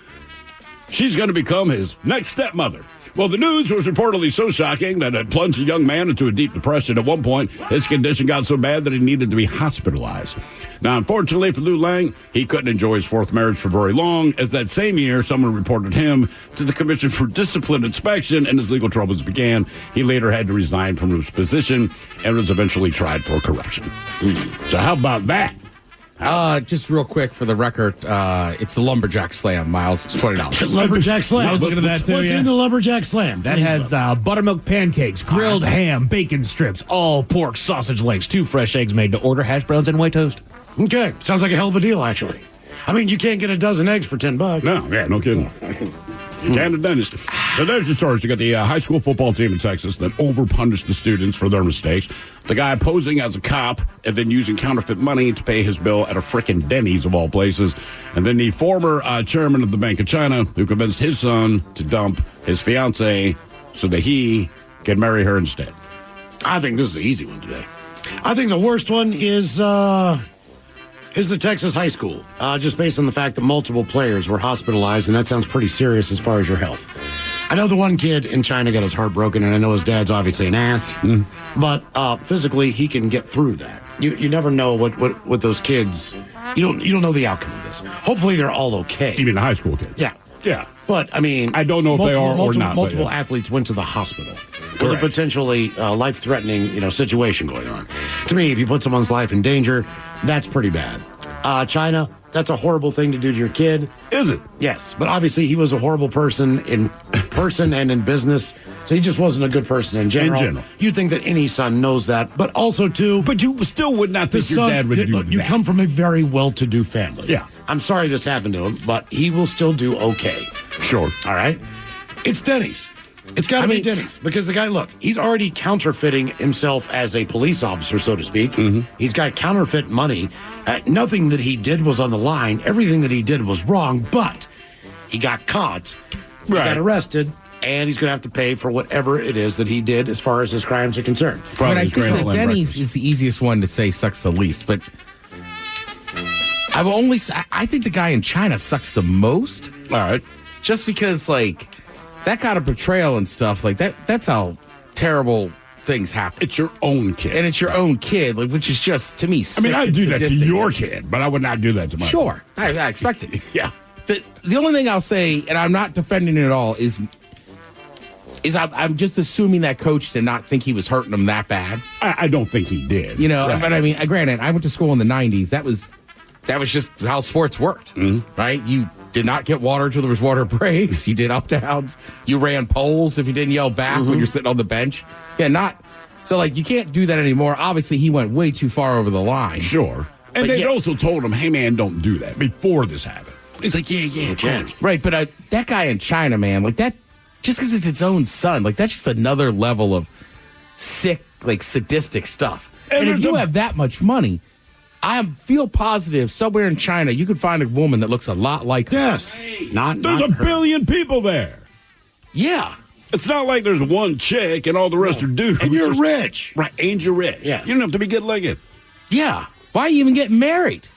she's going to become his next stepmother. Well, the news was reportedly so shocking that it plunged the young man into a deep depression. At one point, his condition got so bad that he needed to be hospitalized. Now, unfortunately for Lu Lang, he couldn't enjoy his 4th marriage for very long, as that same year, someone reported him to the Commission for Discipline Inspection, and his legal troubles began. He later had to resign from his position and was eventually tried for corruption. So how about that? Just real quick for the record, it's the Lumberjack Slam, Miles. It's $20. Lumberjack Slam. I was looking at that too. What's in the Lumberjack Slam? That has buttermilk pancakes, grilled ham, bacon strips, all pork sausage legs, 2 fresh eggs made to order, hash browns, and white toast. Okay. Sounds like a hell of a deal, actually. I mean, you can't get a dozen eggs for $10. No, yeah, no kidding. You can't have done this. So there's your stories. You got the high school football team in Texas that overpunished the students for their mistakes. The guy posing as a cop and then using counterfeit money to pay his bill at a frickin' Denny's of all places. And then the former chairman of the Bank of China who convinced his son to dump his fiancée so that he can marry her instead. I think this is the easy one today. I think the worst one is the Texas high school, just based on the fact that multiple players were hospitalized, and that sounds pretty serious as far as your health. I know the one kid in China got his heart broken, and I know his dad's obviously an ass, but physically he can get through that. You never know what those kids. You don't know the outcome of this. Hopefully they're all okay. Even the high school kids. Yeah. But I mean, I don't know if they are or not. Multiple athletes went to the hospital with a potentially life-threatening, situation going on. To me, if you put someone's life in danger, that's pretty bad. China, that's a horrible thing to do to your kid. Is it? Yes, but obviously he was a horrible person in person and in business, so he just wasn't a good person in general. You'd think that any son knows that, but also too. But you still would not think your dad would do that. You come from a very well-to-do family. Yeah. I'm sorry this happened to him, but he will still do okay. Sure. All right? It's Denny's. It's got to be Denny's because the guy, look, he's already counterfeiting himself as a police officer, so to speak. He's got counterfeit money. Nothing that he did was on the line. Everything that he did was wrong, but he got caught. He got arrested. And he's going to have to pay for whatever it is that he did as far as his crimes are concerned. I think that Denny's is the easiest one to say sucks the least, but I think the guy in China sucks the most. All right. Just because, like, that kind of portrayal and stuff, like, that's how terrible things happen. It's your own kid. And it's your own kid, like, which is just, to me, sick. I'd do that to sadistic. your kid, but I would not do that to my Sure. I expect it. Yeah. The only thing I'll say, and I'm not defending it at all, is I'm just assuming that coach did not think he was hurting him that bad. I don't think he did. You know, but I mean, granted, I went to school in the 90s. That was just how sports worked, right? You did not get water until there was water breaks. You did up downs. You ran poles if you didn't yell back when you're sitting on the bench. Yeah, so like you can't do that anymore. Obviously, he went way too far over the line. Sure. And they also told him, hey, man, don't do that before this happened. He's like, yeah, cool. Right, but that guy in China, man, like that, just because it's its own son, like that's just another level of sick, like sadistic stuff. And if you have that much money, I feel positive somewhere in China you could find a woman that looks a lot like her. Yes. There's a billion people there. Yeah. It's not like there's one chick and all the rest are dudes. And you're rich. Right, and you're rich. Yes. You don't have to be good-looking. Yeah. Why are you even getting married?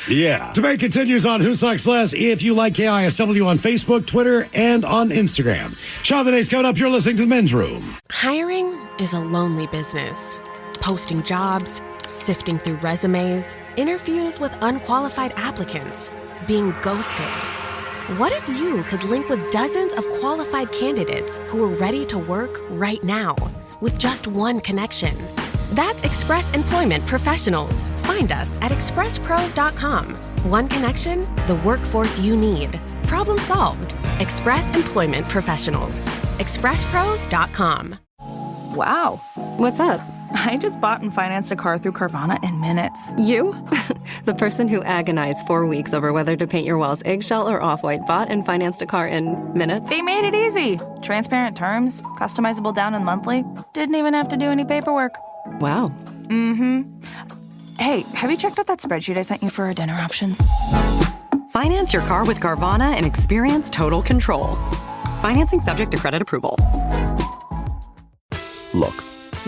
Yeah. Debate continues on Who Sucks Less if you like KISW on Facebook, Twitter, and on Instagram. Shaw of the Day's coming up. You're listening to The Men's Room. Hiring is a lonely business. Posting jobs, sifting through resumes, interviews with unqualified applicants, being ghosted. What if you could link with dozens of qualified candidates who are ready to work right now with just one connection? That's Express Employment Professionals. Find us at expresspros.com. One connection, the workforce you need. Problem solved. Express Employment Professionals. expresspros.com. Wow. What's up? I just bought and financed a car through Carvana in minutes. You? The person who agonized 4 weeks over whether to paint your walls eggshell or off-white bought and financed a car in minutes? They made it easy. Transparent terms, customizable down and monthly. Didn't even have to do any paperwork. Wow. Hey, have you checked out that spreadsheet I sent you for our dinner options? Finance your car with Carvana and experience total control. Financing subject to credit approval. Look,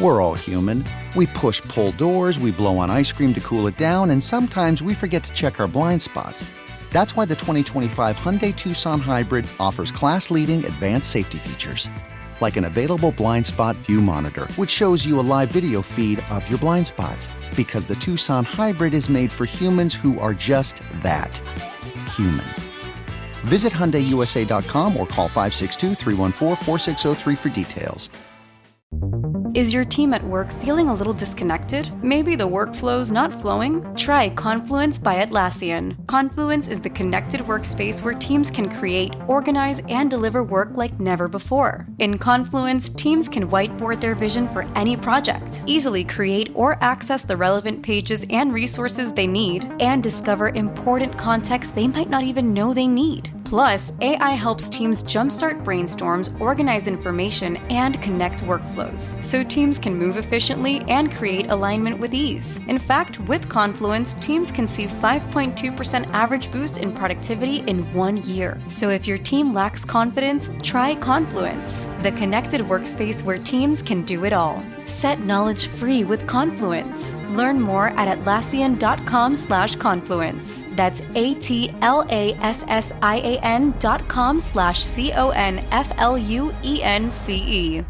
we're all human. We push-pull doors, we blow on ice cream to cool it down, and sometimes we forget to check our blind spots. That's why the 2025 Hyundai Tucson Hybrid offers class-leading advanced safety features. Like an available blind spot view monitor, which shows you a live video feed of your blind spots. Because the Tucson Hybrid is made for humans who are just that, human. Visit HyundaiUSA.com or call 562-314-4603 for details. Is your team at work feeling a little disconnected? Maybe the workflow's not flowing? Try Confluence by Atlassian. Confluence is the connected workspace where teams can create, organize, and deliver work like never before. In Confluence, teams can whiteboard their vision for any project, easily create or access the relevant pages and resources they need, and discover important context they might not even know they need. Plus, AI helps teams jumpstart brainstorms, organize information, and connect workflows, so teams can move efficiently and create alignment with ease. In fact, with Confluence, teams can see 5.2% average boost in productivity in 1 year. So if your team lacks confidence, try Confluence, the connected workspace where teams can do it all. Set knowledge free with Confluence. Learn more at Atlassian.com/confluence. That's ATLASSIAN.com/CONFLUENCE.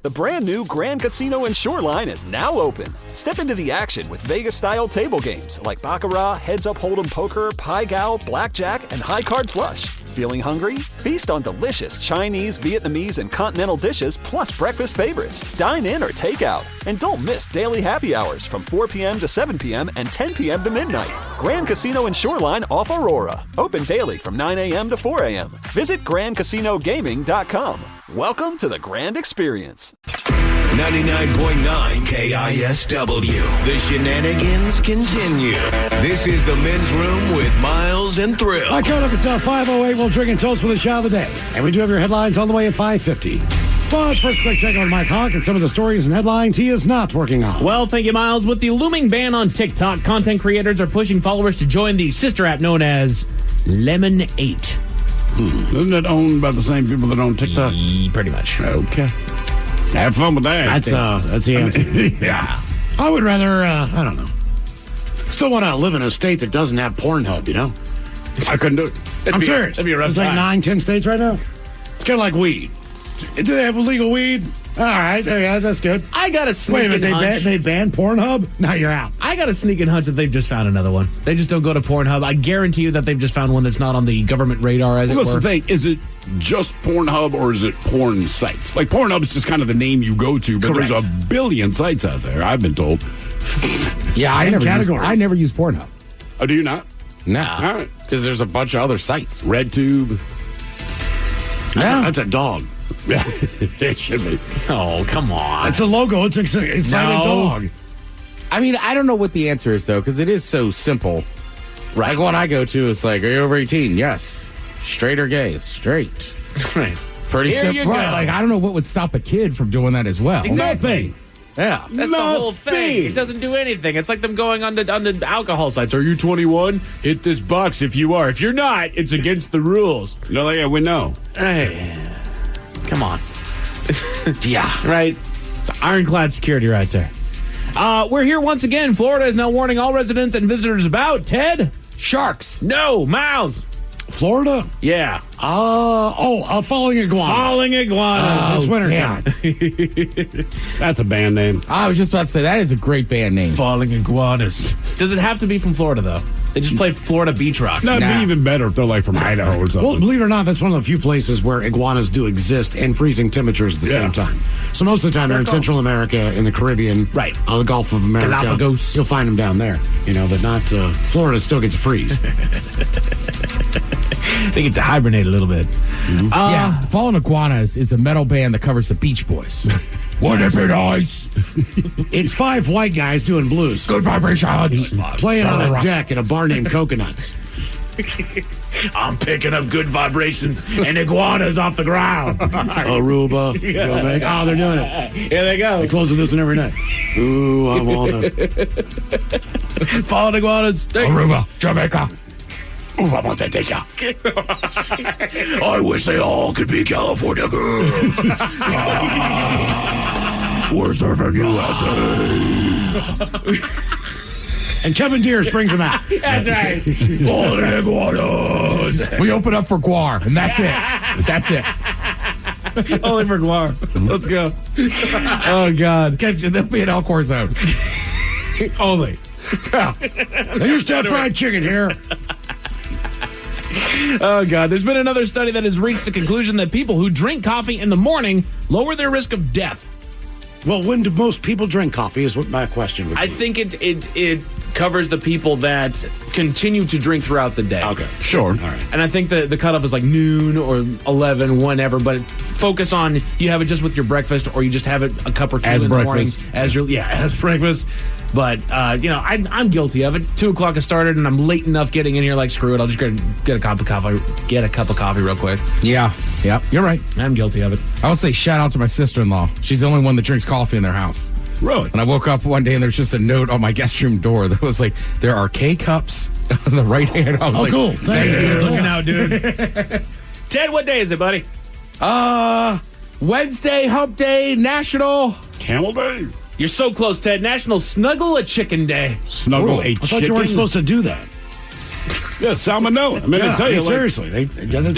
The brand new Grand Casino and Shoreline is now open. Step into the action with Vegas-style table games like Baccarat, Heads Up Hold'em Poker, Pai Gow, Blackjack, and High Card Flush. Feeling hungry? Feast on delicious Chinese, Vietnamese, and continental dishes plus breakfast favorites. Dine in or take out. And don't miss daily happy hours from 4 p.m. to 7 p.m. and 10 p.m. to midnight. Grand Casino and Shoreline off Aurora. Open daily from 9 a.m. to 4 a.m. Visit GrandCasinoGaming.com. Welcome to the Grand Experience. 99.9 KISW. The shenanigans continue. This is the Men's Room with Miles and Thrill. All right, coming up at 5:08, we'll drink and toast with a shot of the day. And we do have your headlines on the way at 5:50. But first, quick check on Mike Hawk and some of the stories and headlines he is not working on. Well, thank you, Miles. With the looming ban on TikTok, content creators are pushing followers to join the sister app known as Lemon 8. Isn't that owned by the same people that own TikTok? Pretty much. Okay. Have fun with that. That's the answer. Yeah. I would rather, I don't know. Still want to live in a state that doesn't have Pornhub, you know? I couldn't do it. I'm serious. That'd be a rough It's like time. 9-10 states right now. It's kind of like weed. Do they have illegal weed? All right. Yeah, that's good. I got a Wait a sneaking minute. hunch. They banned Pornhub? Now you're out. I got a sneaking hunch that they've just found another one. They just don't go to Pornhub. I guarantee you that they've just found one that's not on the government radar, as it Well, that's were. the thing. Is it just Pornhub or is it porn sites? Like, Pornhub is just kind of the name you go to, but there's a billion sites out there, I've been told. Yeah, I never use Pornhub. Oh, do you not? Nah, because there's a bunch of other sites. RedTube. That's a dog. Yeah, it should be. Oh, come on. That's a logo. It's an excited dog. I mean, I don't know what the answer is, though, because it is so simple. Right. Like one I go to, it's like, are you over 18? Yes. Straight or gay? Straight. Right. Pretty Here simple. you go. Right, Like, I don't know what would stop a kid from doing that as well. Nothing. Yeah. That's the whole thing. It doesn't do anything. It's like them going on the alcohol sites. Are you 21? Hit this box if you are. If you're not, it's against the rules. No, yeah, we know. Hey, come on. Yeah. Right? It's ironclad security right there. We're here once again. Florida is now warning all residents and visitors about, Ted? Sharks. No, Miles. Florida? Yeah. Falling iguanas. Falling iguanas. It's wintertime. That's a band name. I was just about to say, that is a great band name. Falling iguanas. Does it have to be from Florida, though? They just play Florida beach rock. That'd be even better if they're like from Idaho or something. Well, believe it or not, that's one of the few places where iguanas do exist in freezing temperatures at the same time. So most of the time they're in Central America, in the Caribbean, right, the Gulf of America. Galapagos. You'll find them down there, but not Florida still gets a freeze. They get to hibernate a little bit. Yeah, Fallen Iguanas is a metal band that covers the Beach Boys. What if it ice? It's 5 white guys doing blues. Good vibrations. Playing on a deck at a bar named Coconuts. I'm picking up good vibrations and iguanas off the ground. Aruba, Jamaica. Oh, they're doing it. Here they go. They close with this one every night. Ooh, I want to. Fallen iguanas. Aruba, Jamaica. Ooh, I want that dick. I wish they all could be California girls. We're surfing USA. And Kevin Deers brings them out. That's right. Fallen iguanas. We open up for Guar, and that's it. That's it. Only for Guar. Let's go. Oh, God. There'll be an Elcor zone. Only. They used to have fried chicken here. Oh, God. There's been another study that has reached the conclusion that people who drink coffee in the morning lower their risk of death. Well, when do most people drink coffee is what my question would be. I think it covers the people that continue to drink throughout the day. Okay. Sure. All right. And I think the cutoff is like noon or 11, whenever, but focus on you have it just with your breakfast or you just have it a cup or two As in breakfast. the morning. As breakfast. But, I'm guilty of it. 2 o'clock has started and I'm late enough getting in here like, screw it. I'll just get a cup of coffee real quick. Yeah. Yep. You're right. I'm guilty of it. I would say shout out to my sister-in-law. She's the only one that drinks coffee in their house. Really? And I woke up one day and there's just a note on my guest room door that was like, there are K-cups on the right hand. I was like, cool. Thank you. You're looking out, dude. Ted, what day is it, buddy? Wednesday, hump day, national. Camel Day. You're so close, Ted. National Snuggle a Chicken Day. Snuggle a I chicken. thought you weren't supposed to do that. Yeah, salmonella. I mean, I tell you, seriously, don't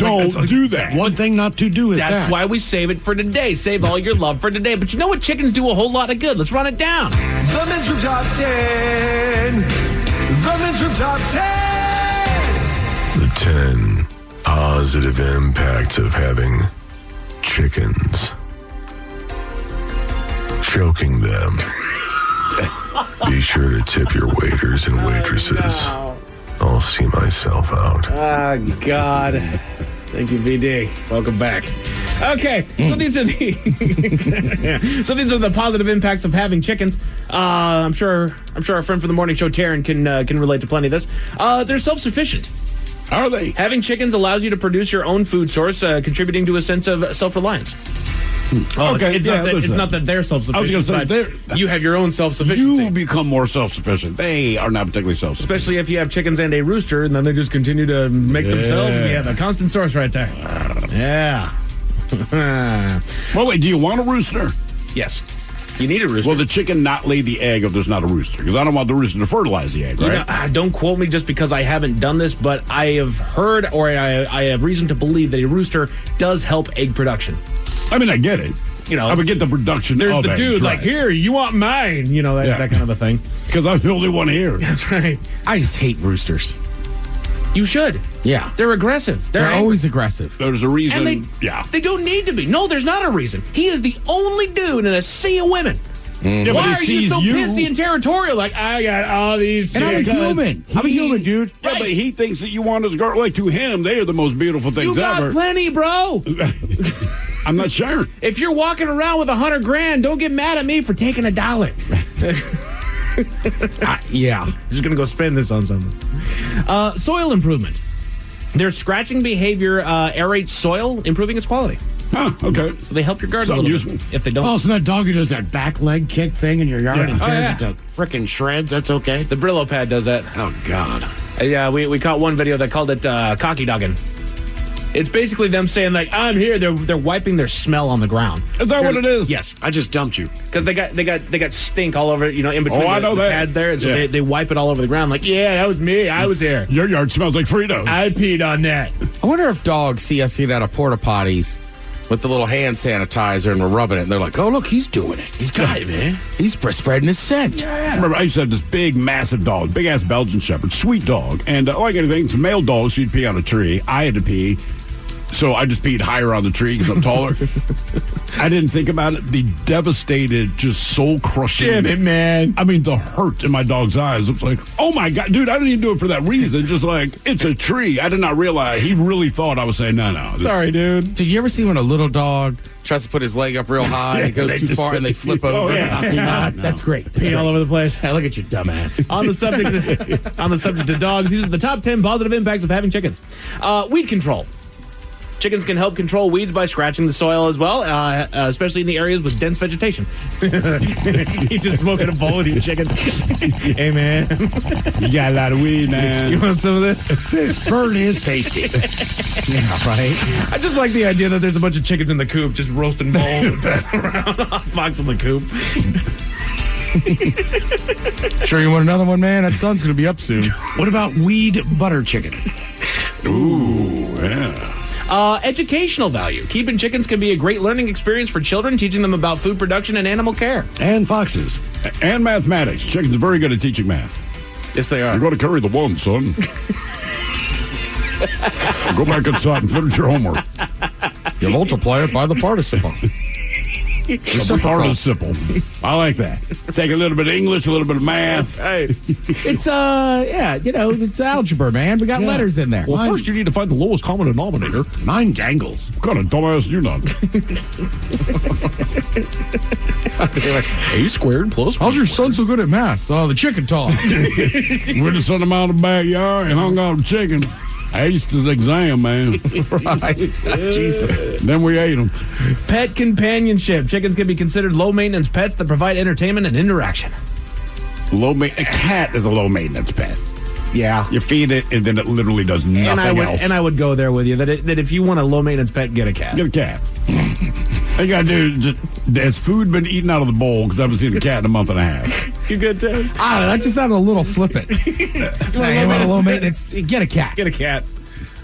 do that. One thing not to do is That's that. why we save it for today. Save all your love for today. But you know what? Chickens do a whole lot of good. Let's run it down. The Men's Room Top 10. The Men's Room Top 10. The 10 positive impacts of having chickens. Choking them. Be sure to tip your waiters and waitresses. I'll see myself out. Oh, God. Thank you, VD. Welcome back. Okay, so these are the positive impacts of having chickens. I'm sure our friend from the morning show, Taryn, can relate to plenty of this. They're self-sufficient. Are they? Having chickens allows you to produce your own food source, contributing to a sense of self-reliance. Oh, okay, it's not that they're self-sufficient, but you have your own self-sufficiency. You become more self-sufficient. They are not particularly self-sufficient. Especially if you have chickens and a rooster, and then they just continue to make themselves. You have a constant source right there. Yeah. Well, wait, do you want a rooster? Yes. You need a rooster. Will the chicken not lay the egg if there's not a rooster? Because I don't want the rooster to fertilize the egg, right? Don't quote me just because I haven't done this, but I have heard or I have reason to believe that a rooster does help egg production. I mean, I get it. I would get the production there's of the eggs, dude, right. like, here, you want mine. That kind of a thing. Because I'm the only one here. That's right. I just hate roosters. You should. Yeah. They're aggressive. They're always aggressive. There's a reason. And they don't need to be. No, there's not a reason. He is the only dude in a sea of women. Yeah, why are you so pissy and territorial? Like, I got all these chickens. And I'm a human, dude. Yeah, but he thinks that you want his girl. Like, to him, they are the most beautiful things you got ever. Plenty, bro. I'm not sure. If you're walking around with $100,000, don't get mad at me for taking $1. Yeah. Just going to go spend this on something. Soil improvement. Their scratching behavior aerates soil, improving its quality. Huh, okay. So they help your garden a little bit. If they don't. Oh, so that dog who does that back leg kick thing in your yard and tears it to frickin' shreds, that's okay? The Brillo pad does that. Oh, God. Yeah, we caught one video that called it cocky dogging. It's basically them saying, like, I'm here. They're wiping their smell on the ground. Is that what it is? Yes. I just dumped you. Because they got stink all over, in between the pads there. And so they wipe it all over the ground. Like, yeah, that was me. I was here. Your yard smells like Fritos. I peed on that. I wonder if dogs see us eat out of porta potties with the little hand sanitizer and we're rubbing it. And they're like, oh, look, he's doing it. He's got it, man. He's spreading his scent. Yeah. Remember, I used to have this big, massive dog, big-ass Belgian Shepherd, sweet dog. And like anything, it's a male dog, so you'd pee on a tree. I had to pee. So I just peed higher on the tree because I'm taller. I didn't think about it. The devastated, just soul-crushing. Damn it, man. I mean, the hurt in my dog's eyes. It was like, oh, my God. Dude, I didn't even do it for that reason. Just like, it's a tree. I did not realize. He really thought I was saying, no. Sorry, dude. Did you ever see when a little dog tries to put his leg up real high and it goes too far and they flip over? Oh, yeah. That's great. Pee all over the place. Hey, look at you, dumbass. On the subject of dogs, these are the top 10 positive impacts of having chickens. Weed control. Chickens can help control weeds by scratching the soil as well, especially in the areas with dense vegetation. He's just smoking a bowl of your chicken. Hey, man. You got a lot of weed, man. You want some of this? This bird is tasty. Yeah, right? I just like the idea that there's a bunch of chickens in the coop just roasting bowls and passing around hot box in the coop. Sure you want another one, man? That sun's going to be up soon. What about weed butter chicken? Ooh, yeah. Educational value. Keeping chickens can be a great learning experience for children, teaching them about food production and animal care. And foxes. And mathematics. Chickens are very good at teaching math. Yes, they are. You're going to carry the one, son. Go back inside and finish your homework. You multiply it by the participle. The participle. I like that. Take a little bit of English, a little bit of math. Hey. It's it's algebra, man. We got letters in there. Well, first you need to find the lowest common denominator. Mine dangles. What kind of dumbass you not? A squared plus. How's your son so good at math? The chicken talk. We just sent him out of the backyard and hung out the chicken. Aced the exam, man. Right. Jesus. Then we ate them. Pet companionship. Chickens can be considered low-maintenance pets that provide entertainment and interaction. A cat is a low-maintenance pet. Yeah. You feed it, and then it literally does nothing else. And I would go there with you, that if you want a low-maintenance pet, get a cat. Get a cat. All you got to do is has food been eaten out of the bowl? Because I haven't seen a cat in a month and a half. You good, Ted? That just sounded a little flippant. You want a low maintenance? Get a cat. Get a cat.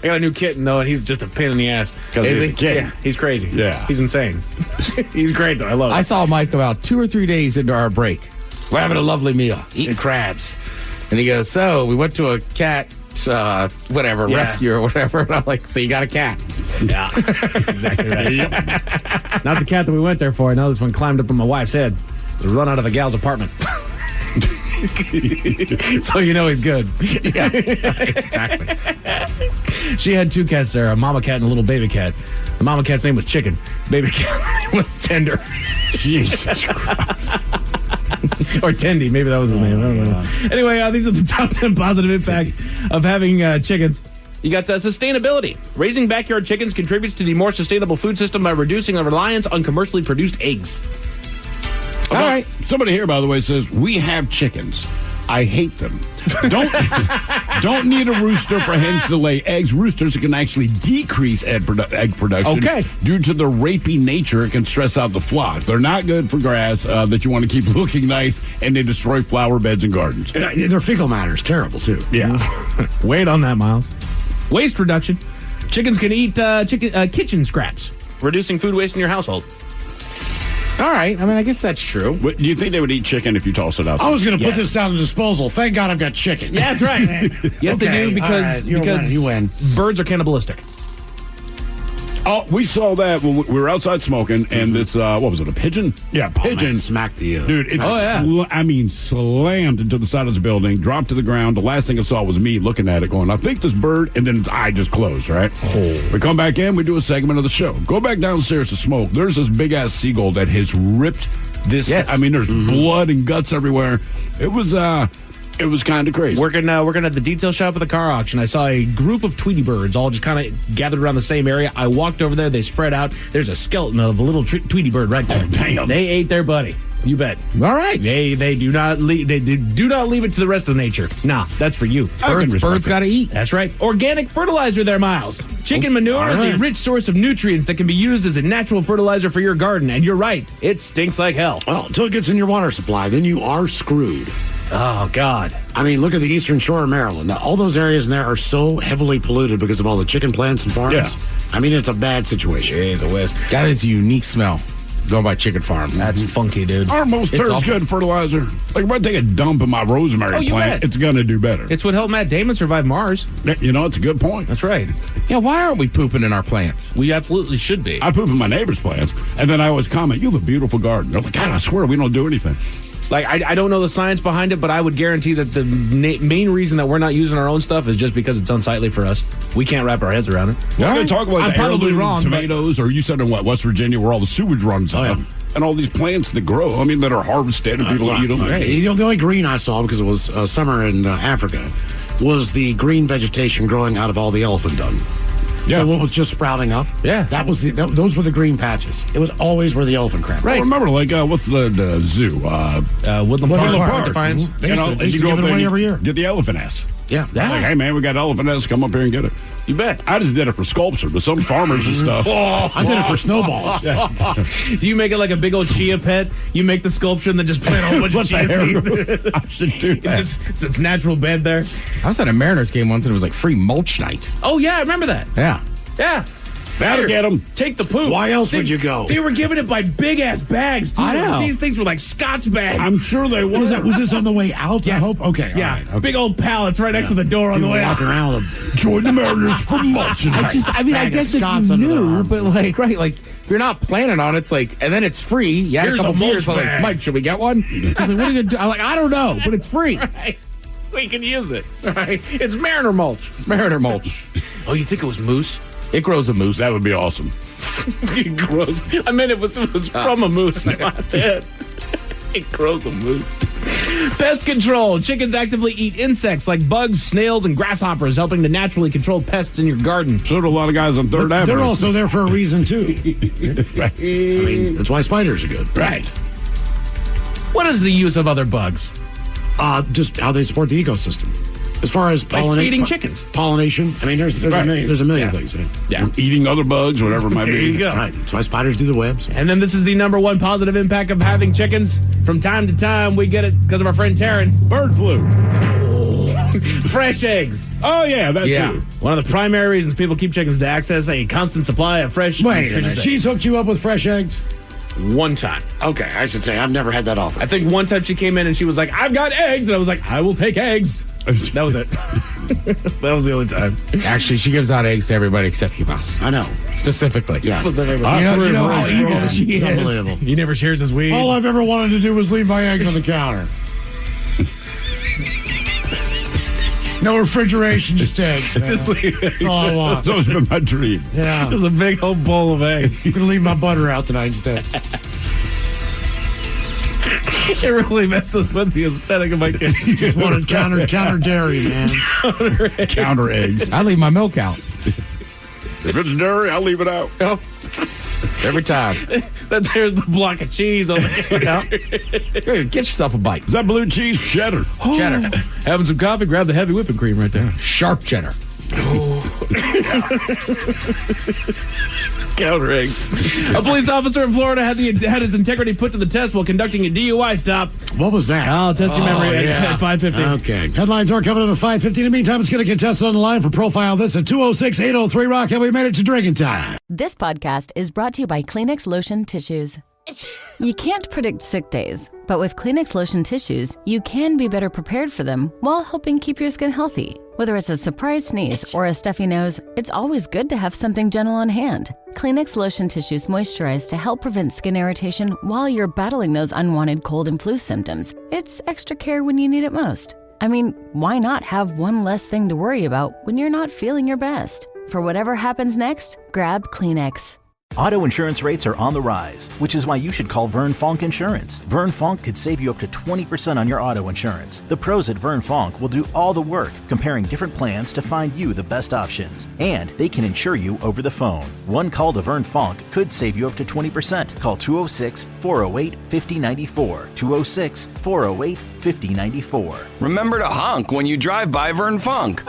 I got a new kitten, though, and he's just a pain in the ass. Because he's a kid. Yeah, he's crazy. Yeah. He's insane. He's great, though. I love it. I saw Mike about 2 or 3 days into our break. We're having a lovely meal, eating crabs. And he goes, so we went to a cat, rescue or whatever. And I'm like, so you got a cat? Yeah, that's exactly right. Not the cat that we went there for. No, this one climbed up on my wife's head. Run out of the gal's apartment. So you know he's good. Yeah, exactly. She had 2 cats there, a mama cat and a little baby cat. The mama cat's name was Chicken. Baby cat was Tender. Jesus Christ. Or Tendy, maybe that was his name. I don't know. Anyway, these are the top 10 positive impacts of having chickens. You got sustainability. Raising backyard chickens contributes to the more sustainable food system by reducing the reliance on commercially produced eggs. All right. Somebody here, by the way, says, we have chickens. I hate them. Don't need a rooster for hens to lay eggs. Roosters can actually decrease egg production. Okay. Due to their rapey nature, it can stress out the flock. They're not good for grass that you want to keep looking nice, and they destroy flower beds and gardens. Their fecal matter is terrible, too. Yeah. Wait on that, Miles. Waste reduction. Chickens can eat kitchen scraps, reducing food waste in your household. All right. I mean, I guess that's true. Do you think they would eat chicken if you toss it out? I was going to put this down to disposal. Thank God I've got chicken. Yeah, that's right. Yes, they do because you win. Birds are cannibalistic. Oh, we saw that when we were outside smoking, and this, what was it, a pigeon? Yeah, pigeon. Smacked the... Dude, it's slammed into the side of this building, dropped to the ground. The last thing I saw was me looking at it going, I think this bird, and then its eye just closed, right? Oh. We come back in, we do a segment of the show. Go back downstairs to smoke. There's this big-ass seagull that has ripped this. Yes. I mean, there's blood and guts everywhere. It was kind of crazy. Working at the detail shop at the car auction, I saw a group of Tweety birds all just kind of gathered around the same area. I walked over there. They spread out. There's a skeleton of a little Tweety bird right there. Oh, damn. They ate their buddy. You bet. All right. They do not leave. They do not leave it to the rest of nature. Nah, that's for you. Birds got to eat. That's right. Organic fertilizer there, Miles. Chicken manure is a rich source of nutrients that can be used as a natural fertilizer for your garden. And you're right, it stinks like hell. Well, until it gets in your water supply, then you are screwed. Oh, God. I mean, look at the eastern shore of Maryland. Now, all those areas in there are so heavily polluted because of all the chicken plants and farms. Yeah. I mean, it's a bad situation. Jeez, a whiz. That is a unique smell going by chicken farms. That's funky, dude. Aren't most turds good fertilizer? Like, if I take a dump in my rosemary plant, it's going to do better. It's what helped Matt Damon survive Mars. You know, it's a good point. That's right. Yeah, why aren't we pooping in our plants? We absolutely should be. I poop in my neighbor's plants, and then I always comment, you have a beautiful garden. They're like, God, I swear, we don't do anything. Like, I don't know the science behind it, but I would guarantee that the main reason that we're not using our own stuff is just because it's unsightly for us. We can't wrap our heads around it. Well, they talk about I'm the probably heirloom wrong, tomatoes, or you said in West Virginia, where all the sewage runs out, and all these plants that grow. I mean, that are harvested and people eat them. Right. The only green I saw, because it was summer in Africa, was the green vegetation growing out of all the elephant dung. Yeah. So what was just sprouting up? Yeah. That was those were the green patches. It was always where the elephant crap. Right. Well, remember, like, what's the zoo? Woodland Park. Defiance. They used to give it away every year. Get the elephant ass. Yeah. Like, hey, man, we got elephant ass. Come up here and get it. You bet. I just did it for sculpture, but some farmers and stuff. I did it for snowballs. Do you make it like a big old chia pet? You make the sculpture and then just plant a whole bunch of chia seeds? I should do that. It's its natural bed there. I was at a Mariners game once and it was like free mulch night. Oh, yeah, I remember that. Yeah. Yeah. That'll get them. Take the poop. Why else would you go? They were giving it by big ass bags, too. I know. These things were like Scotch bags. I'm sure they were. Was this on the way out? Yes. I hope. Okay. Yeah. All right, okay. Big old pallets right next to the door on the way out. Walking around with them. Join the Mariners for mulch. I guess if Scots you under their knew, arm. but if you're not planning on it, it's like, and then it's free. You had Here's a couple a mulch beers. I'm like, bag. Mike, should we get one? He's like, what are you gonna do? I'm like, I don't know, but it's free. Right. We can use it. Right. It's Mariner mulch. It's Mariner mulch. Oh, you think it was moose? It grows a moose. That would be awesome. It grows. I mean, it was from a moose, not dead. It grows a moose. Pest control. Chickens actively eat insects like bugs, snails, and grasshoppers, helping to naturally control pests in your garden. So do a lot of guys on Third Avenue. They're also there for a reason, too. Right. I mean, that's why spiders are good. Right. What is the use of other bugs? Just how they support the ecosystem. As far as feeding chickens. Pollination. I mean, there's a million things. Yeah. Eating other bugs, whatever it might be. There you go. Right. That's why spiders do the webs. And then this is the number one positive impact of having chickens. From time to time, we get it because of our friend Taryn. Bird flu. Fresh eggs. Oh, yeah, that's too. One of the primary reasons people keep chickens is to access a constant supply of fresh, Wait a nutritious minute. eggs. She's hooked you up with fresh eggs? One time. Okay, I should say I've never had that offer. I think one time she came in and she was like, I've got eggs. And I was like, I will take eggs. That was it. That was the only time. Actually, she gives out eggs to everybody except you, boss. I know. Specifically. Yeah. You know how evil she is. Unbelievable. He never shares his weed. All I've ever wanted to do was leave my eggs on the counter. No refrigeration, just eggs, man. That's all I want. Those have been my dream. Yeah. Just a big old bowl of eggs. I'm going to leave my butter out tonight instead. It really messes with the aesthetic of my kitchen. Just wanted counter dairy, man. Counter eggs. I leave my milk out. If it's dairy, I'll leave it out. Yep. Every time. There's the block of cheese on the counter. Get yourself a bite. Is that blue cheese? Cheddar. Cheddar. Having some coffee, grab the heavy whipping cream right there. Sharp cheddar. Counter eggs. A police officer in Florida had his integrity put to the test while conducting a DUI stop. What was that? I'll test your memory at 5:50. Okay. Headlines are coming up at 5:50. In the meantime, it's going to get tested on the line for Profile This at 206-803-ROCK, and we made it to drinking time. This podcast is brought to you by Kleenex Lotion Tissues. You can't predict sick days, but with Kleenex Lotion Tissues, you can be better prepared for them while helping keep your skin healthy. Whether it's a surprise sneeze or a stuffy nose, it's always good to have something gentle on hand. Kleenex Lotion Tissues moisturize to help prevent skin irritation while you're battling those unwanted cold and flu symptoms. It's extra care when you need it most. I mean, why not have one less thing to worry about when you're not feeling your best? For whatever happens next, grab Kleenex. Auto insurance rates are on the rise, which is why you should call Vern Fonk Insurance. Vern Fonk could save you up to 20% on your auto insurance. The pros at Vern Fonk will do all the work, comparing different plans to find you the best options. And they can insure you over the phone. One call to Vern Fonk could save you up to 20%. Call 206-408-5094. 206-408-5094. Remember to honk when you drive by Vern Fonk.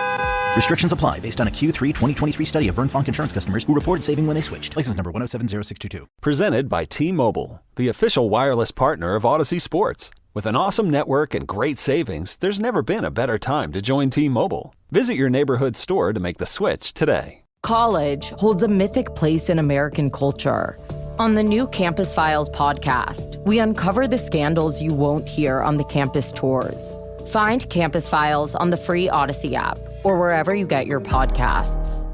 Restrictions apply based on a Q3 2023 study of Vern Fonk Insurance customers who reported saving when they switched. License number 1070622. Presented by T-Mobile, the official wireless partner of Odyssey Sports. With an awesome network and great savings, there's never been a better time to join T-Mobile. Visit your neighborhood store to make the switch today. College holds a mythic place in American culture. On the new Campus Files podcast, we uncover the scandals you won't hear on the campus tours. Find Campus Files on the free Odyssey app or wherever you get your podcasts.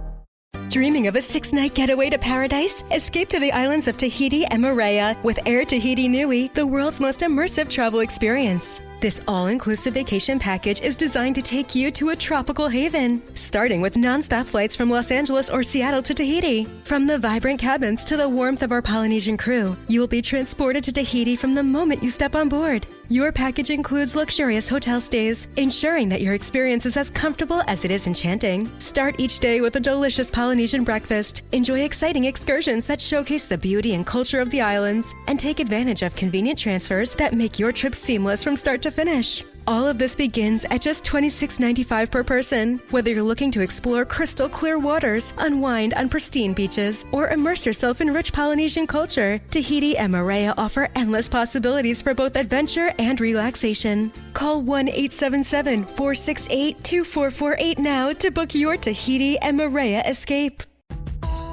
Dreaming of a 6-night getaway to paradise? Escape to the islands of Tahiti and Moorea with Air Tahiti Nui, the world's most immersive travel experience. This all-inclusive vacation package is designed to take you to a tropical haven, starting with non-stop flights from Los Angeles or Seattle to Tahiti. From the vibrant cabins to the warmth of our Polynesian crew, you will be transported to Tahiti from the moment you step on board. Your package includes luxurious hotel stays, ensuring that your experience is as comfortable as it is enchanting. Start each day with a delicious Polynesian breakfast, enjoy exciting excursions that showcase the beauty and culture of the islands, and take advantage of convenient transfers that make your trip seamless from start to finish. All of this begins at just $26.95 per person. Whether you're looking to explore crystal clear waters, unwind on pristine beaches, or immerse yourself in rich Polynesian culture, Tahiti and Moorea offer endless possibilities for both adventure and relaxation. Call 1-877-468-2448 now to book your Tahiti and Moorea escape.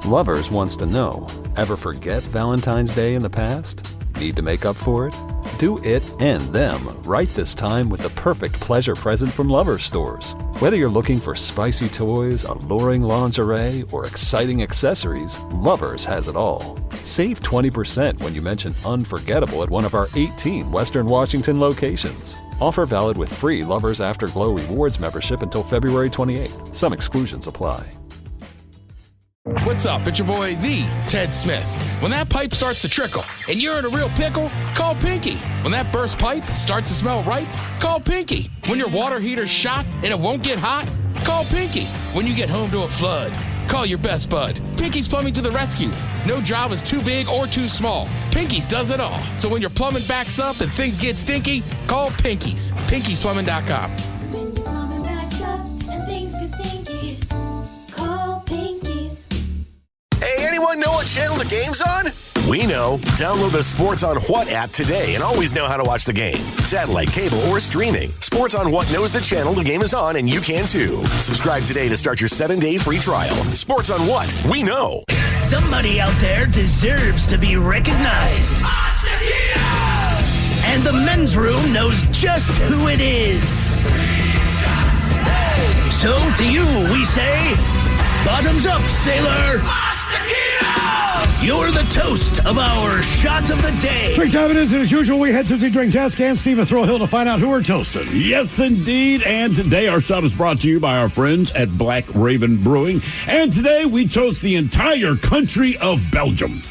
Lovers wants to know, ever forget Valentine's Day in the past? Need to make up for it? Do it and them right this time with the perfect pleasure present from Lovers stores. Whether you're looking for spicy toys, alluring lingerie, or exciting accessories, Lovers has it all. Save 20% when you mention unforgettable at one of our 18 Western Washington locations. Offer valid with free Lovers Afterglow Rewards membership until February 28th. Some exclusions apply. What's up? It's your boy, the Ted Smith. When that pipe starts to trickle and you're in a real pickle, call Pinky. When that burst pipe starts to smell right, call Pinky. When your water heater's shot and it won't get hot, call Pinky. When you get home to a flood, call your best bud. Pinky's Plumbing to the rescue. No job is too big or too small. Pinky's does it all. So when your plumbing backs up and things get stinky, call Pinky's. Pinky'sPlumbing.com. Anyone know what channel the game's on? We know. Download the Sports on What app today and always know how to watch the game. Satellite, cable, or streaming. Sports on What knows the channel the game is on, and you can too. Subscribe today to start your 7-day free trial. Sports on What? We know. Somebody out there deserves to be recognized. And the men's room knows just who it is. So to you, we say, bottoms up, sailor. you're the toast of our shot of the day. Drink time it is, and as usual, we head to the drink desk and Steve at Thrill Hill to find out who we're toasting. Yes, indeed. And today our shot is brought to you by our friends at Black Raven Brewing. And today we toast the entire country of Belgium.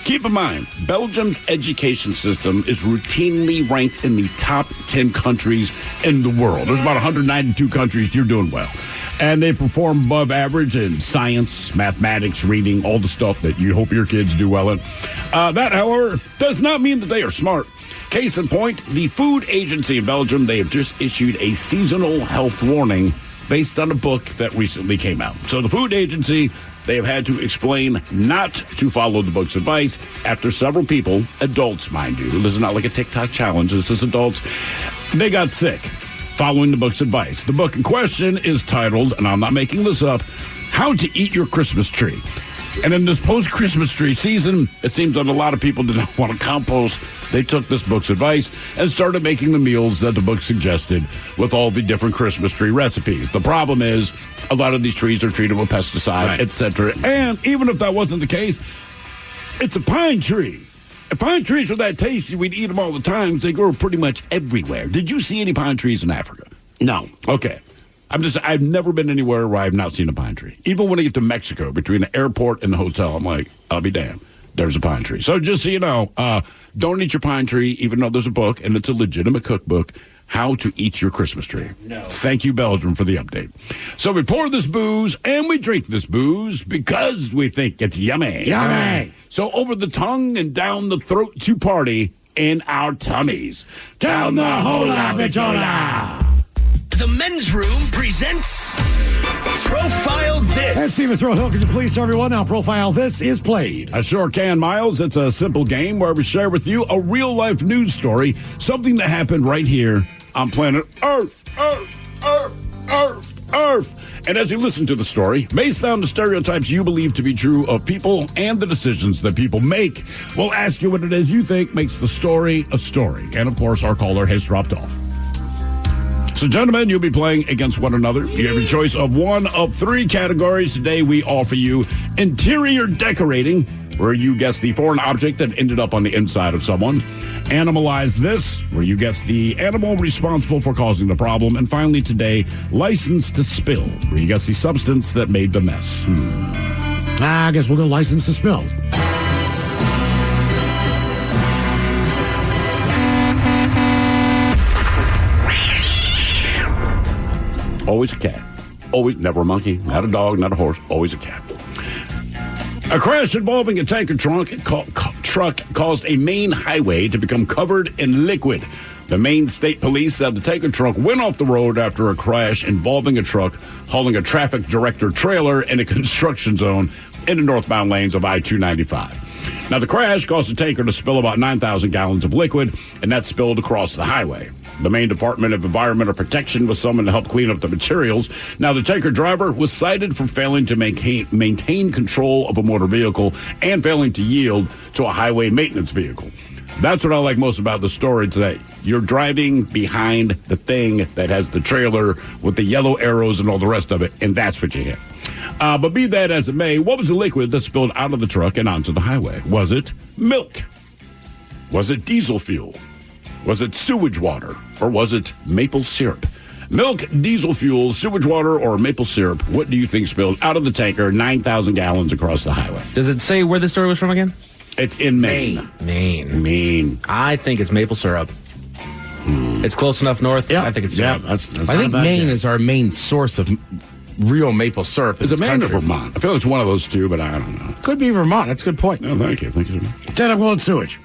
Keep in mind, Belgium's education system is routinely ranked in the top 10 countries in the world. There's about 192 countries. You're doing well. And they perform above average in science, mathematics, reading, all the stuff that you hope your kids do well in. That, however, does not mean that they are smart. Case in point, the food agency in Belgium, they have just issued a seasonal health warning based on a book that recently came out. So the food agency, they have had to explain not to follow the book's advice after several people, adults, mind you, this is not like a TikTok challenge, this is adults, they got sick following the book's advice. The book in question is titled, and I'm not making this up, How to Eat Your Christmas Tree. And in this post-Christmas tree season, it seems that a lot of people did not want to compost. They took this book's advice and started making the meals that the book suggested with all the different Christmas tree recipes. The problem is a lot of these trees are treated with pesticide, etc. And even if that wasn't the case, it's a pine tree. If pine trees were that tasty, we'd eat them all the time. They grow pretty much everywhere. Did you see any pine trees in Africa? No. Okay. I've never been anywhere where I've not seen a pine tree. Even when I get to Mexico, between the airport and the hotel, I'm like, I'll be damned. There's a pine tree. So just so you know, don't eat your pine tree, even though there's a book, and it's a legitimate cookbook, How to Eat Your Christmas Tree. No. Thank you, Belgium, for the update. So we pour this booze, and we drink this booze because we think it's yummy. Yummy! So over the tongue and down the throat to party in our tummies. Down the hola bichola! The Men's Room presents Profile This. And Steve at Thrill Hill, could you please tell everyone how Profile This is played? I sure can, Miles. It's a simple game where we share with you a real-life news story, something that happened right here on planet Earth. Earth. And as you listen to the story, based on the stereotypes you believe to be true of people and the decisions that people make, we'll ask you what it is you think makes the story a story. And, of course, our caller has dropped off. So, gentlemen, you'll be playing against one another. You have a choice of one of three categories. Today, we offer you interior decorating, where you guess the foreign object that ended up on the inside of someone. Animalize This, where you guess the animal responsible for causing the problem. And finally, today, License to Spill, where you guess the substance that made the mess. I guess we'll go License to Spill. Always a cat. Always, never a monkey, not a dog, not a horse, always a cat. A crash involving a tanker truck caused a main highway to become covered in liquid. The Maine State Police said the tanker truck went off the road after a crash involving a truck hauling a traffic director trailer in a construction zone in the northbound lanes of I-295. Now, the crash caused the tanker to spill about 9,000 gallons of liquid, and that spilled across the highway. The Maine Department of Environmental Protection was summoned to help clean up the materials. Now, the tanker driver was cited for failing to maintain control of a motor vehicle and failing to yield to a highway maintenance vehicle. That's what I like most about the story today. You're driving behind the thing that has the trailer with the yellow arrows and all the rest of it, and that's what you hit. But be that as it may, what was the liquid that spilled out of the truck and onto the highway? Was it milk? Was it diesel fuel? Was it sewage water, or was it maple syrup? Milk, diesel fuel, sewage water, or maple syrup, what do you think spilled out of the tanker 9,000 gallons across the highway? Does it say where the story was from again? It's in Maine. Maine. I think it's maple syrup. It's close enough north. Yeah. I think it's syrup. That's I think Maine is our main source of real maple syrup. Is it Maine or Vermont? I feel like it's one of those two, but I don't know. Could be Vermont. That's a good point. No, thank you. Thank you so much. Then I'm going sewage.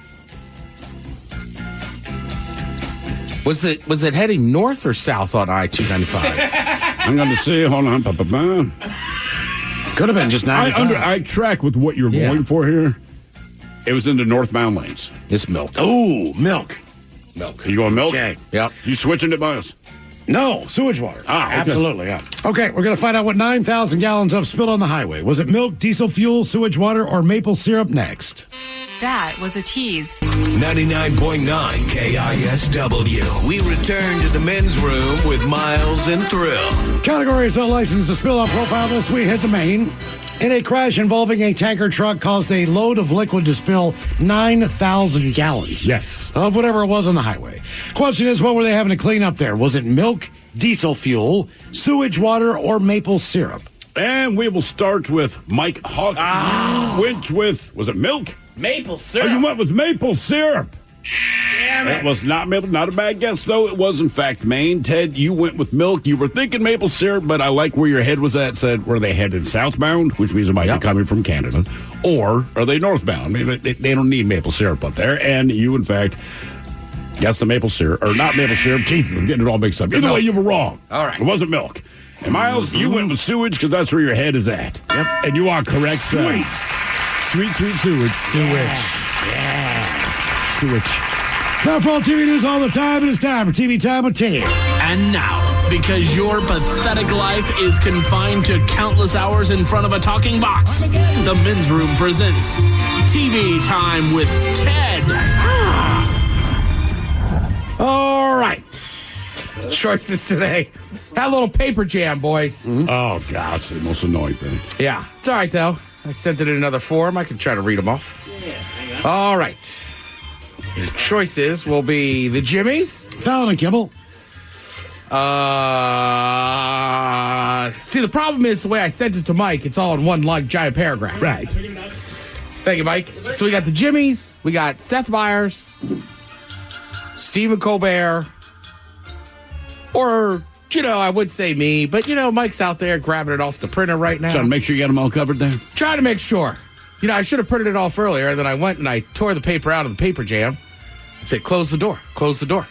Was it heading north or south on I-295? I'm going to see. Hold on. Could have been just 95. I track with what you're going for here. It was in the northbound lanes. It's milk. Oh, milk. Milk. You going milk? Okay. Yep. You switching it, Miles? No, sewage water. Ah, okay. Absolutely, yeah. Okay, we're going to find out what 9,000 gallons of spilled on the highway. Was it milk, diesel fuel, sewage water, or maple syrup next? That was a tease. 99.9 KISW. We return to the men's room with Miles and Thrill. Category is a license to spill on Profile This. We hit the Maine. in a crash involving a tanker truck caused a load of liquid to spill 9,000 gallons. Yes. Of whatever it was on the highway. Question is, what were they having to clean up there? Was it milk, diesel fuel, sewage water, or maple syrup? And we will start with Mike Hawk. You went with, was it milk? Maple syrup. Oh, you went with maple syrup. Damn it. It was not maple. Not a bad guess, though. It was, in fact, Maine. Ted, you went with milk. You were thinking maple syrup, but I like where your head was at. Said, were they headed southbound, which means it might be coming from Canada, or are they northbound? I mean, they don't need maple syrup up there. And you, in fact, guessed the maple syrup, or not maple syrup. Jesus, I'm getting it all mixed up. Either way, you were wrong. All right. It wasn't milk. And Miles, you went with sewage because that's where your head is at. Yep. And you are correct. Sweet. Sweet sewage. Sewage. Yes. Sewage. Now for all TV news all the time, it is time for TV Time with Ted. And now, because your pathetic life is confined to countless hours in front of a talking box, the Men's Room presents TV Time with Ted. All right. Choices today. Had a little paper jam, boys. Oh, God, it's the most annoying thing. Yeah. It's all right, though. I sent it in another form. I can try to read them off. All right. Your choices will be the Jimmies. Fallon and Kibble. See, the problem is the way I sent it to Mike, it's all in one long giant paragraph. Right. Thank you, Mike. So we got the Jimmies. We got Seth Meyers. Stephen Colbert. Or, I would say me, but, Mike's out there grabbing it off the printer right now. Trying to make sure you got them all covered there? Trying to make sure. I should have printed it off earlier, and then I went and I tore the paper out of the paper jam. I said, close the door. Close the door.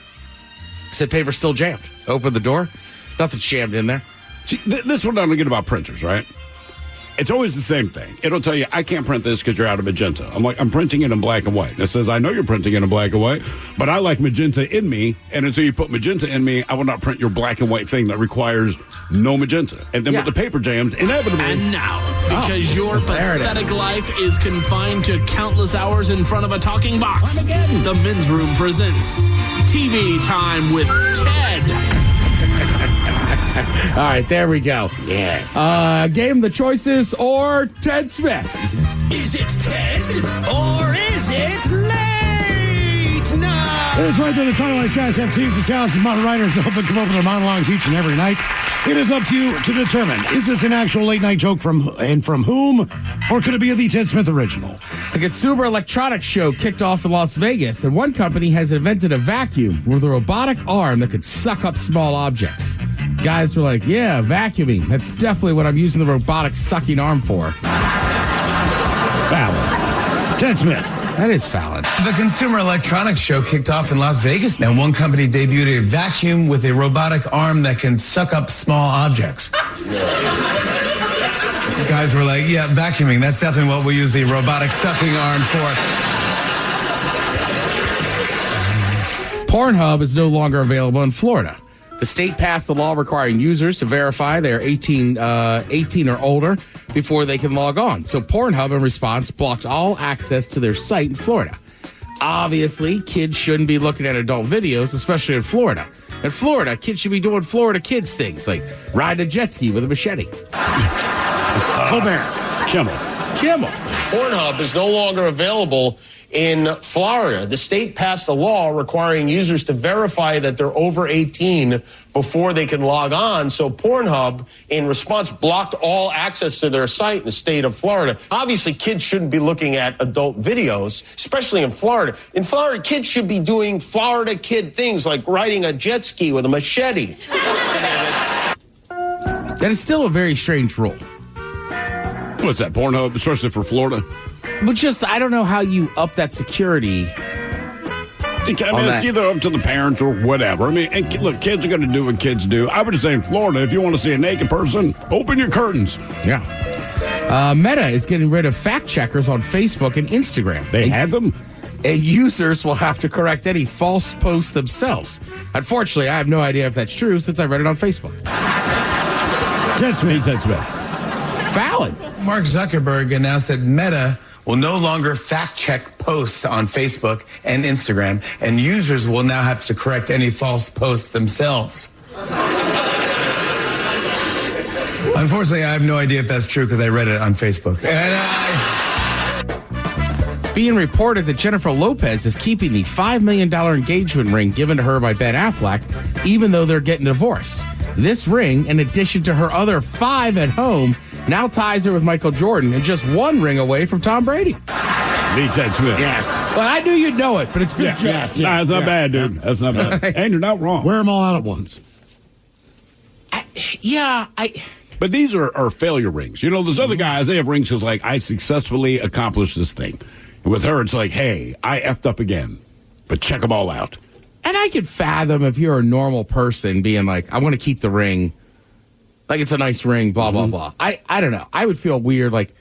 I said, paper's still jammed. Open the door. Nothing's jammed in there. See, this one I don't get about printers, right? It's always the same thing. It'll tell you, I can't print this because you're out of magenta. I'm like, I'm printing it in black and white. And it says, I know you're printing it in black and white, but I like magenta in me. And until you put magenta in me, I will not print your black and white thing that requires no magenta. And then with the paper jams, inevitably. And now, because your pathetic life is confined to countless hours in front of a talking box, the Men's Room presents TV Time with Ted. All right, there we go. Yes. Game the choices or Ted Smith. Is it Ted or is it late night? It's right there. The Twilight guys have teams of talented modern writers to help them come up with their monologues each and every night. It is up to you to determine, is this an actual late night joke from whom, or could it be a The Ted Smith original? The Consumer Electronics Show kicked off in Las Vegas, and one company has invented a vacuum with a robotic arm that could suck up small objects. Guys were like, yeah, vacuuming. That's definitely what I'm using the robotic sucking arm for. Fallon. Ted Smith. That is Fallon. The Consumer Electronics Show kicked off in Las Vegas, and one company debuted a vacuum with a robotic arm that can suck up small objects. Guys were like, yeah, vacuuming. That's definitely what we use the robotic sucking arm for. Pornhub is no longer available in Florida. The state passed a law requiring users to verify they're 18 or older before they can log on. So Pornhub, in response, blocked all access to their site in Florida. Obviously, kids shouldn't be looking at adult videos, especially in Florida. In Florida, kids should be doing Florida kids things, like riding a jet ski with a machete. Colbert. Kimmel. Pornhub is no longer available in Florida. The state passed a law requiring users to verify that they're over 18 before they can log on. So Pornhub, in response, blocked all access to their site in the state of Florida. Obviously, kids shouldn't be looking at adult videos, especially in Florida. In Florida, kids should be doing Florida kid things like riding a jet ski with a machete. That is still a very strange rule. What's that, Pornhub, especially for Florida? But just, I don't know how you up that security. It's either up to the parents or whatever. I mean, and look, kids are going to do what kids do. I would just say in Florida, if you want to see a naked person, open your curtains. Yeah. Meta is getting rid of fact checkers on Facebook and Instagram. They had them? And users will have to correct any false posts themselves. Unfortunately, I have no idea if that's true since I read it on Facebook. Ted Smith. Fallon. Mark Zuckerberg announced that Meta will no longer fact-check posts on Facebook and Instagram, and users will now have to correct any false posts themselves. Unfortunately, I have no idea if that's true because I read it on Facebook. It's being reported that Jennifer Lopez is keeping the $5 million engagement ring given to her by Ben Affleck, even though they're getting divorced. This ring, in addition to her other 5 at home, now ties her with Michael Jordan and just 1 ring away from Tom Brady. Lee Ted Smith. Yes. Well, I knew you'd know it, but it's good. Yes. Nah, that's not bad, dude. That's not bad. And you're not wrong. Wear them all out at once. But these are failure rings. You know, those other guys, they have rings because, like, I successfully accomplished this thing. And with her, it's like, hey, I effed up again. But check them all out. And I could fathom if you're a normal person being like, I want to keep the ring. Like, it's a nice ring, blah, blah, blah. I don't know. I would feel weird. Like,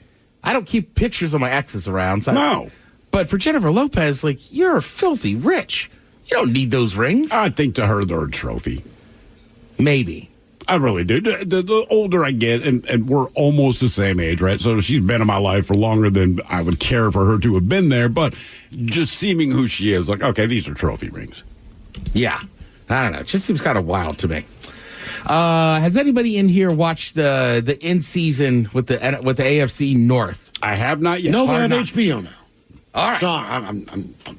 I don't keep pictures of my exes around. So no. But for Jennifer Lopez, like, you're filthy rich. You don't need those rings. I think to her, they're a trophy. Maybe. I really do. The older I get, and we're almost the same age, right? So she's been in my life for longer than I would care for her to have been there. But just seeming who she is, like, okay, these are trophy rings. Yeah. I don't know. It just seems kind of wild to me. Has anybody in here watched the in season with the AFC North? I have not yet. No, they have HBO now. All right. So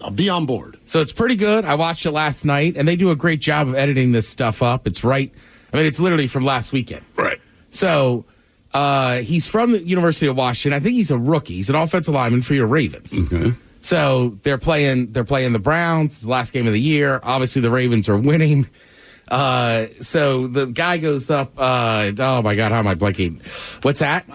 I'll be on board. So it's pretty good. I watched it last night, and they do a great job of editing this stuff up. It's right. I mean, it's literally from last weekend. Right. So he's from the University of Washington. I think he's a rookie. He's an offensive lineman for your Ravens. Okay. So they're playing the Browns. It's the last game of the year. Obviously, the Ravens are winning. So the guy goes up. Oh my God, how am I blanking? What's that?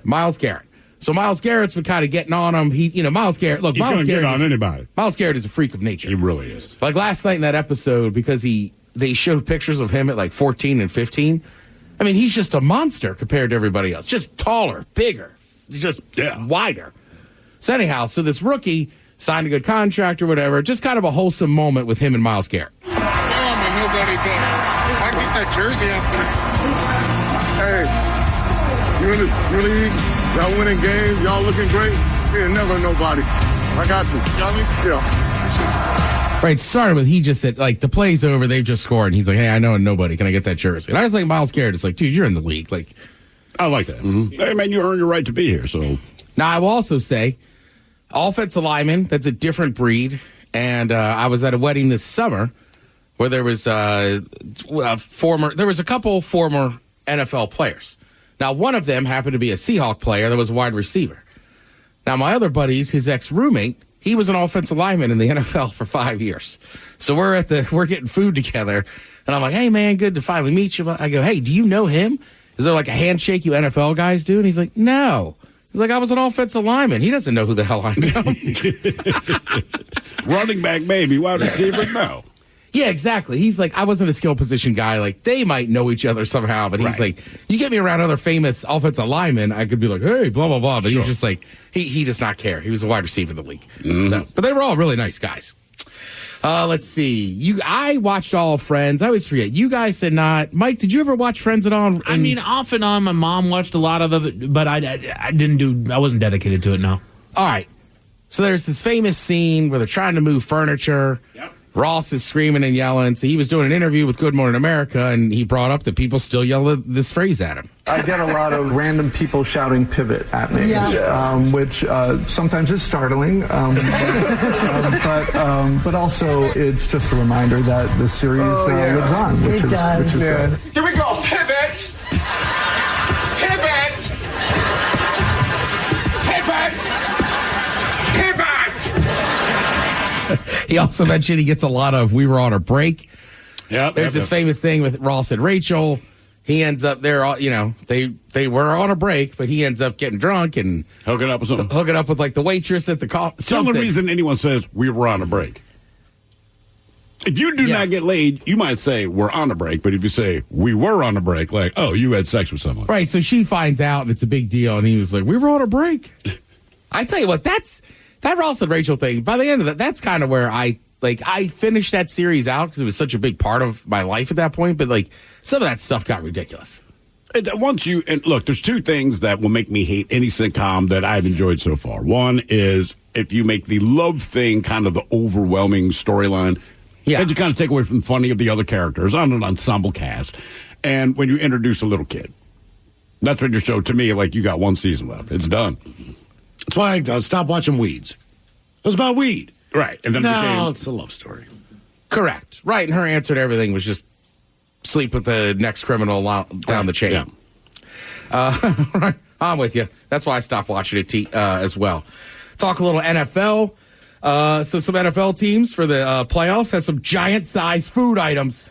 Myles Garrett. So Myles Garrett's been kind of getting on him. Myles Garrett. Look, Myles Garrett get on anybody. Myles Garrett is a freak of nature. He really is. Like last night in that episode, because they showed pictures of him at like 14 and 15. I mean, he's just a monster compared to everybody else. Just taller, bigger, just wider. So anyhow, this rookie signed a good contract or whatever. Just kind of a wholesome moment with him and Myles Garrett. Nobody did. I get that jersey up there. Hey, you in the league, y'all winning games, y'all looking great. Yeah, never nobody. I got you. Got me? Yeah. Right, started with he just said, like, the play's over, they've just scored. And he's like, hey, I know nobody. Can I get that jersey? And I was like, Myles Garrett is like, dude, you're in the league. Like, I like that. Mm-hmm. Hey, man, you earned your right to be here. So now I will also say, offensive lineman, that's a different breed. And I was at a wedding this summer where there was a couple former NFL players. Now, one of them happened to be a Seahawk player that was a wide receiver. Now, my other buddies, his ex-roommate, he was an offensive lineman in the NFL for 5 years. So we're getting food together, and I'm like, hey, man, good to finally meet you. I go, hey, do you know him? Is there like a handshake you NFL guys do? And he's like, no. He's like, I was an offensive lineman. He doesn't know who the hell I am. Running back, maybe. Wide receiver, no. Yeah, exactly. He's like, I wasn't a skill position guy. Like, they might know each other somehow, but he's like, you get me around other famous offensive linemen, I could be like, hey, blah, blah, blah. But he was just like, he does not care. He was a wide receiver in the league. Mm-hmm. So, but they were all really nice guys. Let's see. I watched all Friends. I always forget. You guys did not. Mike, did you ever watch Friends at all? I mean, off and on. My mom watched a lot of it, but I wasn't dedicated to it, no. All right. So there's this famous scene where they're trying to move furniture. Yep. Ross is screaming and yelling. So he was doing an interview with Good Morning America, and he brought up that people still yell this phrase at him. I get a lot of random people shouting pivot at me, which sometimes is startling. But also it's just a reminder that the series lives on, which is good. Here we go. Pivot. Pivot. Pivot. Pivot. He also mentioned he gets a lot of "we were on a break." Yeah, there's this famous thing with Ross and Rachel. He ends up there, they were on a break, but he ends up getting drunk and hooking up with something. Hooking up with like the waitress at the coffee. It's the only reason anyone says we were on a break. If you do not get laid, you might say we're on a break. But if you say we were on a break, like, oh, you had sex with someone, right? So she finds out and it's a big deal, and he was like, we were on a break. I tell you what, that Ross and Rachel thing, by the end of that's kind of where I finished that series out because it was such a big part of my life at that point. But like some of that stuff got ridiculous. And look, there's two things that will make me hate any sitcom that I've enjoyed so far. One is if you make the love thing kind of the overwhelming storyline. Yeah. And you kind of take away from the funny of the other characters on an ensemble cast. And when you introduce a little kid. That's when you show to me like you got one season left. It's done. That's why I stopped watching Weeds. It was about weed. Right. And then no, it's a love story. Correct. Right, and her answer to everything was just sleep with the next criminal down the chain. Yeah. Right, I'm with you. That's why I stopped watching it as well. Talk a little NFL. So some NFL teams for the playoffs have some giant-sized food items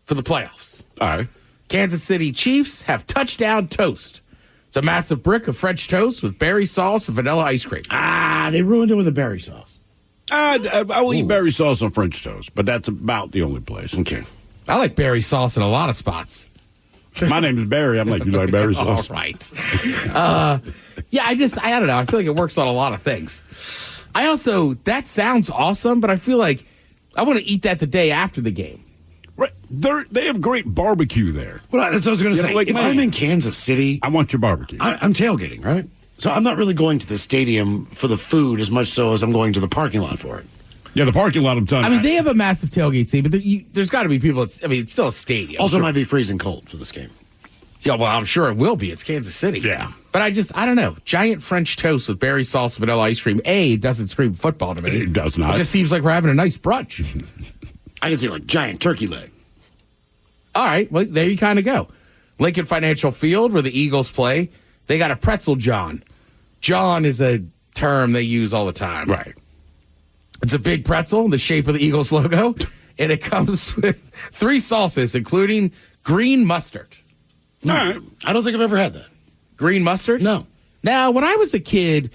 for the playoffs. All right. Kansas City Chiefs have touchdown toast. It's a massive brick of French toast with berry sauce and vanilla ice cream. They ruined it with the berry sauce. I'll eat berry sauce on French toast, but that's about the only place. Okay. I like berry sauce in a lot of spots. My name is Barry. I'm like, you like berry sauce? All right. Yeah, I don't know. I feel like it works on a lot of things. That sounds awesome, but I feel like I want to eat that the day after the game. Right. They have great barbecue there. Well, that's what I was going to say. Like, if I'm in Kansas City, I want your barbecue. I'm tailgating, right? So I'm not really going to the stadium for the food as much so as I'm going to the parking lot for it. Yeah, the parking lot I'm telling you. I mean, they have a massive tailgate scene, but there's got to be people. It's still a stadium. Also, might be freezing cold for this game. Yeah, well, I'm sure it will be. It's Kansas City. Yeah. But I don't know. Giant French toast with berry sauce, vanilla ice cream. It doesn't scream football to me. It does not. It just seems like we're having a nice brunch. I can see like giant turkey leg. All right, well, there you kind of go. Lincoln Financial Field, where the Eagles play, they got a pretzel John. John is a term they use all the time. Right. It's a big pretzel in the shape of the Eagles logo, and it comes with 3 sauces, including green mustard. All right. I don't think I've ever had that. Green mustard? No. Now, when I was a kid,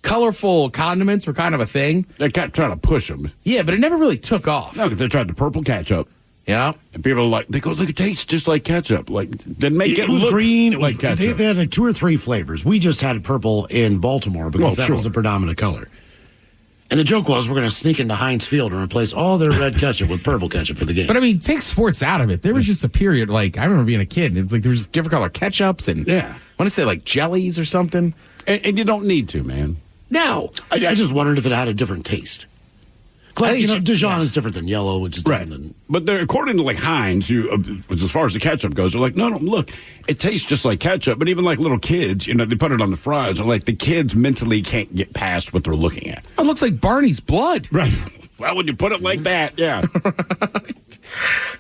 colorful condiments were kind of a thing. They kept trying to push them. Yeah, but it never really took off. No, because they tried the purple ketchup. Yeah. And people are like, it tastes just like ketchup. Like, then make it was look green. It was like ketchup. They had like 2 or 3 flavors. We just had purple in Baltimore because that sure. was the predominant color. And the joke was we're going to sneak into Heinz Field and replace all their red ketchup with purple ketchup for the game. But I mean, take sports out of it. There was just a period, like, I remember being a kid, and it's like there was different color ketchups and, I want to say, like, jellies or something. And you don't need to, man. No. I just wondered if it had a different taste. Dijon is different than yellow, which is different than... But according to, like, Heinz, as far as the ketchup goes, they're like, no, look, it tastes just like ketchup. But even, like, little kids, they put it on the fries. And, like, the kids mentally can't get past what they're looking at. It looks like Barney's blood. Right. Well, when you put it like that, yeah.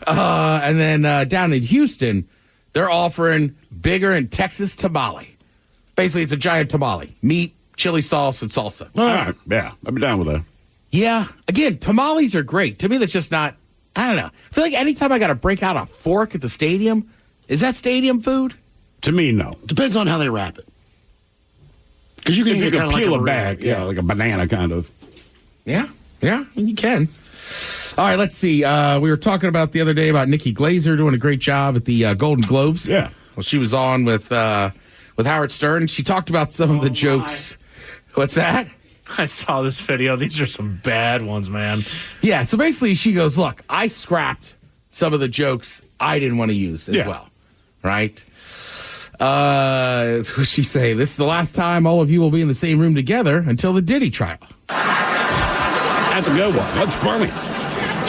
And then down in Houston, they're offering bigger and Texas tamale. Basically, it's a giant tamale. Meat, chili sauce, and salsa. All right. Yeah, I'd be down with that. Yeah. Again, tamales are great. To me, that's just not, I don't know. I feel like anytime I got to break out a fork at the stadium, is that stadium food? To me, no. Depends on how they wrap it. Because you can peel it back, like a banana kind of. Yeah, I mean, you can. All right, let's see. We were talking about the other day about Nikki Glaser doing a great job at the Golden Globes. Yeah. Well, she was on with Howard Stern. She talked about some of the jokes. What's that? I saw this video. These are some bad ones, man. Yeah, so basically she goes, look, I scrapped some of the jokes I didn't want to use as well, right? What she say? This is the last time all of you will be in the same room together until the Diddy trial. That's a good one. That's funny.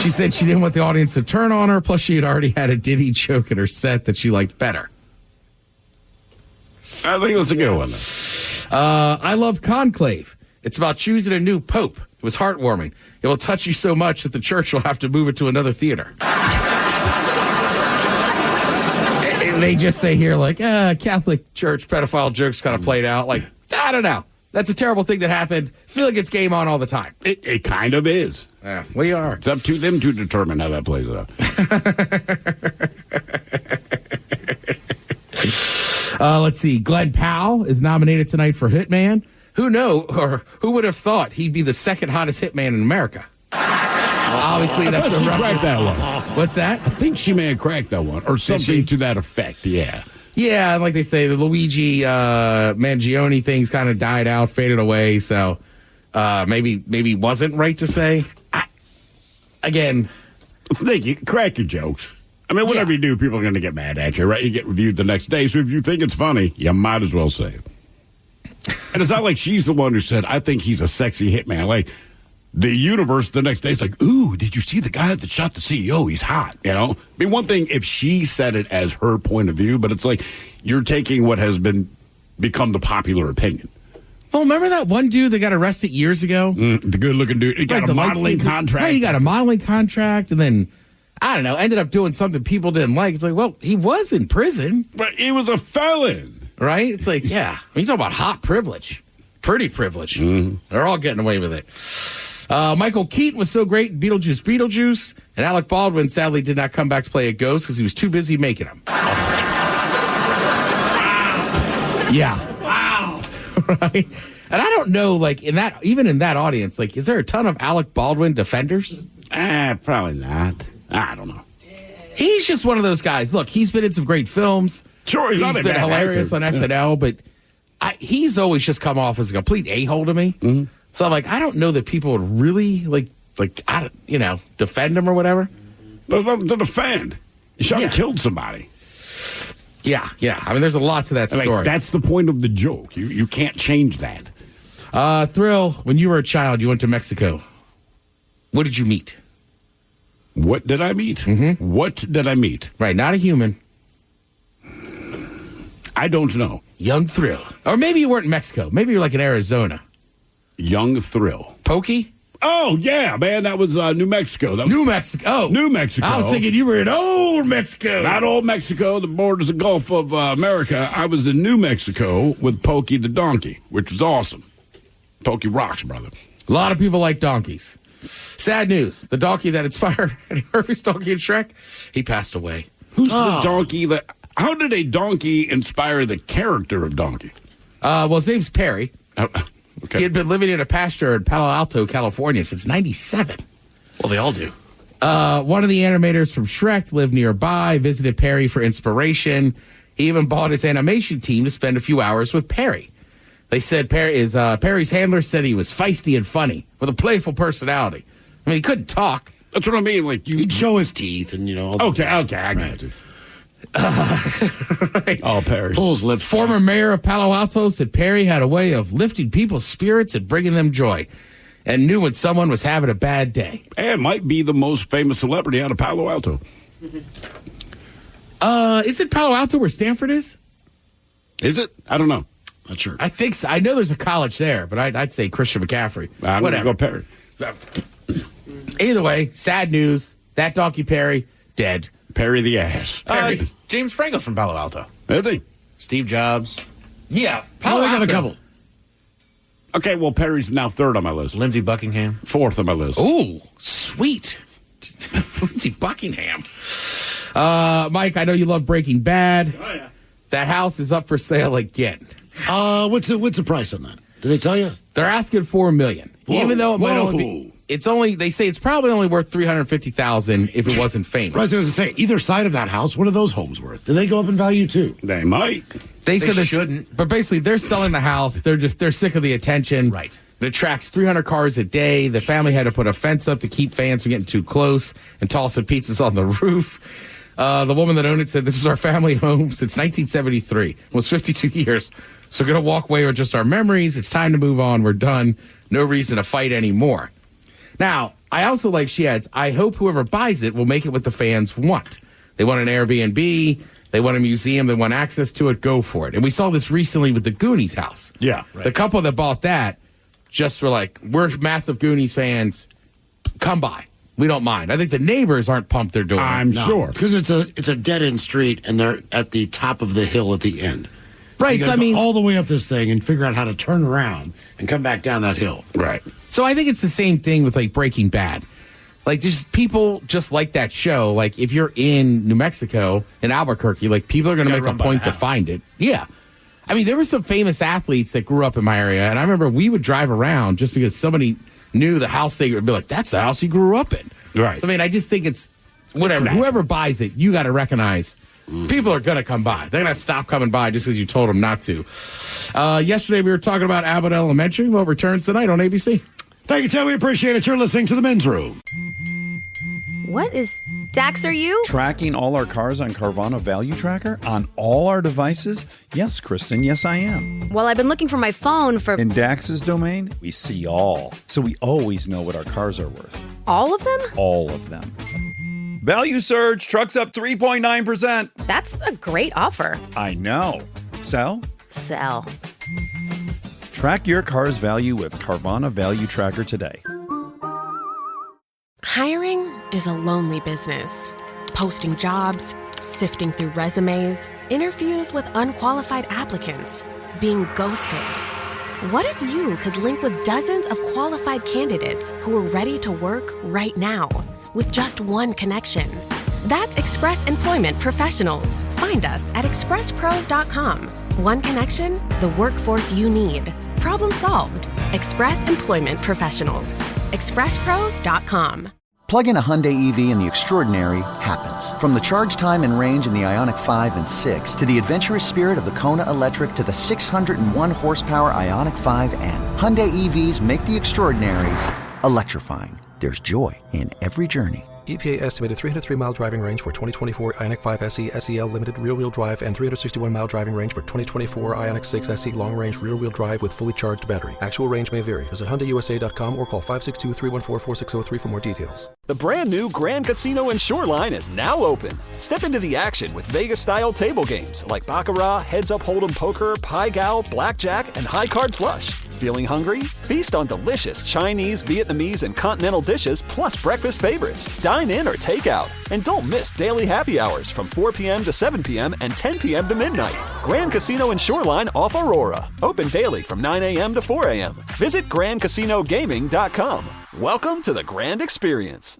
She said she didn't want the audience to turn on her, plus she had already had a Diddy joke in her set that she liked better. I think that's a good one. I love Conclave. It's about choosing a new pope. It was heartwarming. It will touch you so much that the church will have to move it to another theater. And they just say here, like, Catholic Church pedophile jokes kind of played out. Like, I don't know. That's a terrible thing that happened. I feel like it's game on all the time. It kind of is. Yeah, we are. It's up to them to determine how that plays out. Let's see. Glenn Powell is nominated tonight for Hitman. Who would have thought he'd be the second hottest hitman in America? Obviously, that's a rough cracked that one. What's that? I think she may have cracked that one, or something to that effect. Yeah. Yeah, and like they say, the Luigi Mangione things kind of died out, faded away. So maybe wasn't right to say. Again, think you crack your jokes. I mean, whatever you do, people are going to get mad at you, right? You get reviewed the next day. So if you think it's funny, you might as well say it. And it's not like she's the one who said, I think he's a sexy hitman. Like, the universe the next day is like, ooh, did you see the guy that shot the CEO? He's hot, you know? I mean, one thing if she said it as her point of view, but it's like you're taking what has become the popular opinion. Well, remember that one dude that got arrested years ago? The good-looking dude. He got a modeling contract. Right, he got a modeling contract, and then, I don't know, ended up doing something people didn't like. It's like, well, he was in prison. But he was a felon. Right? It's like, yeah. I mean, he's talking about hot privilege. Pretty privilege. Mm-hmm. They're all getting away with it. Michael Keaton was so great in Beetlejuice, and Alec Baldwin sadly did not come back to play a ghost because he was too busy making them. Yeah. Wow. Right? And I don't know, like, even in that audience, like, is there a ton of Alec Baldwin defenders? Probably not. I don't know. He's just one of those guys. Look, he's been in some great films. Sure, he's been hilarious on SNL, but he's always just come off as a complete a-hole to me. Mm-hmm. So I'm like, I don't know that people would really, defend him or whatever. But to defend. You shot and killed somebody. Yeah. I mean, there's a lot to that story. Like, that's the point of the joke. You can't change that. Thrill, when you were a child, you went to Mexico. What did you meet? What did I meet? Mm-hmm. What did I meet? Right, not a human. I don't know. Young Thrill. Or maybe you weren't in Mexico. Maybe you're like in Arizona. Young Thrill. Pokey? Oh, yeah, man. That was New Mexico. New Mexico. New Mexico. I was thinking you were in old Mexico. Not old Mexico, the borders of Gulf of America. I was in New Mexico with Pokey the donkey, which was awesome. Pokey rocks, brother. A lot of people like donkeys. Sad news. The donkey that inspired Eddie Murphy's Donkey and Shrek, he passed away. Who's the donkey that... How did a donkey inspire the character of Donkey? Well, his name's Perry. Okay. He had been living in a pasture in Palo Alto, California since 97. Well, they all do. One of the animators from Shrek lived nearby, visited Perry for inspiration. He even bought his animation team to spend a few hours with Perry. They said Perry's handler said he was feisty and funny with a playful personality. I mean, he couldn't talk. That's what I mean. Like he'd show his teeth and, Okay, I got you. Right. Oh, Perry. Pulls lips. Former mayor of Palo Alto said Perry had a way of lifting people's spirits and bringing them joy, and knew when someone was having a bad day. And might be the most famous celebrity out of Palo Alto. Is it Palo Alto where Stanford is? Is it? I don't know. Not sure. I think so. I know there's a college there, but I'd say Christian McCaffrey. I'm going to go Perry. Either way, sad news. That donkey Perry, dead. Perry the ass. Perry. James Franco's from Palo Alto. Is he? Steve Jobs. Yeah. Palo Alto. They got a couple. Okay, well, Perry's now third on my list. Lindsey Buckingham. Fourth on my list. Ooh, sweet. Lindsey Buckingham. Mike, I know you love Breaking Bad. Oh, yeah. That house is up for sale again. What's the price on that? Did they tell you? They're asking $4 million. Whoa, Even though it might whoa. only be, they say it's probably only worth $350,000 if it wasn't famous. Right, I was going to say, either side of that house, what are those homes worth? Do they go up in value too? They might. They said shouldn't. But basically, they're selling the house. They're sick of the attention. Right. It attracts 300 cars a day. The family had to put a fence up to keep fans from getting too close and tossing pizzas on the roof. The woman that owned it said, this was our family home since 1973. Almost 52 years. So we're going to walk away with just our memories. It's time to move on. We're done. No reason to fight anymore. Now, I also like she adds, I hope whoever buys it will make it what the fans want. They want an Airbnb. They want a museum. They want access to it. Go for it. And we saw this recently with the Goonies house. Yeah. Right. The couple that bought that just were like, we're massive Goonies fans. Come by. We don't mind. I think the neighbors aren't pumped they're doing I'm sure. Because it's a dead-end street, and they're at the top of the hill at the end. Right, so I mean, all the way up this thing and figure out how to turn around and come back down that hill. Right. So I think it's the same thing with like Breaking Bad. Like just people just like that show. Like if you're in New Mexico, in Albuquerque, like people are going to make a point to find it. Yeah. I mean, there were some famous athletes that grew up in my area, and I remember we would drive around just because somebody knew the house they would be like, that's the house he grew up in. Right. So, I mean, I just think it's whatever. Whoever buys it, you got to recognize people are going to come by. They're going to stop coming by just because you told them not to. Yesterday, we were talking about Abbott Elementary. Well, it returns tonight on ABC. Thank you, Tim. We appreciate it. You're listening to The Men's Room. What is Dax, are you? Tracking all our cars on Carvana Value Tracker on all our devices? Yes, Kristen, yes, I am. Well, I've been looking for my phone for... In Dax's domain, we see all. So we always know what our cars are worth. All of them? All of them. Value surge, trucks up 3.9%. That's a great offer. I know. Sell? Sell. Track your car's value with Carvana Value Tracker today. Hiring is a lonely business. Posting jobs, sifting through resumes, interviews with unqualified applicants, being ghosted. What if you could link with dozens of qualified candidates who are ready to work right now with just one connection? That's Express Employment Professionals. Find us at expresspros.com. One connection, the workforce you need. Problem solved. Express Employment Professionals. expresspros.com. Plug in a Hyundai EV and the extraordinary happens. From the charge time and range in the Ioniq 5 and 6 to the adventurous spirit of the Kona Electric to the 601 horsepower Ioniq 5N. Hyundai EVs make the extraordinary electrifying. There's joy in every journey. EPA estimated 303-mile driving range for 2024 Ioniq 5 SE SEL Limited rear-wheel drive and 361-mile driving range for 2024 Ioniq 6 SE long-range rear-wheel drive with fully charged battery. Actual range may vary. Visit HyundaiUSA.com or call 562-314-4603 for more details. The brand new Grand Casino and Shoreline is now open. Step into the action with Vegas-style table games like Baccarat, Heads Up Hold'em Poker, Pai Gow, Blackjack, and High Card Flush. Feeling hungry? Feast on delicious Chinese, Vietnamese, and continental dishes plus breakfast favorites. Dine in or take out. And don't miss daily happy hours from 4 p.m. to 7 p.m. and 10 p.m. to midnight. Grand Casino and Shoreline off Aurora. Open daily from 9 a.m. to 4 a.m. Visit GrandCasinoGaming.com. Welcome to the Grand Experience.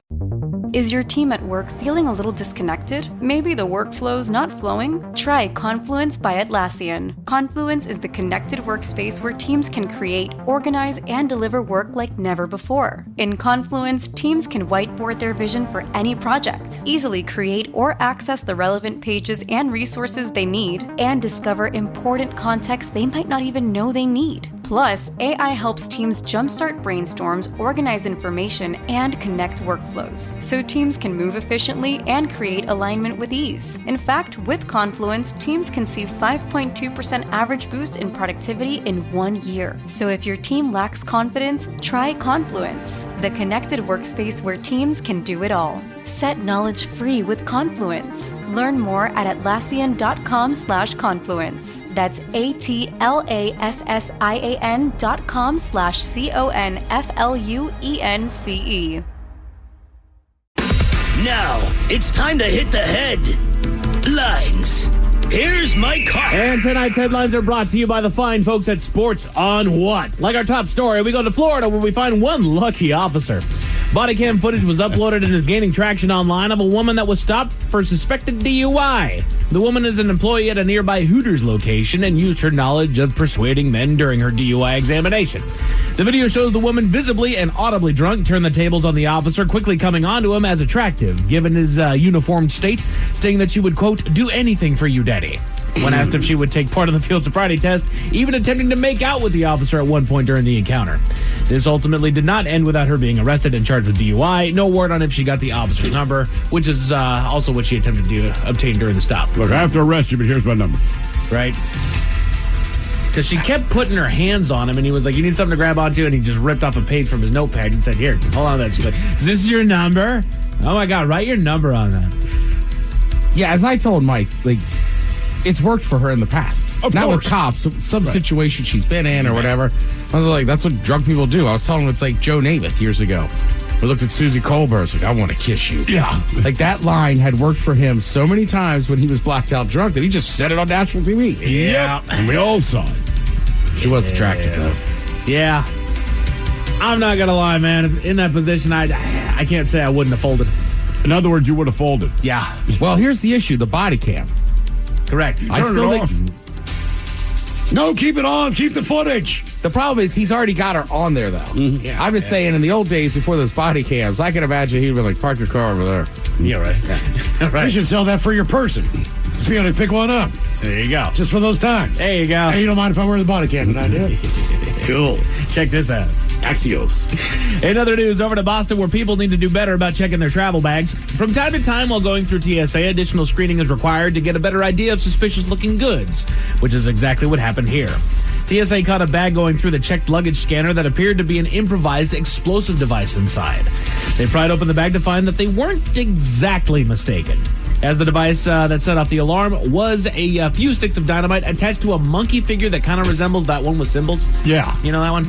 Is your team at work feeling a little disconnected? Maybe the workflow's not flowing? Try Confluence by Atlassian. Confluence is the connected workspace where teams can create, organize, and deliver work like never before. In Confluence, teams can whiteboard their vision for any project, easily create or access the relevant pages and resources they need, and discover important context they might not even know they need. Plus, AI helps teams jumpstart brainstorms, organize information, and connect workflows, so teams can move efficiently and create alignment with ease. In fact, with Confluence, teams can see 5.2% average boost in productivity in 1 year. So if your team lacks confidence, try Confluence, the connected workspace where teams can do it all. Set knowledge free with Confluence. Learn more at Atlassian.com/Confluence. That's ATLASSIAN.com/CONFLUENCE. Now, it's time to hit the headlines. Here's my car. And tonight's headlines are brought to you by the fine folks at Sports on What. Like our top story, we go to Florida where we find one lucky officer. Body cam footage was uploaded and is gaining traction online of a woman that was stopped for suspected DUI. The woman is an employee at a nearby Hooters location and used her knowledge of persuading men during her DUI examination. The video shows the woman visibly and audibly drunk turn the tables on the officer, quickly coming onto him as attractive, given his uniformed state, stating that she would, quote, do anything for you, daddy. When asked if she would take part in the field sobriety test, even attempting to make out with the officer at one point during the encounter. This ultimately did not end without her being arrested and charged with DUI. No word on if she got the officer's number, which is also what she attempted to obtain during the stop. Look, I have to arrest you, but here's my number. Right? Because she kept putting her hands on him, and he was like, you need something to grab onto, and he just ripped off a page from his notepad and said, here, hold on to that. She's like, is this your number? Oh, my God, write your number on that. Yeah, as I told Mike, like, it's worked for her in the past. Not with cops, some situation she's been in or whatever. I was like, that's what drunk people do. I was telling him it's like Joe Namath years ago. We looked at Susie Colbert. It's like, I want to kiss you. Yeah. Like that line had worked for him so many times when he was blacked out drunk that he just said it on national TV. Yeah. And we all saw it. She was attractive, though. Yeah. I'm not going to lie, man. In that position, I can't say I wouldn't have folded. In other words, you would have folded. Yeah. Well, here's the issue, the body cam. Correct. I still think... No, keep it on. Keep the footage. The problem is he's already got her on there, though. Mm-hmm. Yeah, I'm just saying, in the old days before those body cams, I can imagine he'd be like, park your car over there. Yeah, right. Yeah. Right. You should sell that for your person. Just be able to pick one up. There you go. Just for those times. There you go. Hey, you don't mind if I wear the body cam tonight, do you? Cool. Check this out. Axios. In other news, over to Boston, where people need to do better about checking their travel bags. From time to time, while going through TSA, additional screening is required to get a better idea of suspicious-looking goods, which is exactly what happened here. TSA caught a bag going through the checked luggage scanner that appeared to be an improvised explosive device inside. They pried open the bag to find that they weren't exactly mistaken, as the device that set off the alarm was a few sticks of dynamite attached to a monkey figure that kind of resembles that one with symbols. Yeah. You know that one?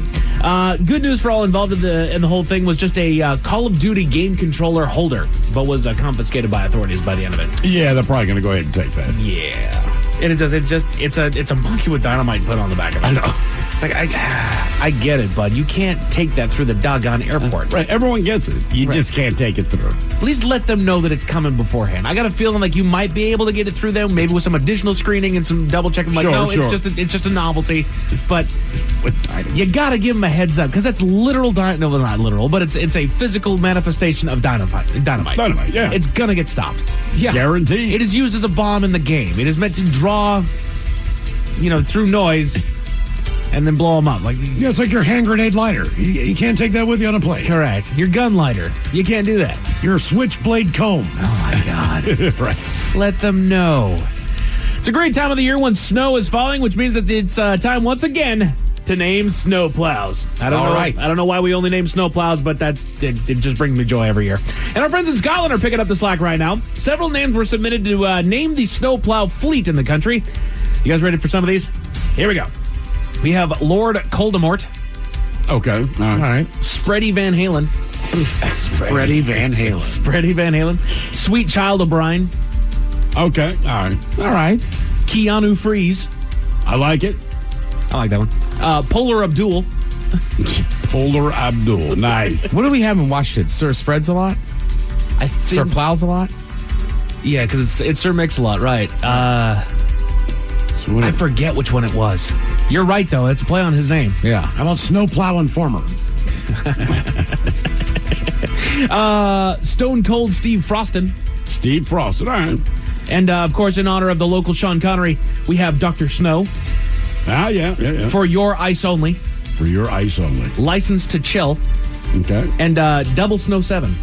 Good news for all involved in the whole thing was just a Call of Duty game controller holder, but was confiscated by authorities by the end of it. Yeah, they're probably going to go ahead and take that. Yeah. And it's a monkey with dynamite put on the back of it. I know. It's like, I get it, bud. You can't take that through the doggone airport. Right, everyone gets it. You just can't take it through. At least let them know that it's coming beforehand. I got a feeling like you might be able to get it through them, maybe with some additional screening and some double checking. Like, no, it's just a novelty. But you got to give them a heads up, because that's literal dynamite. No, not literal, but it's a physical manifestation of dynamite. Dynamite, yeah. It's going to get stopped. Yeah. Guaranteed. It is used as a bomb in the game. It is meant to draw, through noise and then blow them up. Yeah, it's like your hand grenade lighter. You can't take that with you on a plane. Correct. Your gun lighter. You can't do that. Your switchblade comb. Oh, my God. Right. Let them know. It's a great time of the year when snow is falling, which means that it's time once again to name snow plows. I don't know why we only name snow plows, but it just brings me joy every year. And our friends in Scotland are picking up the slack right now. Several names were submitted to name the snow plow fleet in the country. You guys ready for some of these? Here we go. We have Lord Coldemort. Okay. All right. Spready Van Halen. Spready Van Halen. Spready Van Halen. Sweet Child O'Brien. Okay. All right. Keanu Freeze. I like it. I like that one. Polar Abdul. Polar Abdul. Nice. What do we have in Washington? Sir Spreads a lot? I think. Sir Plows a lot? Yeah, because it's Sir Mix-a-Lot, right. I forget which one it was. You're right, though. It's a play on his name. Yeah. How about Snowplow Informer? Stone Cold Steve Froston. Steve Froston, all right. And, of course, in honor of the local Sean Connery, we have Dr. Snow. Ah, yeah. For Your Ice Only. For Your Ice Only. License to Chill. Okay. And Double Snow 7.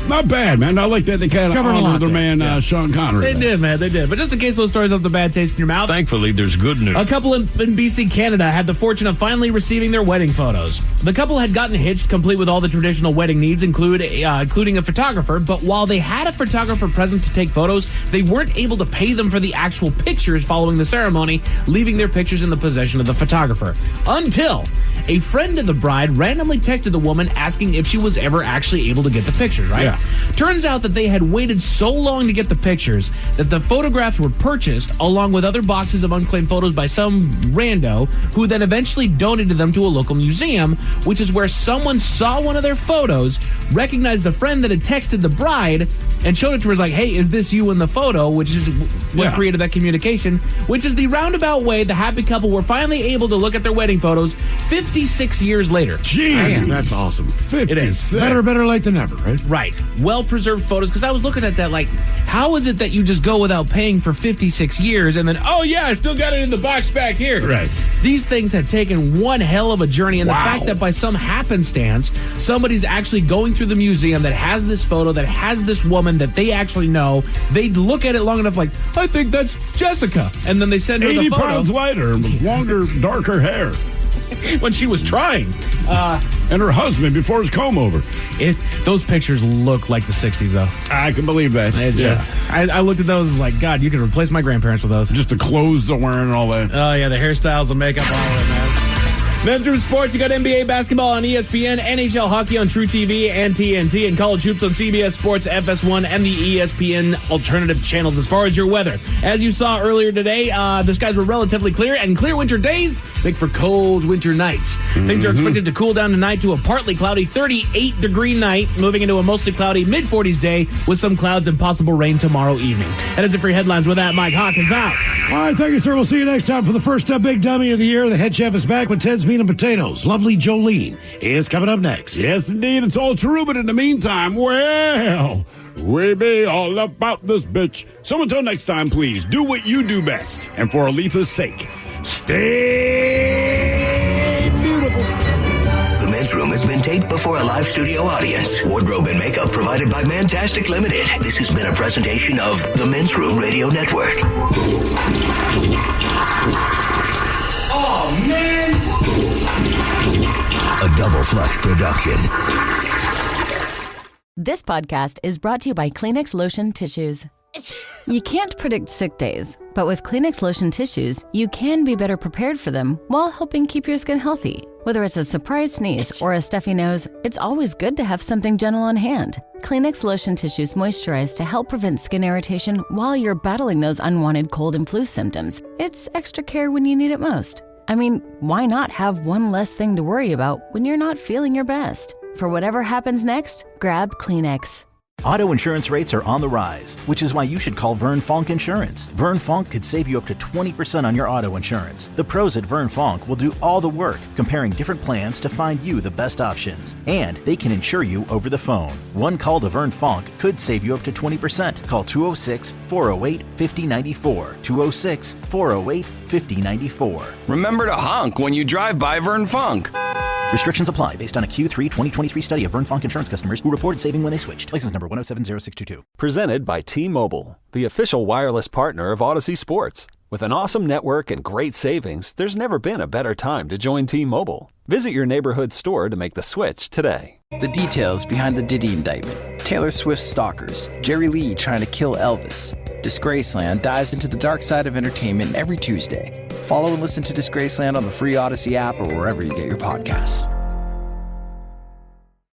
Not bad, man. I like that they kind of honored their man, Sean Connery. They did, man. They did. But just in case those stories have the bad taste in your mouth. Thankfully, there's good news. A couple in BC, Canada had the fortune of finally receiving their wedding photos. The couple had gotten hitched, complete with all the traditional wedding needs, including a photographer. But while they had a photographer present to take photos, they weren't able to pay them for the actual pictures following the ceremony, leaving their pictures in the possession of the photographer. Until a friend of the bride randomly texted the woman asking if she was ever actually able to get the pictures, right? Yeah. Turns out that they had waited so long to get the pictures that the photographs were purchased along with other boxes of unclaimed photos by some rando who then eventually donated them to a local museum, which is where someone saw one of their photos, recognized the friend that had texted the bride, and showed it to her as like, hey, is this you in the photo? Which is what created that communication, which is the roundabout way the happy couple were finally able to look at their wedding photos 56 years later. Jeez, that's awesome. It is. Better late than never, right? Right. Well-preserved photos, because I was looking at that like, how is it that you just go without paying for 56 years and then, oh yeah, I still got it in the box back here. Right. These things have taken one hell of a journey, and the fact that by some happenstance, somebody's actually going through the museum that has this photo, that has this woman that they actually know, they look at it long enough like, I think that's Jessica, and then they send her the 80 photo. pounds lighter and with longer, darker hair. When she was trying. And her husband before his comb over. Those pictures look like the 60s, though. I can believe that. I looked at those like, God, you could replace my grandparents with those. Just the clothes they're wearing and all that. Oh, yeah, the hairstyles, the makeup, all of it, man. Men's Room Sports, you got NBA basketball on ESPN, NHL hockey on True TV and TNT, and college hoops on CBS Sports, FS1, and the ESPN alternative channels. As far as your weather, as you saw earlier today, the skies were relatively clear, and clear winter days make for cold winter nights. Things are expected to cool down tonight to a partly cloudy 38-degree night, moving into a mostly cloudy mid-40s day with some clouds and possible rain tomorrow evening. That is it for your headlines. With that, Mike Hawk is out. All right, thank you, sir. We'll see you next time for the first Big Dummy of the year. The head chef is back with Ted's Meat and Potatoes. Lovely Jolene is coming up next. Yes, indeed. It's all true, but in the meantime, well, we be all about this bitch. So until next time, please do what you do best. And for Aletha's sake, stay beautiful. Men's Room has been taped before a live studio audience. Wardrobe and makeup provided by Mantastic Limited. This has been a presentation of the Men's Room Radio Network. Oh, man! A Double Flush production. This podcast is brought to you by Kleenex Lotion Tissues. You can't predict sick days, but with Kleenex Lotion Tissues, you can be better prepared for them while helping keep your skin healthy. Whether it's a surprise sneeze or a stuffy nose, it's always good to have something gentle on hand. Kleenex Lotion Tissues moisturize to help prevent skin irritation while you're battling those unwanted cold and flu symptoms. It's extra care when you need it most. I mean, why not have one less thing to worry about when you're not feeling your best? For whatever happens next, grab Kleenex. Auto insurance rates are on the rise, which is why you should call Vern Fonk Insurance. Vern Fonk could save you up to 20% on your auto insurance. The pros at Vern Fonk will do all the work, comparing different plans to find you the best options. And they can insure you over the phone. One call to Vern Fonk could save you up to 20%. Call 206-408-5094. 206-408-5094. Remember to honk when you drive by Vern Fonk. Restrictions apply based on a Q3 2023 study of Vern Fonk insurance customers who reported saving when they switched. License number 1070622. Presented by T-Mobile, the official wireless partner of Odyssey Sports. With an awesome network and great savings, there's never been a better time to join T-Mobile. Visit your neighborhood store to make the switch today. The details behind the Diddy indictment. Taylor Swift's stalkers. Jerry Lee trying to kill Elvis. Disgraceland dives into the dark side of entertainment every Tuesday. Follow and listen to Disgraceland on the free Odyssey app or wherever you get your podcasts.